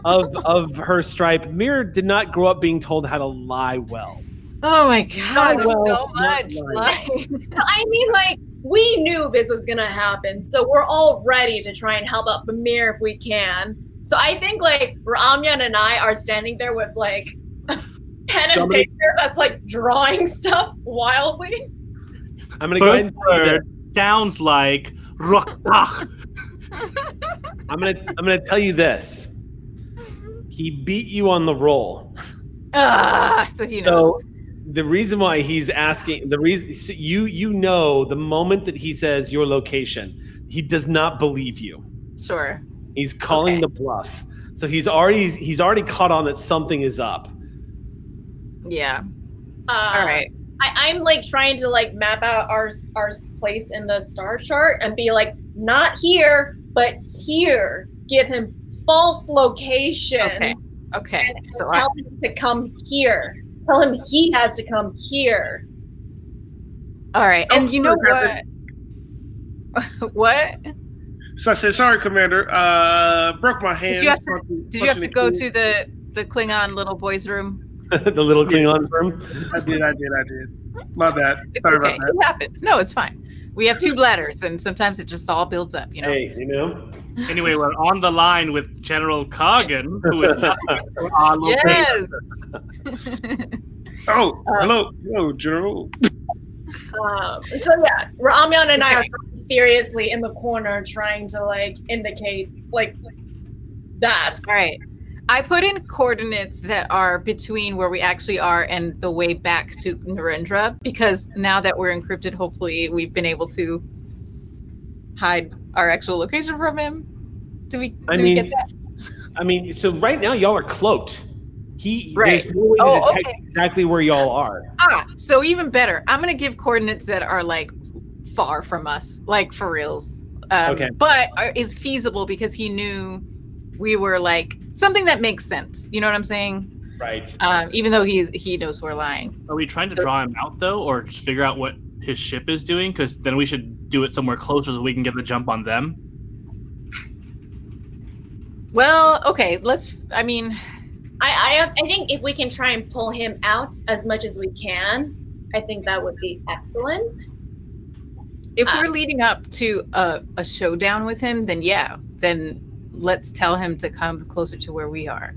of her stripe, Mir did not grow up being told how to lie well. Oh my God, there's so not much lying. I mean, like, we knew this was gonna happen, so we're all ready to try and help out Bamir if we can. So I think, like, Ramyan and I are standing there with, like, pen and paper that's, like, drawing stuff wildly. I'm gonna go ahead and tell you this. Sounds like Roktach. I'm gonna tell you this. He beat you on the roll. So he knows. So the reason why he's asking, so you know the moment that he says your location, he does not believe you. Sure. He's calling the bluff. So he's already caught on that something is up. Yeah. All right. I'm like trying to like map out our place in the star chart and be like, not here, but here. Give him false location. Okay. And So tell him to come here. Tell him he has to come here. all right. And you know what? What? So I said, sorry, Commander. Broke my hand. Did you have to go to the Klingon little boy's room? The little Klingon's room. I did. My bad. It's Sorry okay. about that. It happens. No, it's fine. We have two bladders, and sometimes it just all builds up, you know? Hey, you know? Anyway, we're on the line with General Kagan, who is our location. Yes! Oh, hello, General. So yeah, Ramyan and I are furiously in the corner trying to like indicate like that. All right. I put in coordinates that are between where we actually are and the way back to Narendra, because now that we're encrypted, hopefully we've been able to hide our actual location from him. Do we get that? I mean, so right now y'all are cloaked. Right. There's no way to detect exactly where y'all are. So even better. I'm going to give coordinates that are like far from us, like for reals. But is feasible because he knew we were like something that makes sense. You know what I'm saying? Right. Even though he knows we're lying. Are we trying to draw him out though, or just figure out what his ship is doing? Because then we should do it somewhere closer so we can get the jump on them. Well, okay. I think if we can try and pull him out as much as we can, I think that would be excellent. If we're leading up to a showdown with him, then let's tell him to come closer to where we are.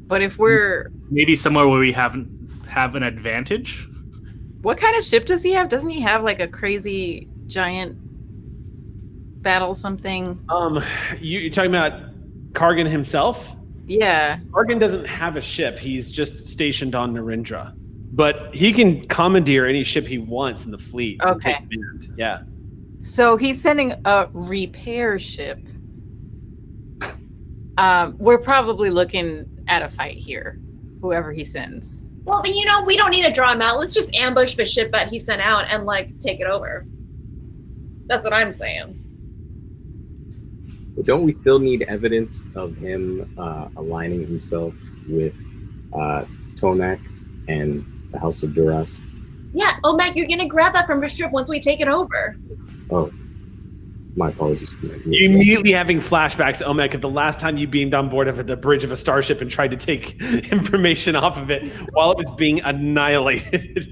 But if we're maybe somewhere where we have an advantage. What kind of ship does he have? Doesn't he have like a crazy giant battle something? You're talking about Kargan himself? Yeah. Kargan doesn't have a ship. He's just stationed on Narendra. But he can commandeer any ship he wants in the fleet. Okay. And take command. Yeah. So he's sending a repair ship. We're probably looking at a fight here, whoever he sends. Well, but you know, we don't need to draw him out. Let's just ambush the ship that he sent out and like take it over. That's what I'm saying. But don't we still need evidence of him aligning himself with Tonak and the House of Duras? Yeah, Mac, you're gonna grab that from the ship once we take it over. Oh, my apologies. You're immediately having flashbacks, Omek, of the last time you beamed on board of the bridge of a starship and tried to take information off of it while it was being annihilated.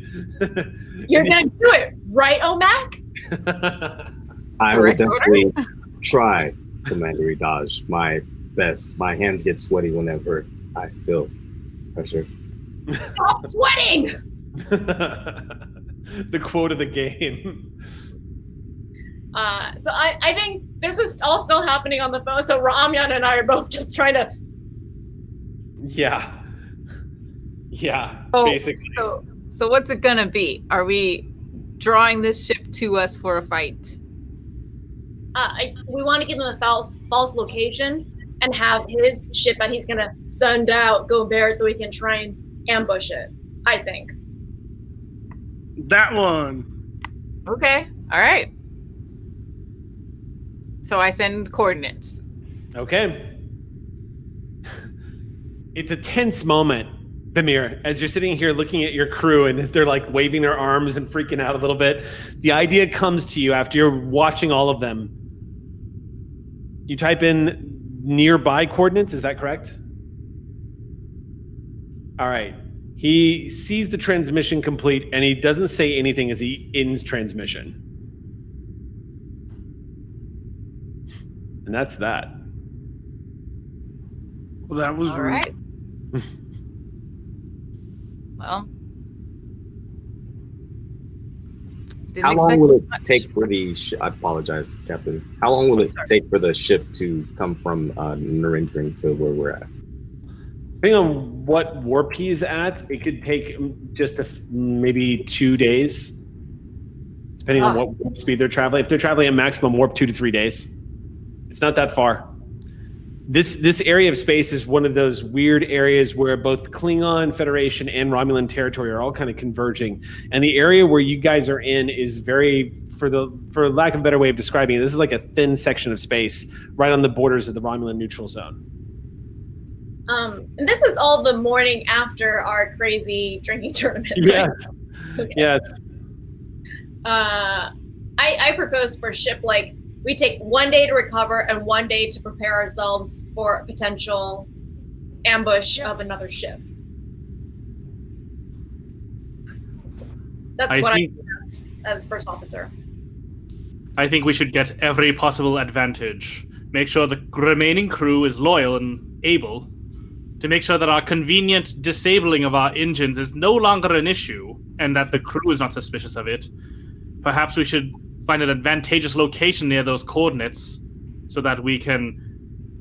You're gonna do it, right, Omek? I will definitely try, Commander Idaj. My best. My hands get sweaty whenever I feel pressure. Stop sweating! The quote of the game. So I think this is all still happening on the phone. So Ramyan and I are both just trying to. Yeah, Oh, basically. So what's it gonna be? Are we drawing this ship to us for a fight? We want to give him a false location and have his ship that he's gonna send out go there so we can try and ambush it. I think. That one. Okay, all right. So I send coordinates. Okay. It's a tense moment, Bamir, as you're sitting here looking at your crew and as they're like waving their arms and freaking out a little bit. The idea comes to you after you're watching all of them. You type in nearby coordinates, is that correct? All right. He sees the transmission complete and he doesn't say anything as he ends transmission. And that's that. Well, that was All rude. right. Well, didn't How long expect will it much. take for the I apologize, Captain. How long will it take for the ship to come from Narendran to where we're at? Depending on what warp he's at, it could take just maybe 2 days. Depending on what warp speed they're traveling. If they're traveling at maximum warp, 2 to 3 days. It's not that far. This area of space is one of those weird areas where both Klingon, Federation, and Romulan territory are all kind of converging. And the area where you guys are in is very, for lack of a better way of describing it, this is like a thin section of space right on the borders of the Romulan neutral zone. And this is all the morning after our crazy drinking tournament. Right? Yes. Okay. Yes. I propose for ship, like, we take 1 day to recover and 1 day to prepare ourselves for a potential ambush of another ship. That's what I suggest as first officer. I think we should get every possible advantage. Make sure the remaining crew is loyal and able to make sure that our convenient disabling of our engines is no longer an issue and that the crew is not suspicious of it. Perhaps we should find an advantageous location near those coordinates so that we can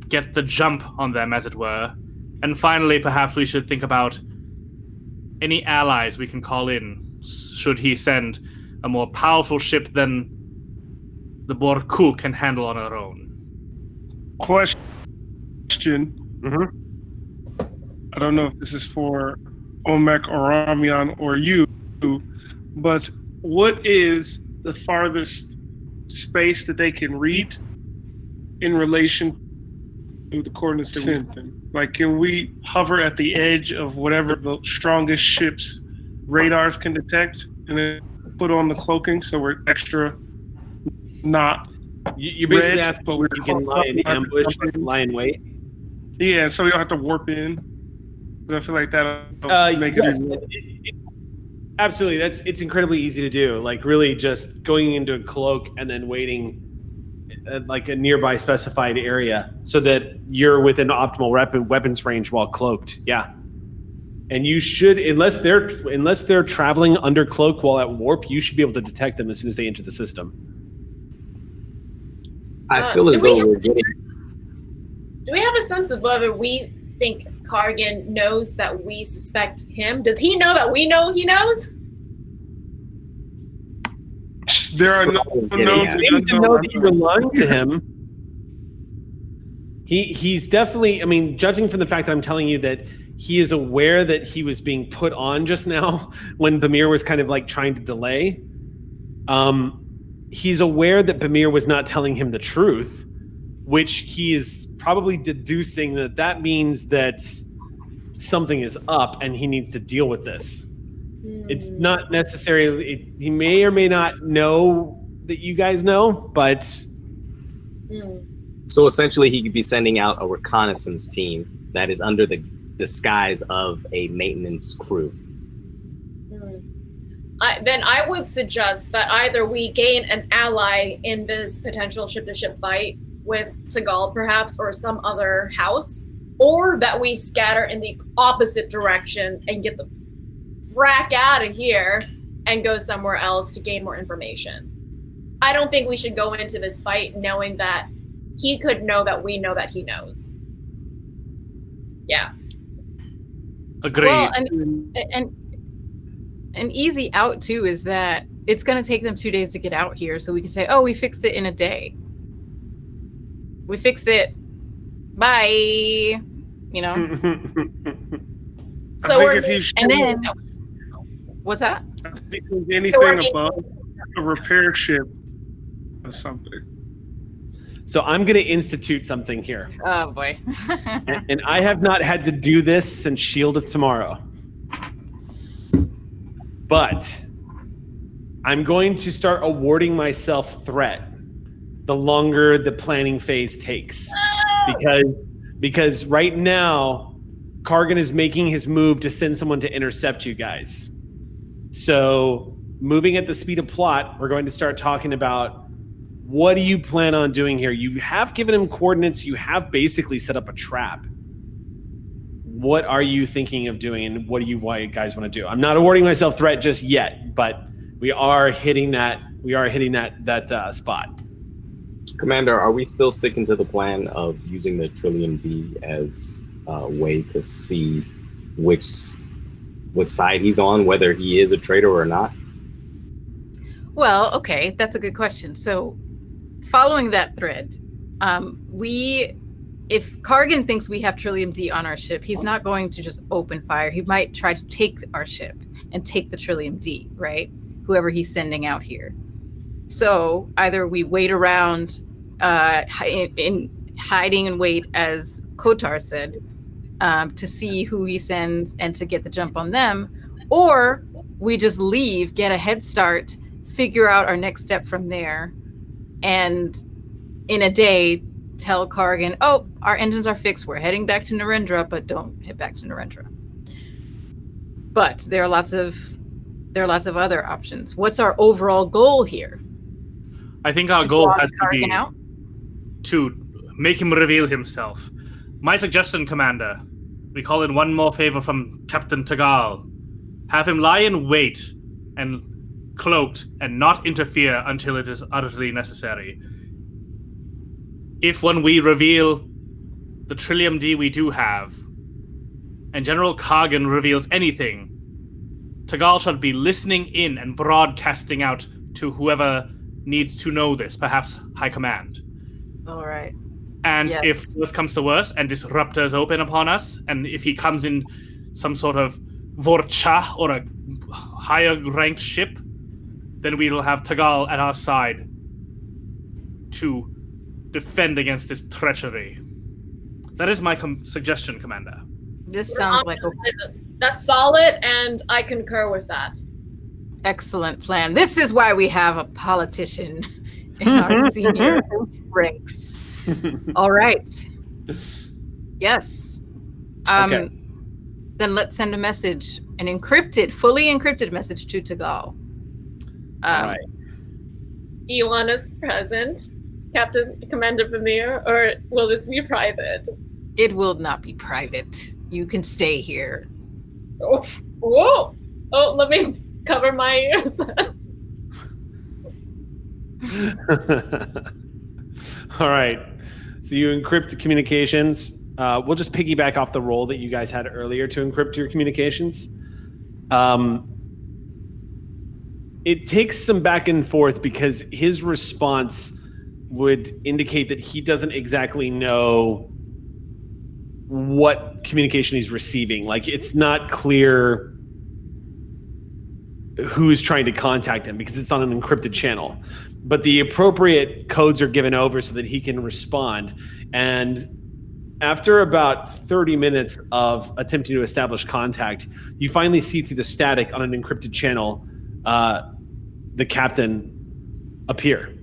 get the jump on them, as it were. And finally, perhaps we should think about any allies we can call in should he send a more powerful ship than the Borku can handle on her own. Question. Mm-hmm. I don't know if this is for Omek or Ramyan or you, but what is the farthest space that they can read in relation to the coordinates that we sent them? Like, can we hover at the edge of whatever the strongest ship's radars can detect and then put on the cloaking so we're extra not You're basically red, asking but we're if you can lie in ambush, like lie in wait? Yeah, so we don't have to warp in. 'Cause I feel like that'll make yes, it. Absolutely, it's incredibly easy to do. Like really, just going into a cloak and then waiting at like a nearby specified area, so that you're within optimal weapons range while cloaked. Yeah, and you should, unless they're traveling under cloak while at warp, you should be able to detect them as soon as they enter the system. I feel as though we're getting. Do we have a sense of whether we think Kargan knows that we suspect him? Does he know that we know he knows? There are no knowns. He seems to know that you were lying to him. He's definitely, I mean, judging from the fact that I'm telling you that he is aware that he was being put on just now when Bamir was kind of like trying to delay. He's aware that Bamir was not telling him the truth, which he is probably deducing that means that something is up and he needs to deal with this. It's not necessarily, he may or may not know that you guys know, but... So essentially he could be sending out a reconnaissance team that is under the disguise of a maintenance crew. Then I would suggest that either we gain an ally in this potential ship-to-ship fight with Tagal perhaps, or some other house, or that we scatter in the opposite direction and get the frack out of here and go somewhere else to gain more information. I don't think we should go into this fight knowing that he could know that we know that he knows. Yeah. Agreed. Well, and an easy out too is that it's going to take them 2 days to get out here, so we can say, "Oh, we fixed it in a day. We fixed it. Bye." You know. So we're and then what's that? If there's anything above a repair ship or something. So I'm going to institute something here. Oh boy. And I have not had to do this since Shield of Tomorrow. But I'm going to start awarding myself threat the longer the planning phase takes. Because right now, Kargan is making his move to send someone to intercept you guys. So moving at the speed of plot, we're going to start talking about what do you plan on doing here? You have given him coordinates. You have basically set up a trap. What are you thinking of doing, and what do you guys want to do? I'm not awarding myself threat just yet, but we are hitting that. We are hitting that spot. Commander, are we still sticking to the plan of using the Trillium D as a way to see what side he's on, whether he is a traitor or not? Well, okay, that's a good question. So, following that thread, if Kargan thinks we have Trillium D on our ship, he's not going to just open fire. He might try to take our ship and take the Trillium D, right? Whoever he's sending out here. So either we wait around in hiding and wait, as Kotar said, to see who he sends and to get the jump on them, or we just leave, get a head start, figure out our next step from there, and in a day tell Kargan, "Oh, our engines are fixed. We're heading back to Narendra, but don't head back to Narendra." But there are lots of other options. What's our overall goal here? I think our goal has to Kargan be out? to make him reveal himself. My suggestion, Commander, we call in one more favor from Captain Tagal. Have him lie in wait and cloaked and not interfere until it is utterly necessary. If when we reveal the Trillium D we do have, and General Kargan reveals anything, Tagal shall be listening in and broadcasting out to whoever needs to know this, perhaps High Command. All right. And Yes. if this comes to worse and disruptors open upon us, and if he comes in some sort of Vorcha or a higher ranked ship, then we will have Tagal at our side to defend against this treachery. That is my suggestion, Commander. This sounds like a That's solid, and I concur with that. excellent plan. This is why we have a politician in our senior ranks. All right. Yes. Okay. Then let's send a message, an encrypted, fully encrypted message to Tagal. All right. Do you want us present, Captain Commander Vermeer, or will this be private? It will not be private. You can stay here. Oh, whoa! Oh, let me cover my ears. All right. So you encrypt the communications. We'll just piggyback off the roll that you guys had earlier to encrypt your communications. It takes some back and forth because his response would indicate that he doesn't exactly know what communication he's receiving. Like, it's not clear who's trying to contact him because it's on an encrypted channel. But the appropriate codes are given over so that he can respond. And after about 30 minutes of attempting to establish contact, you finally see through the static on an encrypted channel the captain appear.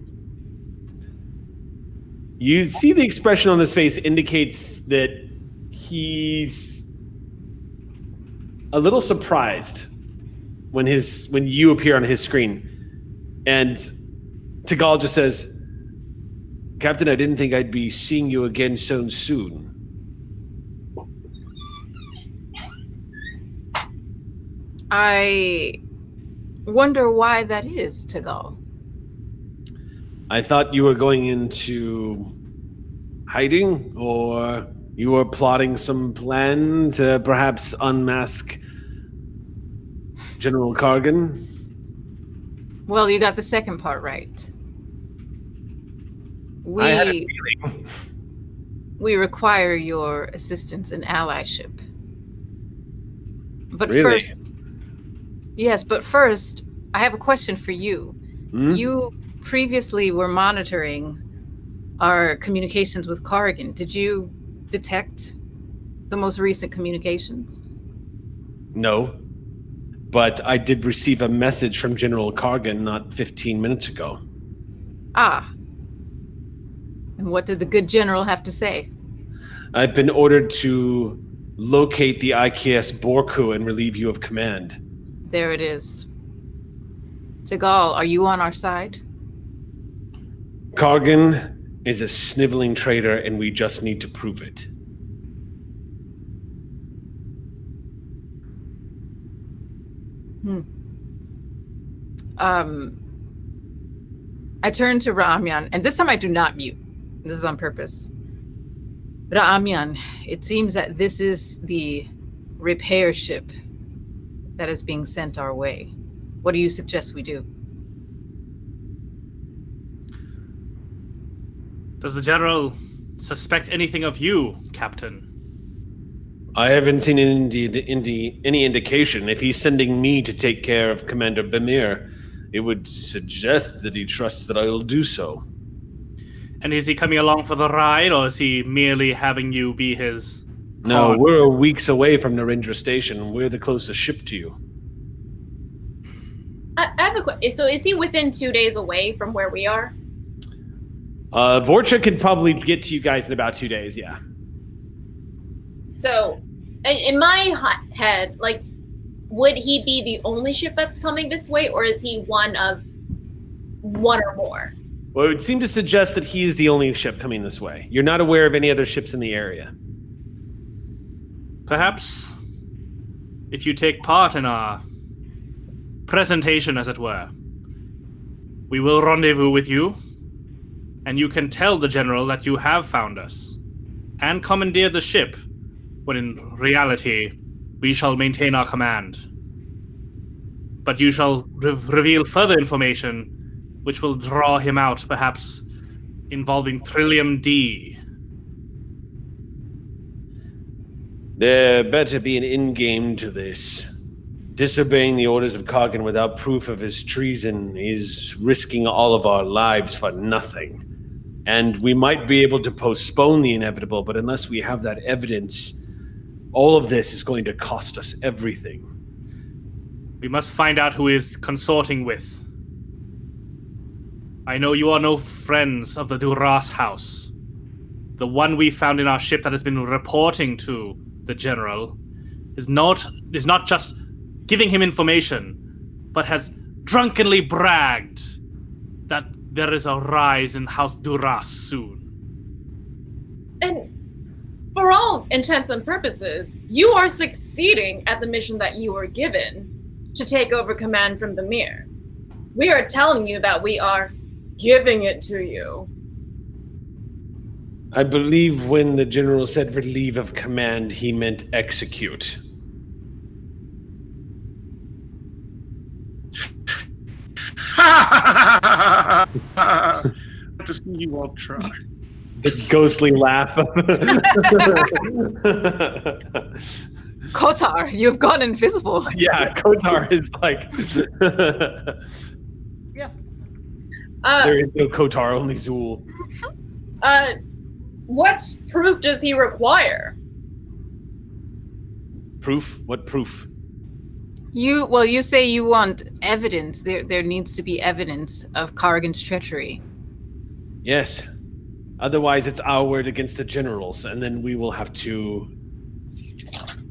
You see the expression on his face indicates that he's a little surprised when you appear on his screen. And Tagal just says, "Captain, I didn't think I'd be seeing you again so soon." I wonder why that is, Tagal. I thought you were going into hiding, or you were plotting some plan to perhaps unmask General Kargan. Well, you got the second part right. I had a feeling. We require your assistance and allyship. But Really? first, I have a question for you. Hmm? You previously were monitoring our communications with Kargan. Did you detect the most recent communications? No. But I did receive a message from General Kargan not 15 minutes ago. Ah. And what did the good general have to say? I've been ordered to locate the IKS Borku and relieve you of command. There it is. Tagal, are you on our side? Kargan is a sniveling traitor, and we just need to prove it. I turn to Ramyan, and this time I do not mute. This is on purpose. Ramyan, it seems that this is the repair ship that is being sent our way. What do you suggest we do? Does the general suspect anything of you, Captain? I haven't seen any indication. If he's sending me to take care of Commander Bemir, it would suggest that he trusts that I will do so. And is he coming along for the ride, or is he merely having you be his... No, we're weeks away from Narendra Station. We're the closest ship to you. I have a question. So is he within 2 days away from where we are? Vorcha can probably get to you guys in about 2 days, yeah. So, in my head, like, would he be the only ship that's coming this way, or is he one of one or more? Well, it would seem to suggest that he is the only ship coming this way. You're not aware of any other ships in the area. Perhaps, if you take part in our presentation, as it were, we will rendezvous with you, and you can tell the general that you have found us, and commandeer the ship, when in reality, we shall maintain our command. But you shall reveal further information which will draw him out, perhaps involving Trillium D. There better be an in-game to this. Disobeying the orders of Kargan without proof of his treason is risking all of our lives for nothing. And we might be able to postpone the inevitable, but unless we have that evidence, all of this is going to cost us everything. We must find out who he is consorting with. I know you are no friends of the Duras house. The one we found in our ship that has been reporting to the general is not just giving him information, but has drunkenly bragged that there is a rise in House Duras soon. And for all intents and purposes, you are succeeding at the mission that you were given to take over command from Bemir. We are telling you that we are giving it to you. I believe when the general said relieve of command, he meant execute. To see you won't try. The ghostly laugh. Kotar, you've gone invisible. Yeah, Kotar is like... Yeah. There is no Kotar, only Zool. What proof does he require? Proof? What proof? You say you want evidence. There needs to be evidence of Kargan's treachery. Yes. Otherwise, it's our word against the generals, and then we will have to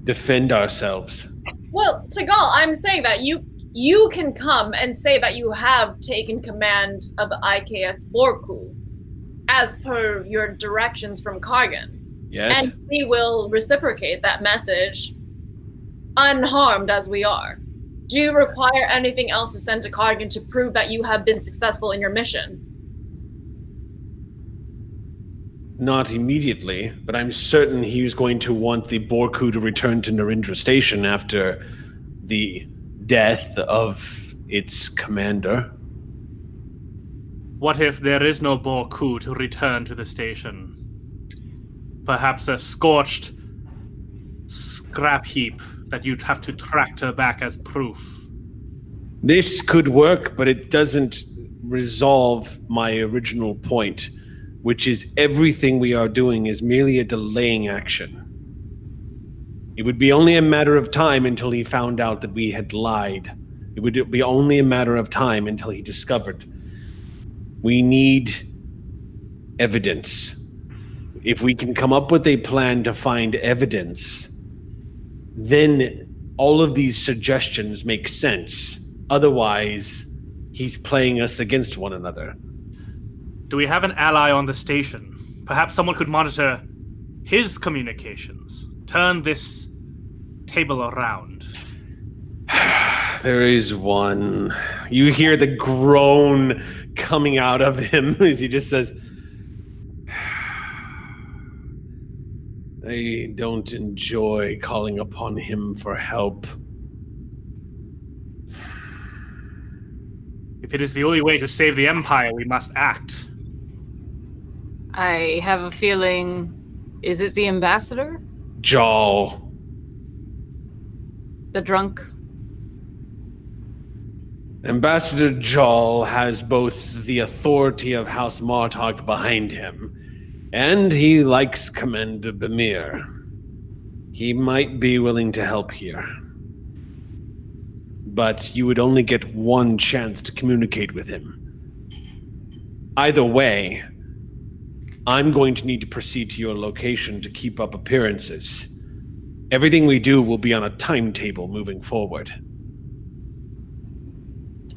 defend ourselves. Well, Tagal, I'm saying that you can come and say that you have taken command of the IKS Borku, as per your directions from Kargan. Yes. And we will reciprocate that message, unharmed as we are. Do you require anything else to send to Kargan to prove that you have been successful in your mission? Not immediately, but I'm certain he's going to want the Borku to return to Narendra Station after the death of its commander. What if there is no Borku to return to the station? Perhaps a scorched scrap heap that you'd have to tractor back as proof. This could work, but it doesn't resolve my original point, which is everything we are doing is merely a delaying action. It would be only a matter of time until he found out that we had lied. It would be only a matter of time until he discovered. We need evidence. If we can come up with a plan to find evidence, then all of these suggestions make sense. Otherwise, he's playing us against one another. Do we have an ally on the station? Perhaps someone could monitor his communications. Turn this table around. There is one. You hear the groan coming out of him as he just says, I don't enjoy calling upon him for help. If it is the only way to save the Empire, we must act. I have a feeling... Is it the ambassador? Jal. The drunk? Ambassador Jal has both the authority of House Martok behind him, and he likes Commander Bamir. He might be willing to help here. But you would only get one chance to communicate with him. Either way, I'm going to need to proceed to your location to keep up appearances. Everything we do will be on a timetable moving forward.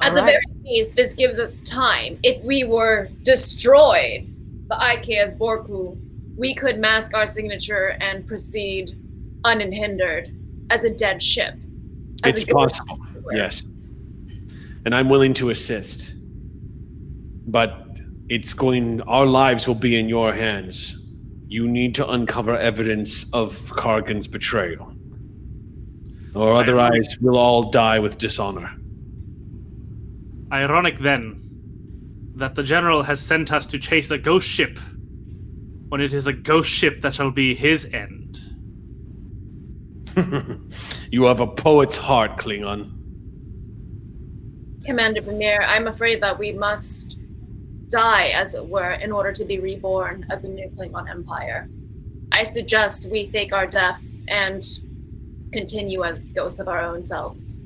At the very least, this gives us time. If we were destroyed by IKEA's Borku, we could mask our signature and proceed unhindered as a dead ship. It's possible, yes. And I'm willing to assist. But our lives will be in your hands. You need to uncover evidence of Kargan's betrayal. Or otherwise, we'll all die with dishonor. Ironic, then, that the General has sent us to chase a ghost ship, when it is a ghost ship that shall be his end. You have a poet's heart, Klingon. Commander Bamir, I'm afraid that we must die, as it were, in order to be reborn as a new Klingon Empire. I suggest we fake our deaths and continue as ghosts of our own selves,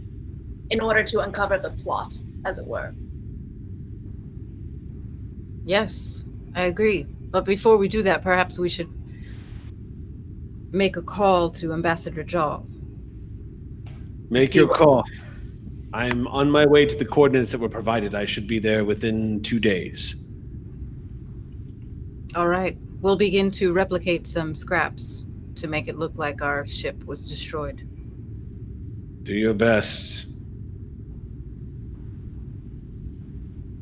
in order to uncover the plot, as it were. Yes, I agree. But before we do that, perhaps we should make a call to Ambassador Jal. Make your call. I'm on my way to the coordinates that were provided. I should be there within 2 days. All right. We'll begin to replicate some scraps to make it look like our ship was destroyed. Do your best.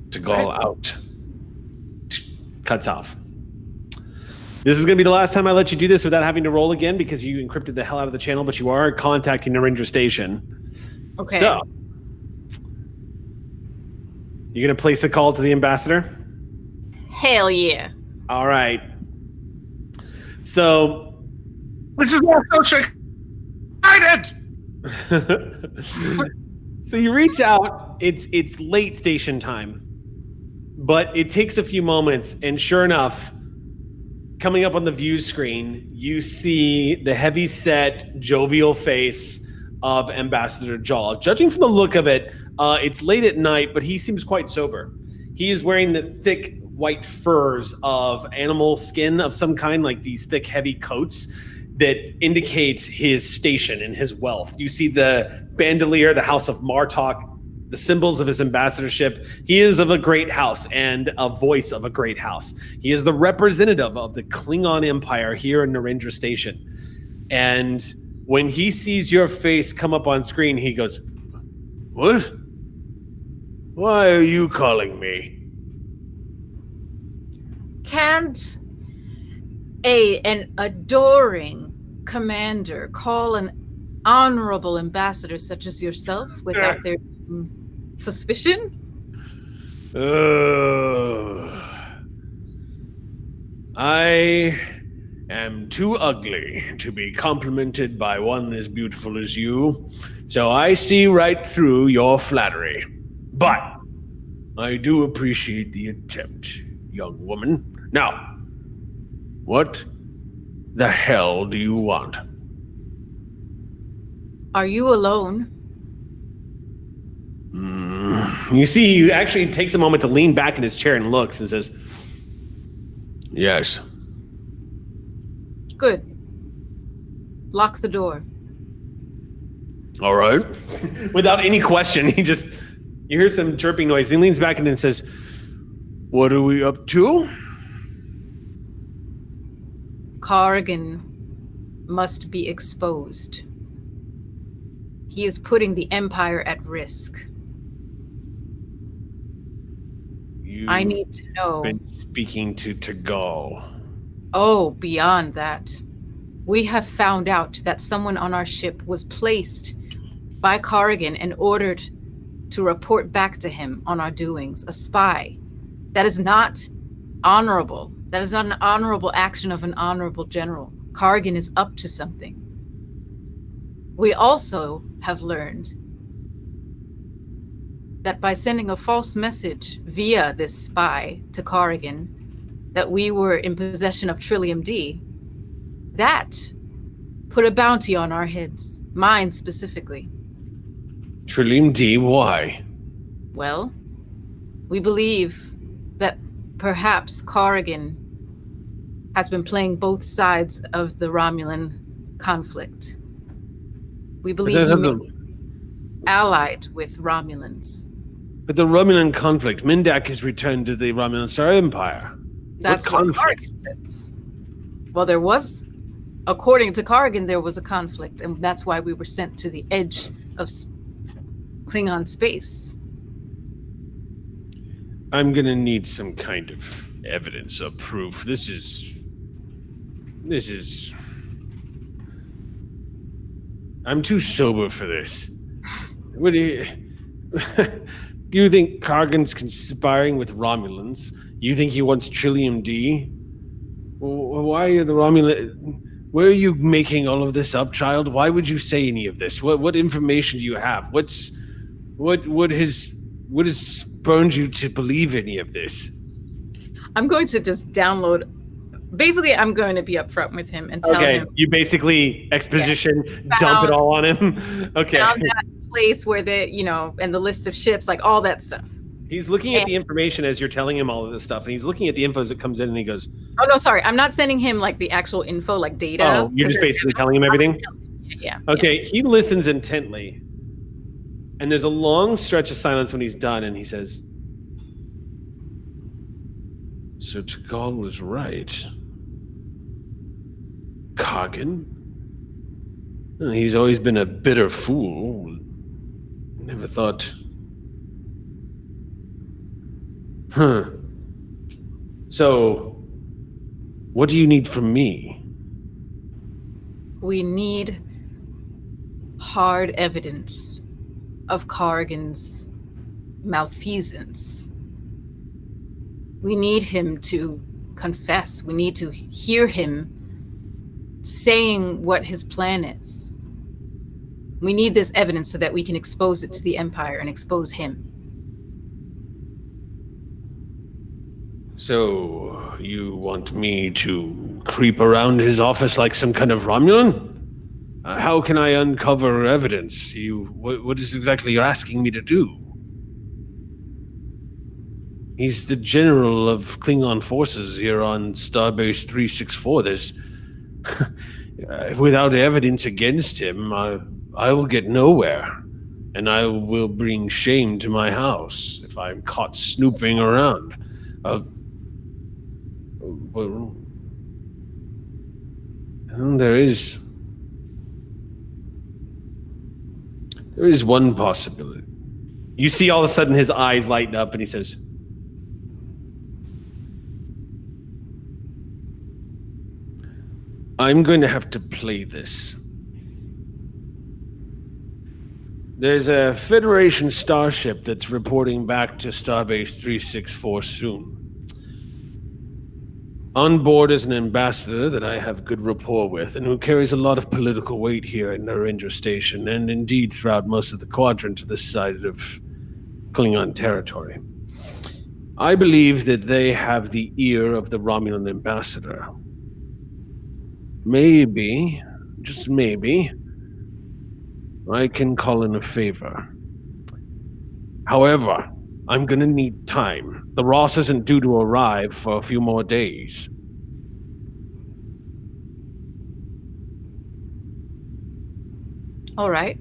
Tagal out. Cuts off. This is going to be the last time I let you do this without having to roll again because you encrypted the hell out of the channel, but you are contacting Narendra Station. Okay. So, you're going to place a call to the ambassador? Hell yeah. All right. So, this is not so excited. So you reach out. It's late station time, but it takes a few moments, and sure enough, coming up on the view screen, you see the heavy-set, jovial face of Ambassador Jal. Judging from the look of it, it's late at night, but he seems quite sober. He is wearing the thick white furs of animal skin of some kind, like these thick, heavy coats that indicate his station and his wealth. You see the bandolier, the House of Martok, the symbols of his ambassadorship. He is of a great house and a voice of a great house. He is the representative of the Klingon Empire here in Narendra Station. And when he sees your face come up on screen, he goes, "What? Why are an adoring commander call an honorable ambassador such as yourself without their suspicion? I am too ugly to be complimented by one as beautiful as you, so I see right through your flattery. But I do appreciate the attempt, young woman. Now, what the hell do you want? Are you alone? You see, he actually takes a moment to lean back in his chair and looks and says, yes. Good. Lock the door. All right. Without any question, you hear some chirping noise. He leans back and says, what are we up to? Corrigan must be exposed. He is putting the Empire at risk. I need to know. Been speaking to Tagal. Oh, beyond that. We have found out that someone on our ship was placed by Corrigan and ordered to report back to him on our doings. A spy. That is not honorable. That is not an honorable action of an honorable general. Corrigan is up to something. We also have learned that by sending a false message via this spy to Corrigan that we were in possession of Trillium D, that put a bounty on our heads, mine specifically. Trillium D, why? Well, we believe that perhaps Corrigan has been playing both sides of the Romulan conflict. We believe he may be allied with Romulans. But the Romulan conflict, Mindak has returned to the Romulan Star Empire. That's what Corrigan says. Well, there was, according to Corrigan, there was a conflict, and that's why we were sent to the edge of Klingon space. I'm gonna need some kind of evidence or proof. This is... I'm too sober for this. What do you... You think Corrigan's conspiring with Romulans? You think he wants Trillium D? Why are the Romulan... Where are you making all of this up, child? Why would you say any of this? What information do you have? What has spurned you to believe any of this? I'm going to just download... Basically, I'm going to be upfront with him and tell him... You basically exposition, dump it all on him? Okay. Found that place where and the list of ships, like all that stuff. He's looking at the information as you're telling him all of this stuff, and he's looking at the info as it comes in, and he goes... Oh, no, sorry. I'm not sending him, like, the actual info, like data. Oh, you're just basically telling him everything? Yeah. Okay, he listens intently, and there's a long stretch of silence when he's done, and he says... So Tagal was right. Corrigan? He's always been a bitter fool. Never thought... So, what do you need from me? We need hard evidence of Corrigan's malfeasance. We need him to confess. We need to hear him saying what his plan is. We need this evidence so that we can expose it to the Empire and expose him. So, you want me to creep around his office like some kind of Romulan? How can I uncover evidence? What is exactly you're asking me to do? He's the general of Klingon forces here on Starbase 364. There's... without evidence against him, I will get nowhere. And I will bring shame to my house if I'm caught snooping around. Well, there is one possibility. You see all of a sudden his eyes lighten up and he says, I'm going to have to play this. There's a Federation starship that's reporting back to Starbase 364 soon. On board is an ambassador that I have good rapport with and who carries a lot of political weight here at Narendra Station and indeed throughout most of the quadrant to this side of Klingon territory. I believe that they have the ear of the Romulan ambassador. Maybe, just maybe, I can call in a favor. However, I'm gonna need time. The Ross isn't due to arrive for a few more days. All right.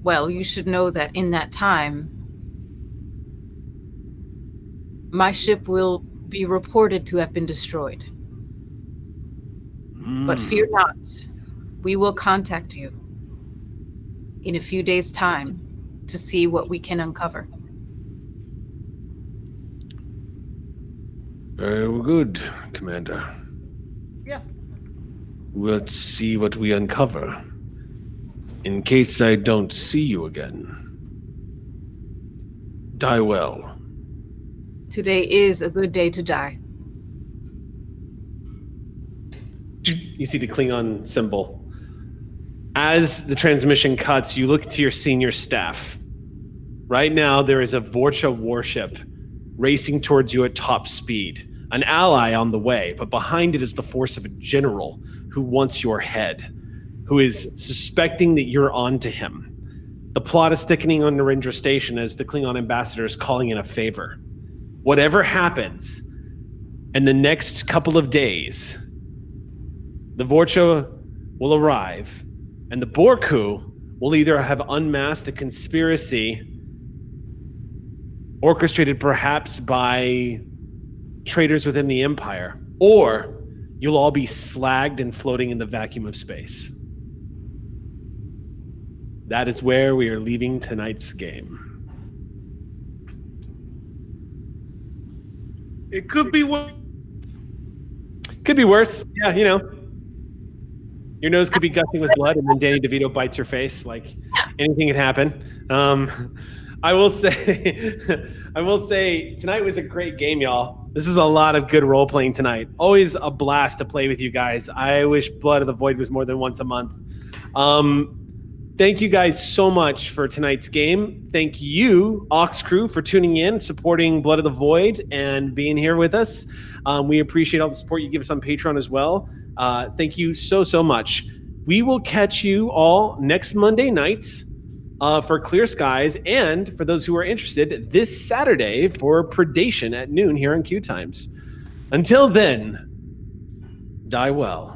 Well, you should know that in that time, my ship will be reported to have been destroyed. But fear not. We will contact you in a few days' time to see what we can uncover. Very good, Commander. Yeah. Let's see what we uncover. In case I don't see you again. Die well. Today is a good day to die. You see the Klingon symbol. As the transmission cuts, you look to your senior staff. Right now, there is a Vorcha warship racing towards you at top speed. An ally on the way, but behind it is the force of a general who wants your head, who is suspecting that you're onto him. The plot is thickening on Narendra Station as the Klingon ambassador is calling in a favor. Whatever happens in the next couple of days, the Vorcha will arrive, and the Borku will either have unmasked a conspiracy orchestrated perhaps by traitors within the Empire, or you'll all be slagged and floating in the vacuum of space. That is where we are leaving tonight's game. It could be what. Could be worse. Yeah, you know. Your nose could be gushing with blood, and then Danny DeVito bites your face. Like, anything could happen. I will say, tonight was a great game, y'all. This is a lot of good role playing tonight. Always a blast to play with you guys. I wish Blood of the Void was more than once a month. Thank you guys so much for tonight's game. Thank you, Ox Crew, for tuning in, supporting Blood of the Void, and being here with us. We appreciate all the support you give us on Patreon as well. Thank you so much. We will catch you all next Monday night for Clear Skies, and for those who are interested, this Saturday for Predation at noon here on QueueTimes. Until then, die well.